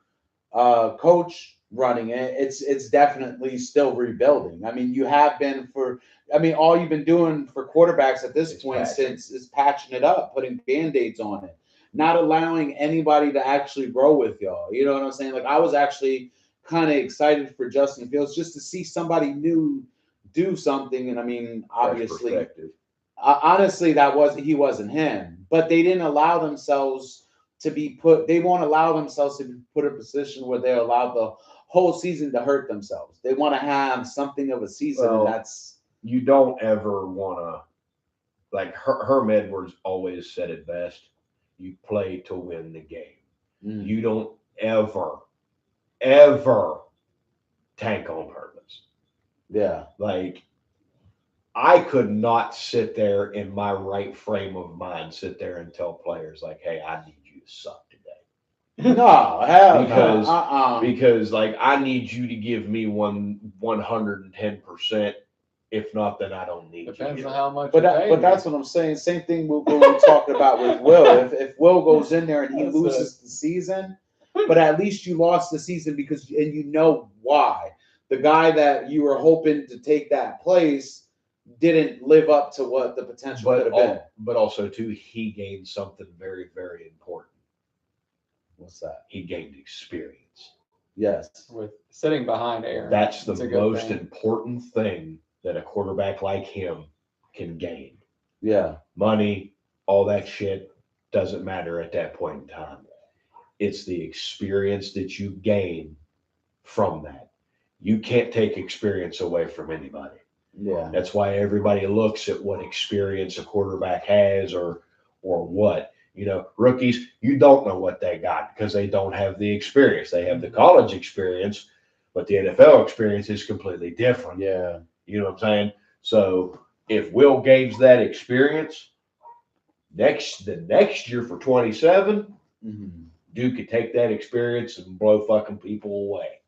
coach running it, it's definitely still rebuilding. I mean, you have been all you've been doing for quarterbacks at this It's point patching. since is patching it up, putting band-aids on it, not allowing anybody to actually grow with y'all. You know what I'm saying? Like I was actually kind of excited for Justin Fields just to see somebody new do something. And I mean, obviously, Perspective. honestly, he wasn't him, but they didn't allow themselves to be put. They won't allow themselves to be put in a position where they're allowed the whole season to hurt themselves. They want to have something of a season, Well, and that's You don't ever want to, like Herm Edwards always said it best. You play to win the game. You don't ever tank on purpose. yeah. Like, I could not sit there in my right frame of mind, sit there and tell players like, "Hey, I need you to suck today," No, hell Because- no. because like I need you to give me 110%. If not, then I don't need Depends you. on how much. But you pay but me. that's what I'm saying. Same thing we talked about with Will. If Will goes in there and he That's loses the season, but at least you lost the season because and you know why. The guy that you were hoping to take that place didn't live up to what the potential could have been. But also too, he gained something very, very important. What's that? He gained experience. Yes. with sitting behind Aaron. That's the It's a good most thing. important thing that a quarterback like him can gain. Yeah. Money, all that shit doesn't matter at that point in time. It's the experience that you gain from that. You can't take experience away from anybody. Yeah. That's why everybody looks at what experience a quarterback has or what. You know, rookies, you don't know what they got because they don't have the experience. They have the college experience, but the NFL experience is completely different. Yeah. You know what I'm saying? So if Will gains that experience, the next year for 27, Mm-hmm. Duke could take that experience and blow fucking people away.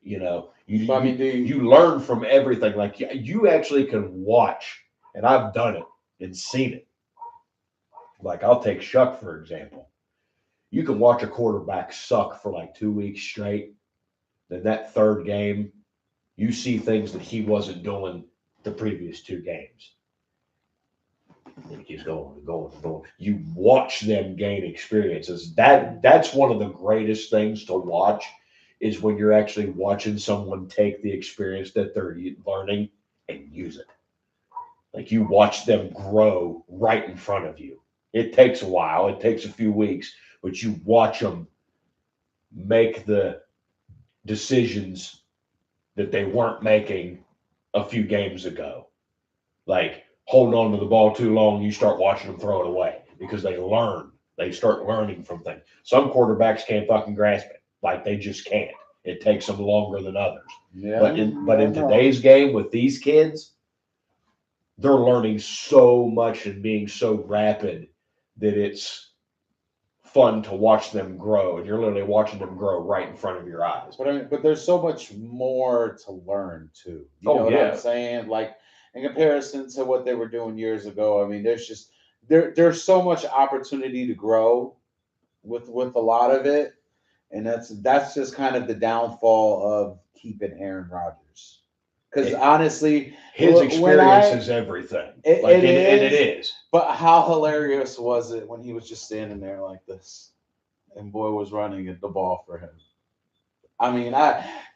You know, you, But I mean, you learn from everything. Like you actually can watch, and I've done it and seen it. Like I'll take Shuck for example. You can watch a quarterback suck for like 2 weeks straight. Then that third game, you see things that he wasn't doing the previous 2 games. And he keeps going and going and going. You watch them gain experiences. That's one of the greatest things to watch is when you're actually watching someone take the experience that they're learning and use it. Like you watch them grow right in front of you. It takes a while, it takes a few weeks, but you watch them make the decisions that they weren't making a few games ago. Like holding on to the ball too long, you start watching them throw it away because they learn. They start learning from things. Some quarterbacks can't fucking grasp it. Like they just can't. It takes them longer than others. Yeah. But in today's game with these kids, they're learning so much and being so rapid that it's fun to watch them grow. And you're literally watching them grow right in front of your eyes. But I mean, but there's so much more to learn too. You know what yeah. I'm saying? Like in comparison to what they were doing years ago, I mean, there's just there's so much opportunity to grow with a lot of it, and that's just kind of the downfall of keeping Aaron Rodgers. Because honestly, His when experience is everything. It- Like, it and it is. is. but how hilarious was it when he was just standing there like this, and boy was running at the ball for him. I mean,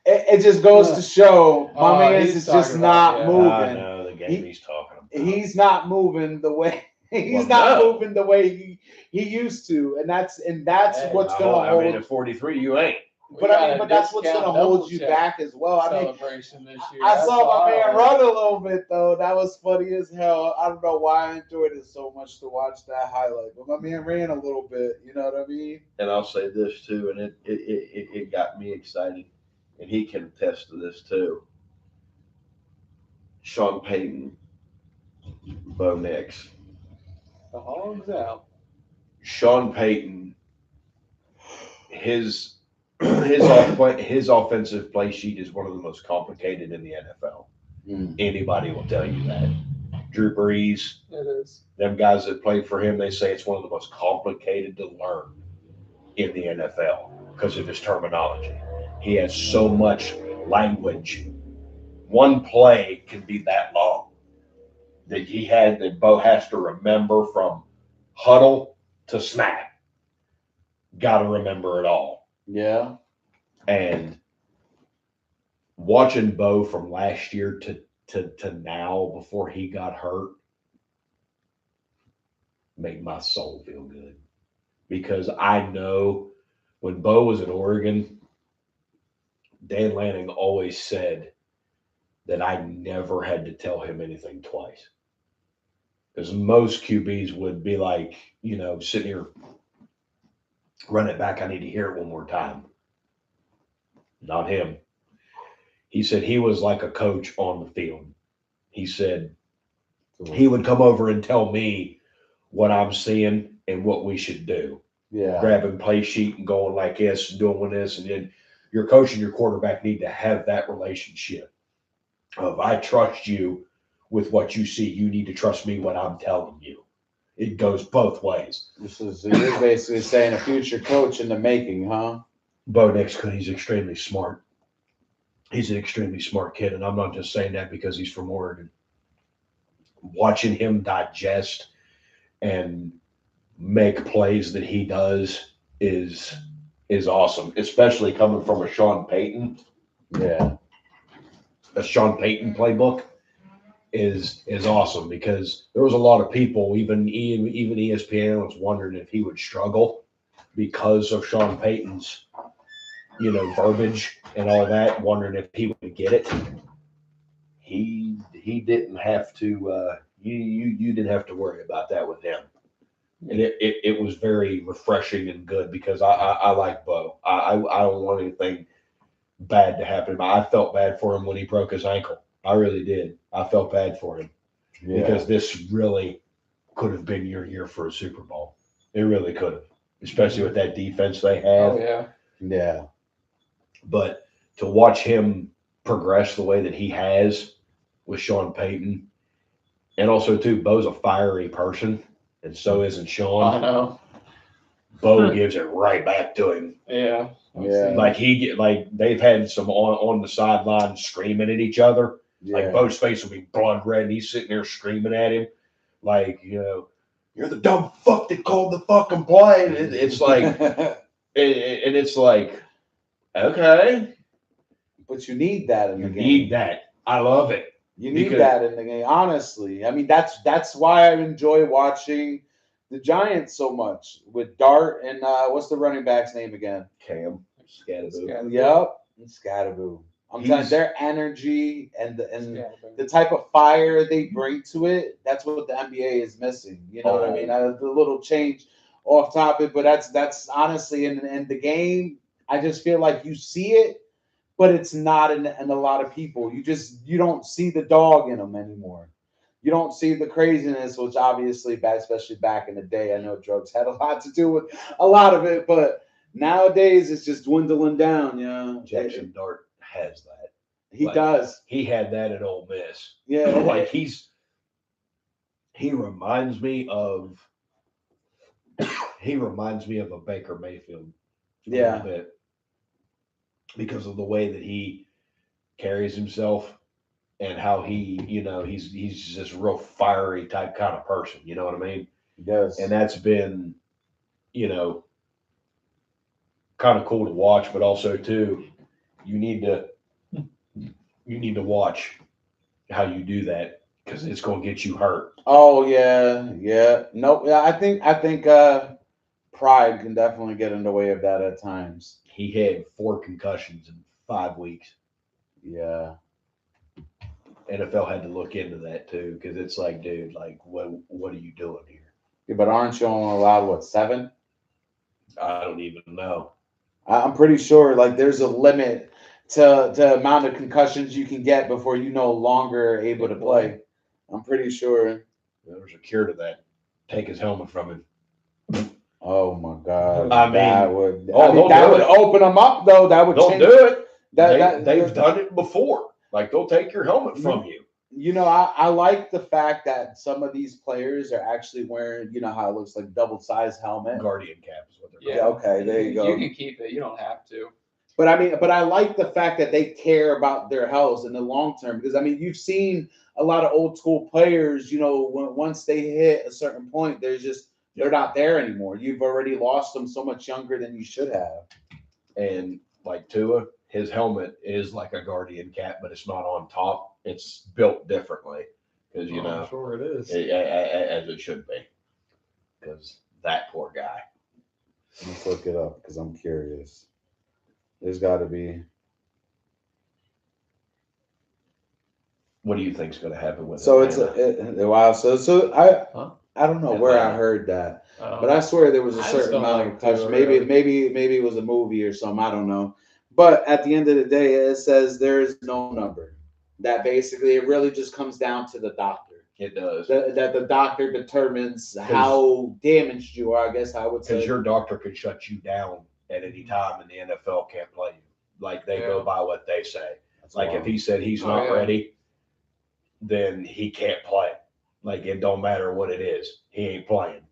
it just goes to show my man's he's is just talking not about- I moving. know the game He- he's talking about. He's not moving the way he's Well, not no. moving the way he used to, and that's Hey, what's gonna hold. I mean, at 43, you ain't. We But I got mean, a but that's what's discount gonna hold double you check back as well. I mean, celebration this year. I That's saw all my man I run a little bit though. That was funny as hell. I don't know why I enjoyed it so much to watch that highlight, but my man ran a little bit. You know what I mean? And I'll say this too, and it got me excited, and he can attest to this too. Sean Payton, Bo Nix. The Hogs out. Sean Payton, his offensive play sheet is one of the most complicated in the NFL. Anybody will tell you that. Drew Brees, It is. them guys that played for him, they say it's one of the most complicated to learn in the NFL because of his terminology. He has so much language. One play can be that long that Bo has to remember from huddle to snap. Got to remember it all. Yeah. And watching Bo from last year to now before he got hurt made my soul feel good. Because I know when Bo was in Oregon, Dan Lanning always said that I never had to tell him anything twice. Because most QBs would be like, you know, sitting here, run it back. I need to hear it one more time. Not him. He said he was like a coach on the field. He said he would come over and tell me what I'm seeing and what we should do. Yeah. Grabbing play sheet and going like this, doing this, and then your coach and your quarterback need to have that relationship of I trust you with what you see. You need to trust me what I'm telling you. It goes both ways. You're basically saying a future coach in the making, huh? Bo Nix, he's extremely smart. He's an extremely smart kid, and I'm not just saying that because he's from Oregon. Watching him digest and make plays that he does is awesome, especially coming from a Sean Payton. Yeah. A Sean Payton playbook is awesome because there was a lot of people, even ESPN was wondering if he would struggle because of Sean Payton's, verbiage and all that, wondering if he would get it. He didn't have to. You didn't have to worry about that with him, and it was very refreshing and good because I like Bo. I don't want anything bad to happen. I felt bad for him when he broke his ankle. I really did. I felt bad for him because this really could have been your year for a Super Bowl. It really could have, especially with that defense they have. Oh yeah. Yeah. But to watch him progress the way that he has with Sean Payton, and also too, Bo's a fiery person, and so isn't I Sean. know. Bo gives it right back to him. Yeah. Yeah. Like they've had some on the sideline screaming at each other. Like Bo's face will be blood red, and he's sitting there screaming at him, like you're the dumb fuck that called the fucking play. And it's like, and it's like, okay, but you need that in the you game. need that. I love it. You need that in the game, honestly. I mean, that's why I enjoy watching the Giants so much with Dart and what's the running back's name again? Cam Scadaboo. Yep, and Scadaboo. I'm telling you, their energy and the Scadaboo. type of fire they bring to it, that's what the NBA is missing. You know what I mean? The little change off topic, but that's honestly in the game, I just feel like you see it, but it's not in a lot of people. You don't see the dog in them anymore. You don't see the craziness, which obviously, especially back in the day, I know drugs had a lot to do with a lot of it, but nowadays it's just dwindling down. Yeah, Jackson Dart has that. He does. He had that at Ole Miss. Yeah, like he reminds me of a Baker Mayfield. A little bit. Because of the way that he carries himself and how he, he's just a real fiery type kind of person. You know what I mean? He does. And that's been, kind of cool to watch, but also too, you need to watch how you do that because it's going to get you hurt. Oh yeah. Nope. Yeah, I think pride can definitely get in the way of that at times. He had 4 concussions in 5 weeks. Yeah. NFL had to look into that too because it's like, dude, like what are you doing here? Yeah, but aren't you only allowed 7? I don't even know. I'm pretty sure like there's a limit to amount of concussions you can get before you no longer able to play. I'm pretty sure. There's a cure to that. Take his helmet from him. Oh my God! I mean, that would would open them up though. That would they'll change. do it. They've They've done it before. Like they'll take your helmet from you. You know, I like the fact that some of these players are actually wearing, how it looks like double-sized helmet. Guardian cap is what they're Yeah. called. Okay, there you go. You can keep it. You don't have to. But I like the fact that they care about their health in the long term because you've seen a lot of old school players. Once they hit a certain point, they're not there anymore. You've already lost them so much younger than you should have. And like Tua, his helmet is like a Guardian cap, but it's not on top. It's built differently because I'm sure it is. as it should be. Because that poor guy. Let's look it up because I'm curious. There's got to be. What do you think's going to happen with So Atlanta? wow. So I don't know where I heard that, but I swear there was a I just certain don't amount like of touch. Tua, Maybe it was a movie or something. I don't know. But at the end of the day, it says there is no number. That basically it really just comes down to the doctor. It does. That the doctor determines how damaged you are. I guess I would Because say. your doctor can shut you down at any time, and the NFL can't play you. Like they go Yeah. by what they say. That's Like if wild. he said he's Oh, not yeah. ready, then he can't play. Like it don't matter what it is, he ain't playing.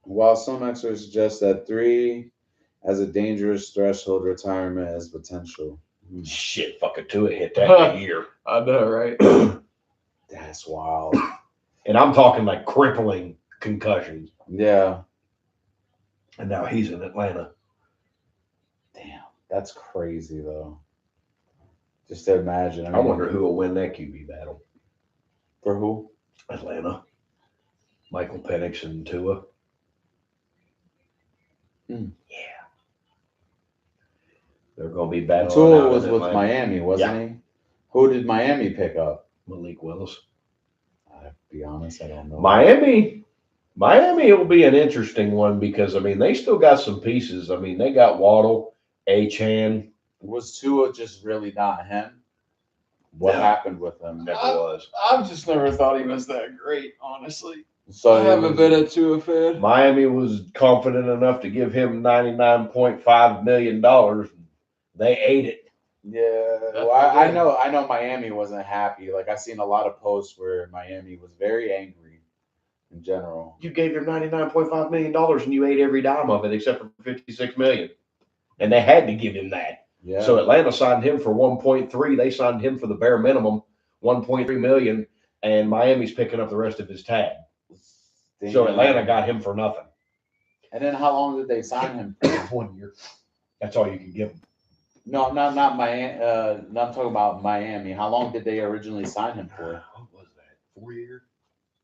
While some experts suggest that 3 as a dangerous threshold, retirement as potential. Shit, fucking Tua hit that in a year, I know, right? That's wild. and I'm talking like crippling concussions. Yeah. And now he's in Atlanta. Damn. That's crazy though. Just to imagine. I wonder who will win that QB battle. For who? Atlanta. Michael Penix and Tua. Hmm. Yeah. They're going to be battling. Tua out was in with Atlanta. Miami, wasn't he? Who did Miami pick up? Malik Willis. I'll be honest, I don't know. Miami will be an interesting one because, I mean, they still got some pieces. I mean, they got Waddle, Achane. Was Tua just really not him? What No. happened with him? Never was. I've just never thought he was that great, honestly. So I it haven't was- been a Tua fan. Miami was confident enough to give him $99.5 million. They ate it. Yeah, That's well, I good. know Miami wasn't happy. Like I've seen a lot of posts where Miami was very angry in general. You gave him $99.5 million and you ate every dime of it except for $56 million. And they had to give him that. Yeah. So Atlanta signed him for 1.3. They signed him for the bare minimum, 1.3 million, and Miami's picking up the rest of his tag. So Damn. Atlanta got him for nothing. And then how long did they sign him for? 1 year. That's all you can give him. No, not Miami. I'm talking about Miami. How long did they originally sign him for? What was that? 4 years?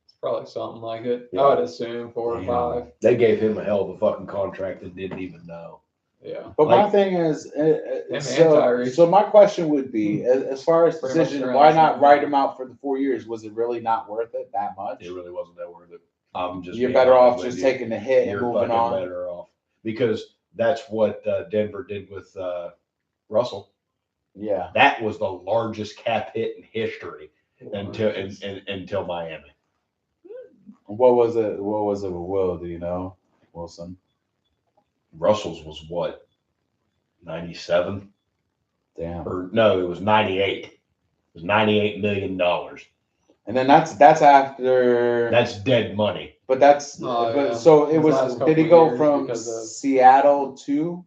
It's probably something like it. Yeah. I would assume 4 or Damn. 5. They gave him a hell of a fucking contract and didn't even know. Yeah. But my Like- thing is, And so anti-reach. my question would be, as far as Pretty much decision, around why the not same write time. him out for the 4 years? Was it really not worth it that much? It really wasn't that worth it. I'm just You're being better honest off with just you. taking the hit and You're moving fucking on. better off because that's what Denver did with Russell. Yeah. That was the largest cap hit in history until Miami. What was it? What was it with Will? Do you know, Wilson? Russell's was what, 97? Damn. Or no, it was 98. It was $98 million. And then that's after. That's dead money. But that's Oh, but yeah. so it His was. last Did he couple go years from because of- Seattle to?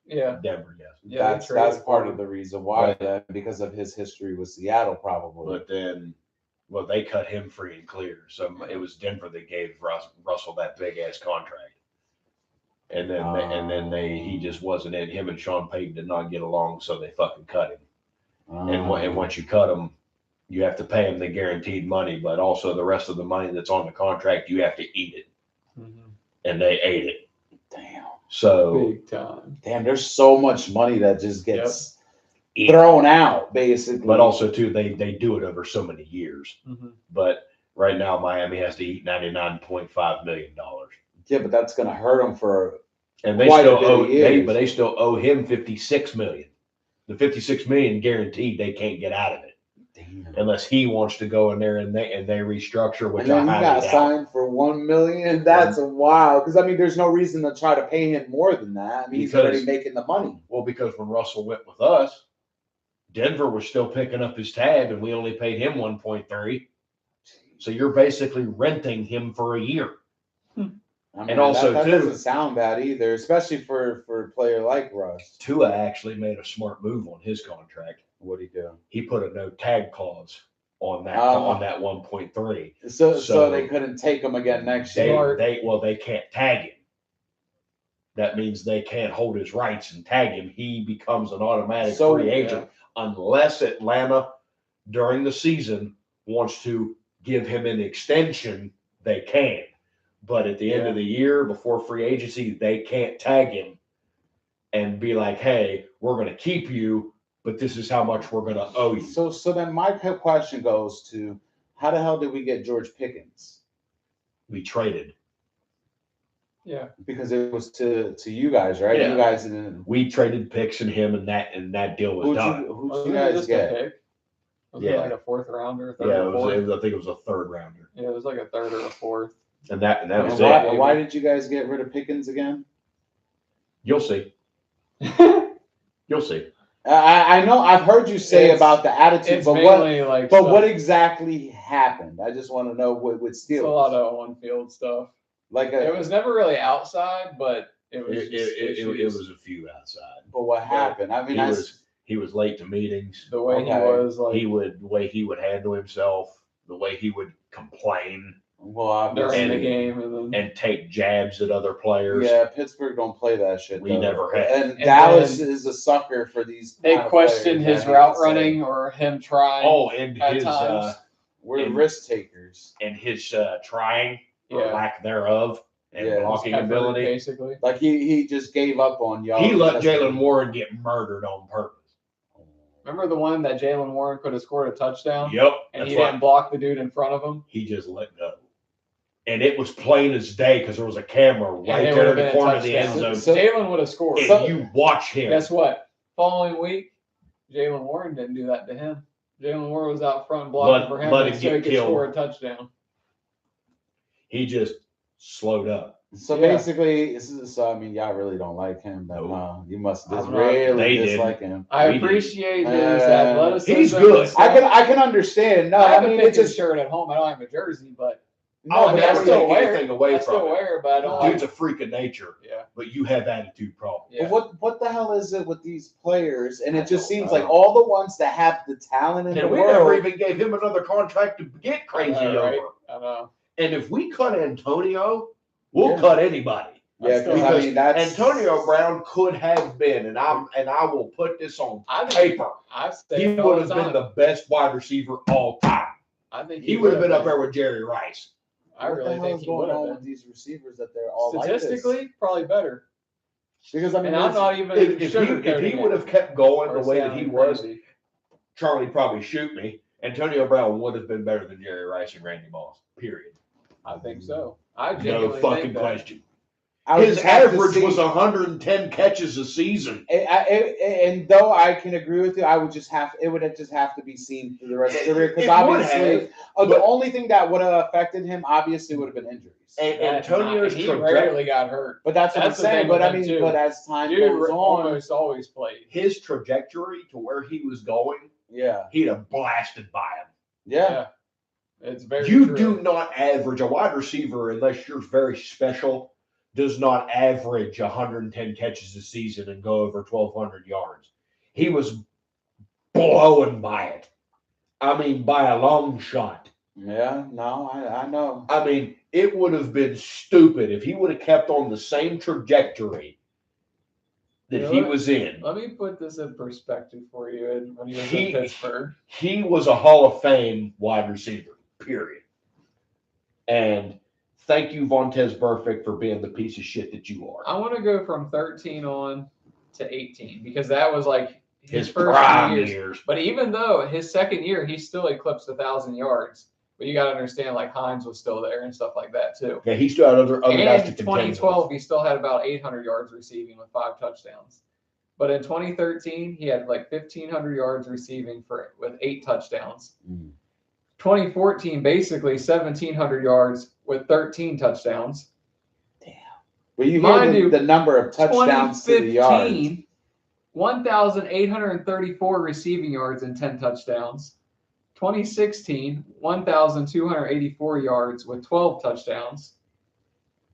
Yeah. Denver, yes. Yeah, they that's traded part for of the reason why. Right. Then, because of his history with Seattle, probably. But then, well, they cut him free and clear. So it was Denver that gave Russell that big ass contract. And then he just wasn't in. Him and Sean Payton did not get along, so they fucking cut him. And once you cut him, you have to pay him the guaranteed money, but also the rest of the money that's on the contract, you have to eat it. Mhm. And they ate it. Damn. So Big time. Damn. There's so much money that just gets Yep. thrown out, basically. but also too, they do it over so many years. Mhm. But right now, Miami has to eat $99.5 million. Yeah, but that's gonna hurt him for. And they Quite a still bit of owe years. but they still owe him 56 million. The 56 million guaranteed they can't get out of it Damn. unless he wants to go in there and they restructure, which And then I he highly got doubt. signed for $1 million. That's a wow. Because I mean, there's no reason to try to pay him more than that. I mean, he's already Because- making the money. Well, because when Russell went with us, Denver was still picking up his tab and we only paid him 1.3. So you're basically renting him for a year. I mean, And also, that too- doesn't sound bad either, especially for a player like Russ. Tua actually made a smart move on his contract. What'd he do? He put a no tag clause on that Oh. on that 1.3. So So- they couldn't take him again next They year. they can't tag him. That means they can't hold his rights and tag him. He becomes an automatic So- free agent unless Atlanta during the season wants to give him an extension. They can, but at the end of the year before free agency, they can't tag him and be like, "Hey, we're going to keep you, but this is how much we're going to owe you." So then my question goes to, how the hell did we get George Pickens? We traded. Yeah. Because it was to you guys, right? Yeah. You guys didn't. We traded picks and him, and that deal was Who'd done. you Wasn't it guys just a get? pick? Was Yeah. it like a fourth rounder? Third Yeah, or it was, fourth? I think it was a third rounder. Yeah, it was like a third or a fourth. And that And was why- it. why did you guys get rid of Pickens again? You'll see. You'll see. I know I've heard you say It's- about the attitude, It's but what mainly like but stuff- what exactly happened? I just want to know with it's a lot Steelers. of on-field stuff. Like It was never really outside, but it was It, just it issues. was a few outside. but what happened? I mean, He was late to meetings. The way he Okay. was like The way he would handle himself, the way he would complain well, during obviously, the game, and then and take jabs at other players. yeah, Pittsburgh don't play that shit. We though. never have. And And Dallas then is a sucker for these. they kind of questioned players, his I hate route to say. running or him trying. Oh, and At his times. We're and- risk takers. trying or Yeah. lack thereof and Yeah. blocking Effort, ability. basically. Like he just gave up on y'all. He let That's- Jalen Warren get murdered on purpose. Remember the one that Jalen Warren could have scored a touchdown, Yep, and that's he why didn't block the dude in front of him. he just let go. And it was plain as day because there was a camera And right it there would in have the been a corner of the end touchdown. zone. So- Jalen would have scored. And you watch him. Guess what? Following week, Jalen Warren didn't do that to him. Jalen Warren was out front blocking for him let him so get he could killed. score a touchdown. He just slowed up. So Yeah. basically, I mean, y'all really don't like him, but No. no, you must I'm just not- really They didn't. dislike him. I We did. appreciate his Uh, athleticism. he's and good. stuff. I can understand. No, I have I mean a it's Pickens just shirt at home. I don't have a jersey, but no, I'll but never that's still take wear anything away I from still him. wear it, but I don't Dude's like. a freak of nature, Yeah, but you have attitude problems. yeah. But what the hell is it with these players? And I it just don't seems know. like all the ones that have the talent in And the we never world. even gave him another contract to get crazy I know, right? over. I know. And if we cut Antonio, we'll Yeah. cut anybody. Yeah, still- because I mean that's Antonio Brown could have been, and I will put this on I think paper. I've He said it all would the have been time. the best wide receiver all time. I think He would have been up there with Jerry Rice. I what really the hell think is he going would on have with been. these receivers that they're all Statistically, like probably better. this? Because I mean, And I'm there's- not even If he sugarcoating would it have kept going or the way that he sounding was, crazy. Charlie probably shoot me. Antonio Brown would have been better than Jerry Rice and Randy Moss. Period. I think so. I No genuinely fucking think that. question. I would His just have to average see- was 110 catches a season. And though I can agree with you, I would just have it would just have to be seen through the rest of the career because It would obviously have, the but- only thing that would have affected him obviously would have been injuries. And That- Antonio's he trajectory, rarely got hurt. But that's what That's I'm the saying. thing But with I him, mean, too. but as time Dude goes on, almost always played. his trajectory to where he was going, yeah, he'd have blasted by him. yeah, It's very You true. do not average a wide receiver unless you're very special. Does not average 110 catches a season and go over 1,200 yards. He was blowing by it. I mean, by a long shot. yeah. No, I know. I mean, it would have been stupid if he would have kept on the same trajectory that You know he what? was in. Let me put this in perspective for you. And when he was He- in Pittsburgh, He was a Hall of Fame wide receiver, period. And thank you, Vontez Burfict, for being the piece of shit that you are. I want to go from 13 on to 18 because that was like his, His first prime few years. years. But even though his second year, he still eclipsed 1,000 yards. But you got to understand, like Hines was still there and stuff like that too. Yeah, he still had other guys to And contend 2012, he still had about 800 yards receiving with 5 touchdowns. But in 2013, he had like 1,500 yards receiving with 8 touchdowns. Mm. 2014, basically 1,700 yards with 13 touchdowns. But you Mind hear you, the number of touchdowns to the yards. 2015, 1,834 receiving yards and 10 touchdowns. 2016, 1,284 yards with 12 touchdowns.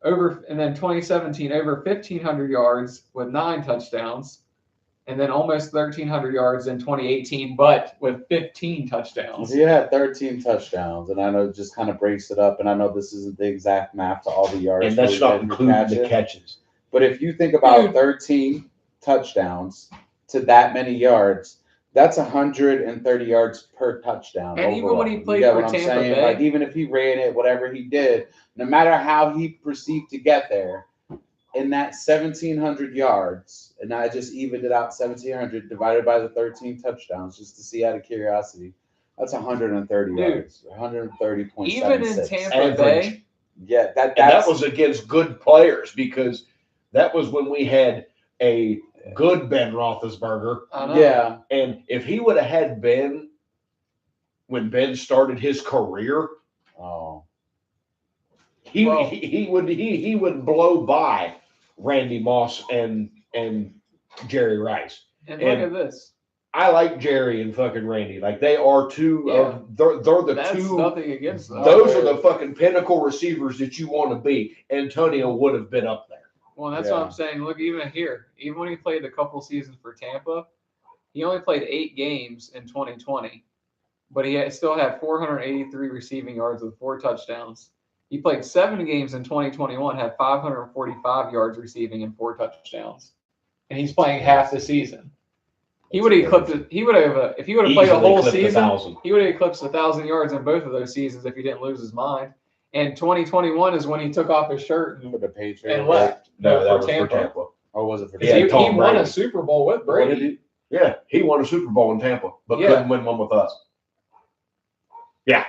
And then 2017, over 1,500 yards with 9 touchdowns. And then almost 1,300 yards in 2018, but with 15 touchdowns. He had 13 touchdowns, and I know it just kind of breaks it up. And I know this isn't the exact math to all the yards, And that's per- not per including catch the it. catches. But if you think about Dude. 13 touchdowns to that many yards, that's 130 yards per touchdown. And even when he overall. played You get for what I'm Tampa saying? Bay- Like even if he ran it, whatever he did, no matter how he perceived to get there, in that 1,700 yards, and I just evened it out, 1,700 divided by the 13 touchdowns, just to see out of curiosity. That's 130 Dude. yards, 130.76. Even in Tampa Average. Bay, Yeah, And that that's was against good players because that was when we had a good Ben Roethlisberger. I know. yeah. And if he would have had Ben when Ben started his career, Oh, he Well- he would blow by Randy Moss and Jerry Rice. And And- look at this. I like Jerry and fucking Randy. Like they are two of they're the That's two. nothing against them. Those are the fucking pinnacle receivers that you want to be. Antonio would have been up there. Well, that's what Yeah. I'm saying. Look, even here, even when he played a couple seasons for Tampa, he only played 8 games in 2020, but still had 483 receiving yards with 4 touchdowns. He played 7 games in 2021, had 545 yards receiving and 4 touchdowns, and he's playing half the season. He would have eclipsed it. He would have, if he would have played a Easily whole clipped season, 1,000. he would have eclipsed 1,000 yards in both of those seasons if he didn't lose his mind. And 2021 is when he took off his shirt for the Patriots. and left. No, for that was Tampa. for Tampa. Or was it for Yeah, He, Tom he won Brady. a Super Bowl with What did Brady. he- Yeah, he won a Super Bowl in Tampa, but Yeah. couldn't win one with us. Yeah.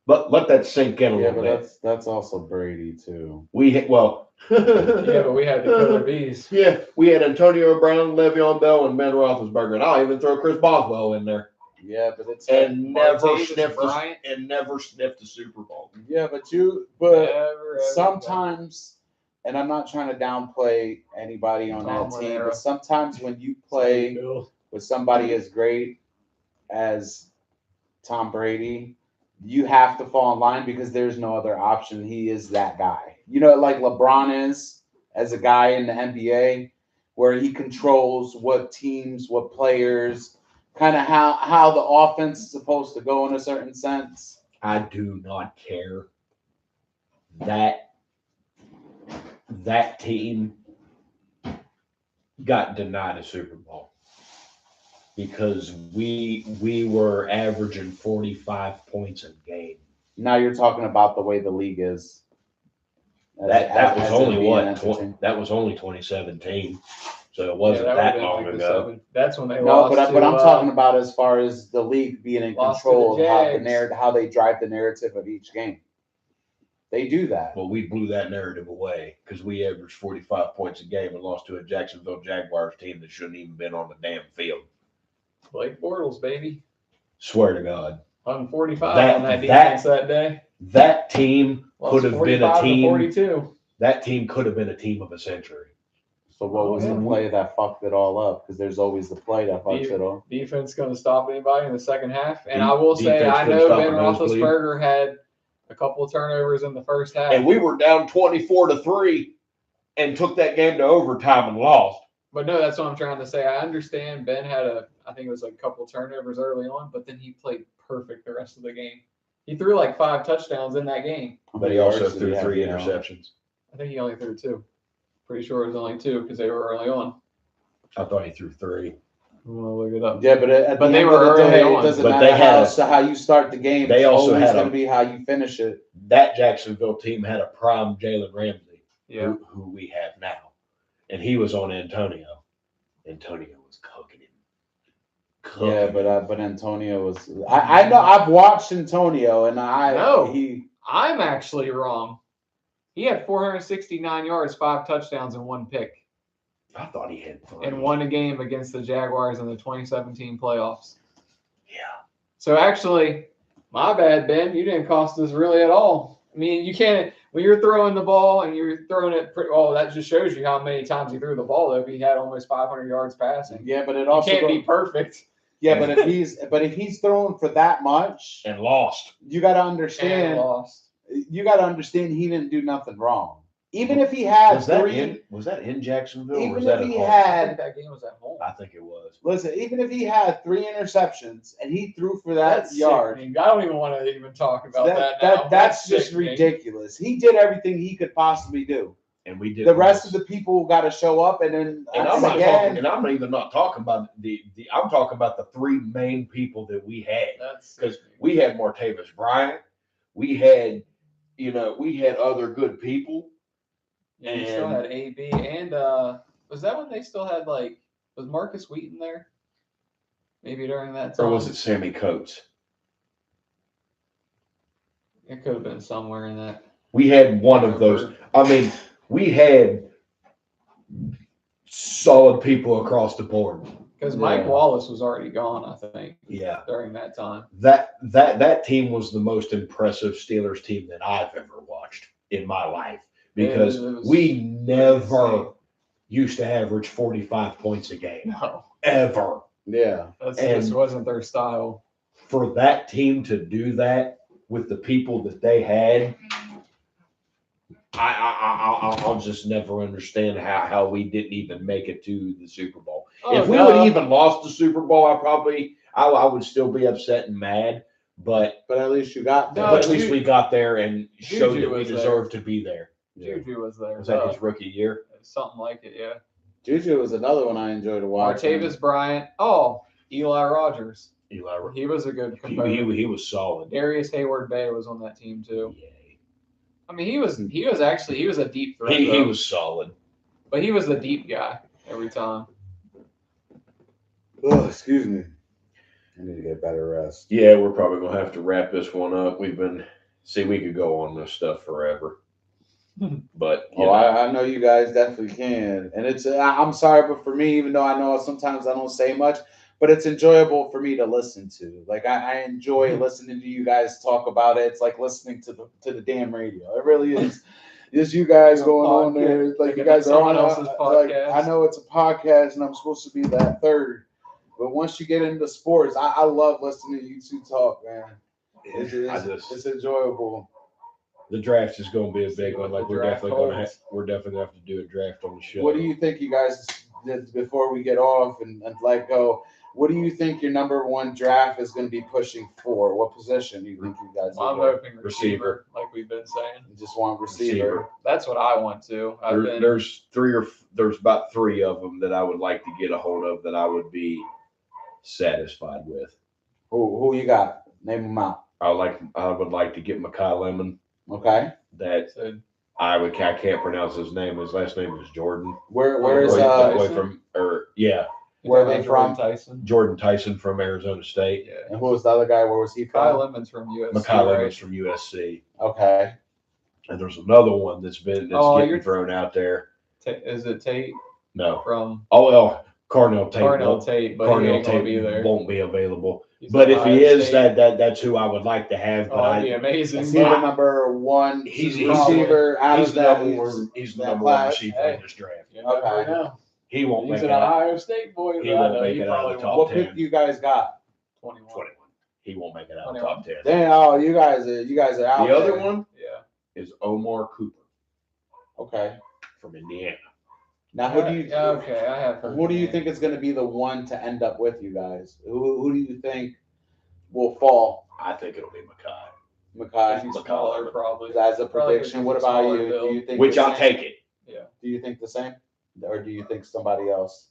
But let that sink in a Yeah, little but bit. that's also Brady too. We hit well. Yeah, but we had the killer bees. Yeah, we had Antonio Brown, Le'Veon Bell, and Ben Roethlisberger, and I'll even throw Chris Boswell in there, Yeah, but it's and never Martavis sniffed Bryant. the Super Bowl. yeah, but Ever, sometimes, and I'm not trying to downplay anybody on Tom that team, Monero. but sometimes when you play with somebody as great as Tom Brady, you have to fall in line because there's no other option. He is that guy. You know, like LeBron is as a guy in the NBA, where he controls what teams, what players, kind of how the offense is supposed to go in a certain sense. I do not care. That team got denied a Super Bowl because we were averaging 45 points a game. Now you're talking about the way the league is. That was As it only being what entertaining. that was only 2017, so it Yeah, wasn't that that would've been long like the ago. 7. That's when they No, lost. but I'm to, talking about as far as the league being in lost to control the of how the Jags. narrative, how they drive the narrative of each game. They do that. Well, we blew that narrative away because we averaged 45 points a game and lost to a Jacksonville Jaguars team that shouldn't even been on the damn field. Blake Bortles, baby. Swear to God, 145 That- on that defense that day. that team Lost could have been a 45 to team. 42. That team could have been a team of a century. So what was Yeah. the play that fucked it all up? Because there's always the play that fucks Yeah. it all. Defense going to stop anybody in the second half. And De- I will say, defense I couldn't know stop Ben a nosebleed. Roethlisberger had a couple of turnovers in the first half. And we were down 24-3 and took that game to overtime and lost. But no, that's what I'm trying to say. I understand Ben had I think it was like a couple turnovers early on, but then he played perfect the rest of the game. He threw like 5 touchdowns in that game. How But many he also yards did threw have, 3 you know? interceptions. I think he only threw 2. Pretty sure it was only 2 because they were early on. I thought he threw 3. I'm gonna look it up. Yeah, but at But the they end were of the early day, on. it doesn't But matter they had how you start the game. they It's also always had going a- to be how you finish it. That Jacksonville team had a prime Jalen Ramsey, Yeah. who we have now. And he was on Antonio. Antonio was cooking him. Yeah, but Antonio was. I know I've watched Antonio, and No. he. I'm actually wrong. He had 469 yards, 5 touchdowns, and 1 pick. I thought he had 3. And won a game against the Jaguars in the 2017 playoffs. Yeah. So actually, my bad, Ben. You didn't cost us really at all. I mean, you can't when you're throwing the ball and you're throwing it. Oh, that just shows you how many times he threw the ball. Though he had almost 500 yards passing. Yeah, but it You also. can't be perfect. Yeah, but if he's throwing for that much, And lost. you got to And understand. lost. You got to understand he didn't do nothing wrong. Even if he had Was that 3, in Jacksonville or even was that if at he home? I had think that game was at home. I think it was. Listen, even if he had 3 interceptions and he threw for that yard, sickening. I don't even want to even talk about that, now. that's just sickening. ridiculous. He did everything he could possibly do. And we did The rest of the people got to show up, and then and I'm not again, talking, and I'm even not talking about the I'm talking about the 3 main people that we had. That's Because sickening. we had Martavis Bryant, we had other good people. Yeah, you still and- had AB and was that when they still had was Marcus Wheaton there? Maybe during that time. Or was it Sammy Coates? It could have been somewhere in that. We had one of those. I mean, we had solid people across the board. Because Mike Yeah. Wallace was already gone, I think, Yeah. during that time. That team was the most impressive Steelers team that I've ever watched in my life because It was we never insane. used to average 45 points a game No, ever. Yeah. that And- just wasn't their style. For that team to do that with the people that they had, I'll just never understand how we didn't even make it to the Super Bowl. Oh, If we would even lost the Super Bowl, I would still be upset and mad. But But at least you got there. No, but at least we got there and showed Juju that we was deserved to be there. Juju was there. Was that his rookie year? Something like it, yeah. Juju was another one I enjoyed watching. Martavis Bryant. Oh, Eli Rogers. Eli, He was a good he, component. he was solid. Darius Hayward Bay was on that team too. Yay. I mean, he was a deep threat. He though. was solid. But he was the deep guy every time. Oh, excuse me. I need to get better rest. Yeah, we're probably gonna have to wrap this one up. We could go on this stuff forever. But you Oh, know, I know you guys definitely can. And I'm sorry, but for me, even though I know sometimes I don't say much, but it's enjoyable for me to listen to. Like I enjoy listening to you guys talk about it. It's like listening to the damn radio. It really is. Just you guys going on there. It's like you guys are someone on else's like, podcast. I know it's a podcast and I'm supposed to be that third. But once you get into sports, I love listening to you two talk, man. It's enjoyable. the draft is gonna be a big one. Like The we're draft definitely holds. gonna have to do a draft on the show. What do you think, you guys, before we get off and let go? What do you think your number one draft is going to be pushing for? What position do you think you guys I'm will go? hoping receiver, like we've been saying. You just want receiver. Receiver. That's what I want to. There's about 3 of them that I would like to get a hold of that I would be satisfied with. Who you got? Name them out. I would like to get Mekhi Lemon. Okay. That So I can't pronounce his name. His last name is Jordan. Where's The boy Tyson? from Where are they Jordan from? Tyson. Jordan Tyson from Arizona State. Yeah. and who was the other guy? Where was he Kyle from? Lemon's from USC. Mekhi right? Lemon's from USC. Okay. And there's another one that's getting you're- thrown out there. Is it Tate No. from Oh well, Carnell Tate. Carnell Tate? But he Carnell ain't gonna Tate be there. won't be available. He's But if Ohio he is, State. that's who I would like to have. But Oh, that'd be I, amazing. Is he the number one He's- receiver out he's of the that? number one. He's the that number one class? receiver Hey. in this draft. You never Okay. know. He won't He's make an it out. Ohio State boy. He but I won't know make he it out of probably the top won't. What pick you guys got? 21. 21. He won't make it out of the 21. top 10. Damn, oh, you guys are out The other there. one Yeah. is Omar Cooper Okay. from Indiana. Now, who do you? Yeah, okay, I have heard. Who do the you name. think is going to be the one to end up with you guys? Who do you think will fall? I think it'll be Mekhi. Because Makai, he's McCollum. smaller, probably. as a Probably prediction. because What he's about smaller you? build. Do you think? Which the I'll same? take it. Yeah. Do you think the same, or do you think somebody else?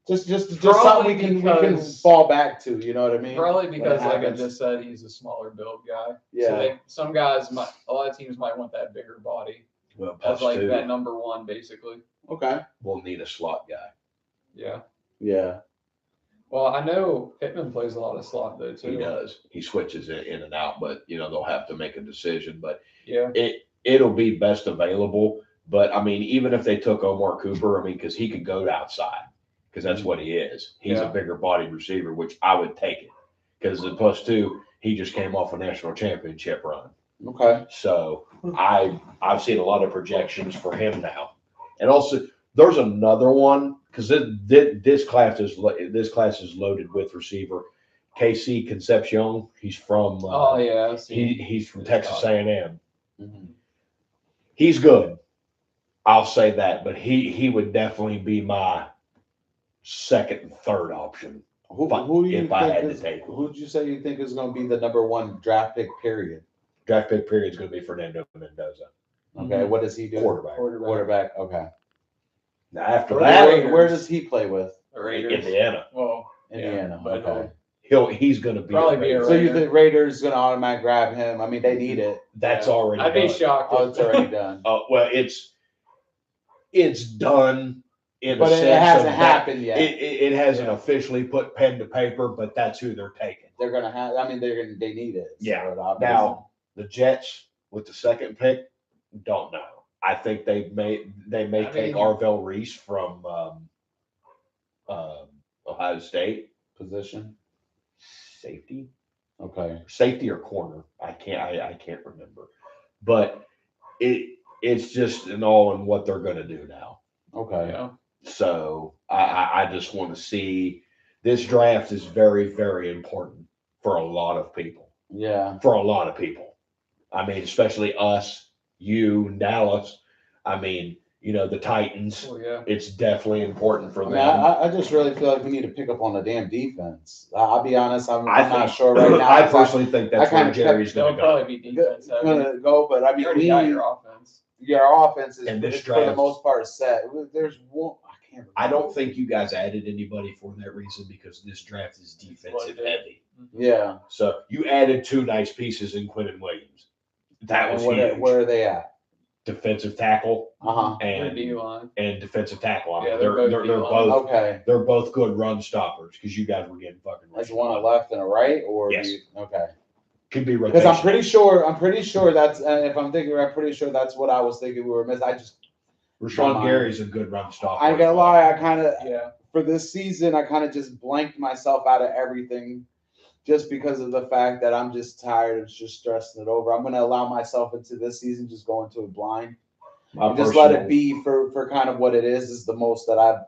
Just something Probably we can because- fall back to. You know what I mean? Probably because, like I happens. just said, he's a smaller build guy. Yeah. So some guys might, a lot of teams might want that bigger body Well, as plus like two, that number one, basically. Okay. we'll need a slot guy. Yeah. Yeah. Well, I know Pittman plays a lot of slot though too. He does. He switches in and out, but they'll have to make a decision. But Yeah. it'll be best available. But I mean, even if they took Omar Cooper, because he could go outside, because that's what he is. He's Yeah. a bigger bodied receiver, which I would take it. Because the plus 2, he just came off a national championship run. Okay. So I've seen a lot of projections for him now. And also there's another one because this class is loaded with receiver. KC Concepcion. He's from Oh yeah. I've seen he's from his Texas body. A&M. Mhm. He's good. I'll say that, but he would definitely be my second and third option. Who But do you if I had think to is, take who would you say you think is going to be the number one draft pick? Period. Draft pick period is going to be Fernando Mendoza, Okay. What does he do? quarterback. Quarterback. Okay. Now after Or the that, Raiders. Where does he play with? The Raiders. Indiana, Well, Indiana. Yeah, but Okay. he's going to be Probably be a So you Raider. think Raiders going to automatically grab him? I mean, they need it. That's yeah. already. I'd be done. shocked. Oh, if- it's already done. Well, it's done in But a it sense hasn't of that happened yet. it hasn't Yeah. officially put pen to paper, but that's who they're taking. They're gonna have. I mean, they need it. Yeah. it obviously- Now the Jets with the second pick, don't know. I think they may I take mean- Arvell Reese from Ohio State. Position. Safety. Okay. Safety or corner. I can't remember. But it's just an all in what they're gonna do now. Okay. Yeah. So I just want to see this draft is very, very important for a lot of people. Yeah. For a lot of people. I mean, especially us, you, Dallas. I mean, the Titans. Oh yeah. It's definitely important for I mean, them. I just really feel like we need to pick up on the damn defense. I'll be honest, I'm I not think- sure right now. I personally think that's I where kinda Jerry's They'll going to go. probably be defense heavy. gonna go, but I You mean, already got your offense. your offense is And this is for the draft- most part set. There's one. I can't remember. I don't think you guys added anybody for that reason because this draft is defensive heavy. Yeah. So you added two nice pieces in Quentin Williams. That was And huge. where are they at? Defensive tackle Uh Their and D line. defensive tackle. I mean, Yeah, they're they're both they're D-line. huh. both Okay. they're both good run stoppers because you guys were getting fucking. That's rushed. one a left and a right, or Yes. okay. Could be Because rotation. I'm pretty sure that's if I'm thinking, I'm pretty sure that's what I was thinking we were missing. Rashawn Gary's a good run stopper. I ain't gonna lie, I kind of Yeah. for this season, I kind of just blanked myself out of everything just because of the fact that I'm just tired of just stressing it over. I'm going to allow myself into this season, just go into it blind My and just let personal- it be for kind of what it is the most that I've,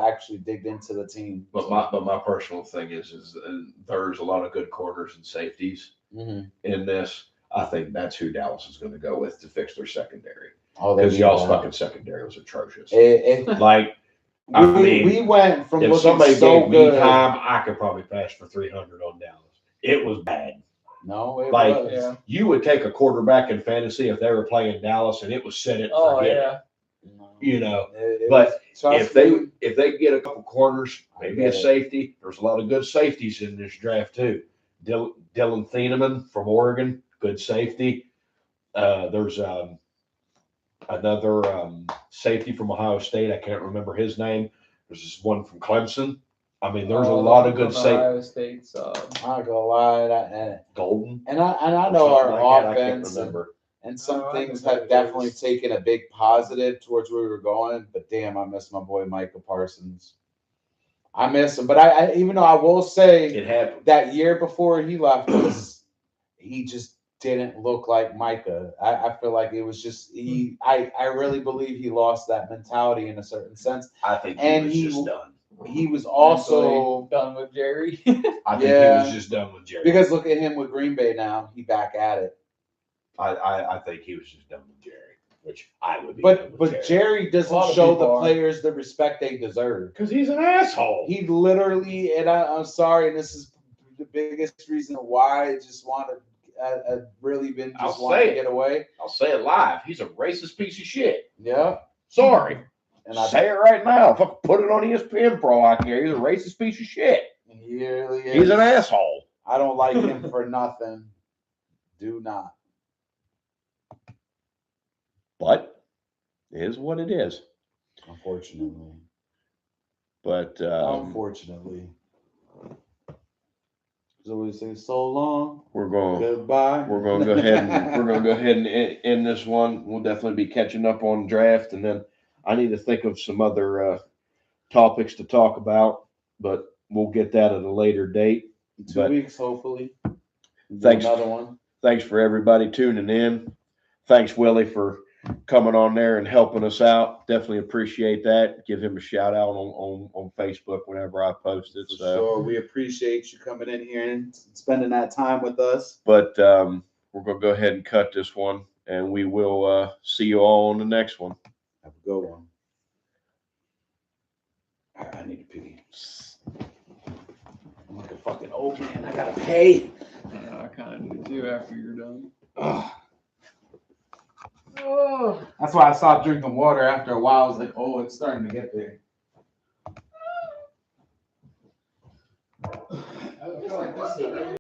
actually digged into the team. But my personal thing is there's a lot of good corners and safeties Mhm. in this. I think that's who Dallas is going to go with to fix their secondary Oh, because there's y'all's fucking secondary was atrocious. It, Like I mean, we went from if looking somebody so gave good. me time, I could probably pass for 300 on Dallas. It was bad. No, it Like, was. Yeah. You would take a quarterback in fantasy if they were playing Dallas and it was set it and Oh forget yeah. No. It But was- trust If they me, get a couple corners, I maybe get a it. safety. There's a lot of good safeties in this draft too. Dylan Thieneman from Oregon, good safety. There's another safety from Ohio State. I can't remember his name. There's this one from Clemson. I mean, there's a lot of good safety. Ohio State's. I'm not gonna lie, Golden. and I or know our something like that. I can't offense remember. and some Oh, I things know who have it definitely is. taken a big positive towards where we were going. But damn, I miss my boy Micah Parsons. I miss him, but I even though I will say It happened. that year before he left us, he just didn't look like Micah. I feel like it was just I really believe he lost that mentality in a certain sense. I think And he was he- just done. He was also done with Jerry. I think Yeah. he was just done with Jerry. because look at him with Green Bay now. He back at it. I think he was just done with Jerry, which I would be. done But with Jerry A lot doesn't of show people the are. players the respect they deserve. because he's an asshole. He literally, and I'm sorry, and this is the biggest reason why I just want to really been I'll just wanting say to it. get away. I'll say it live. He's a racist piece of shit. Yeah, Sorry. and I Say it right now. If I could put it on ESPN Pro, I can. He's a racist piece of shit. he really is. He's an asshole. I don't like him for nothing. Do not. But it is what it is. Unfortunately. But Unfortunately. So we say so long. we're going. Goodbye. We're going to go ahead and end this one. We'll definitely be catching up on draft, and then I need to think of some other topics to talk about, but we'll get that at a later date. 2 but- weeks, hopefully. Do Thanks. Another one. Thanks for everybody tuning in. Thanks, Willie, for coming on there and helping us out. Definitely appreciate that. Give him a shout out on Facebook whenever I post it. For So, sure. We appreciate you coming in here and spending that time with us. but we're gonna go ahead and cut this one, and we will see you all on the next one. Have a good one. I need to pee. I'm like a fucking old man. I gotta pay. I kind of do too after you're done. Ugh. Oh. That's why I stopped drinking water after a while. I was like, oh, it's starting to get there.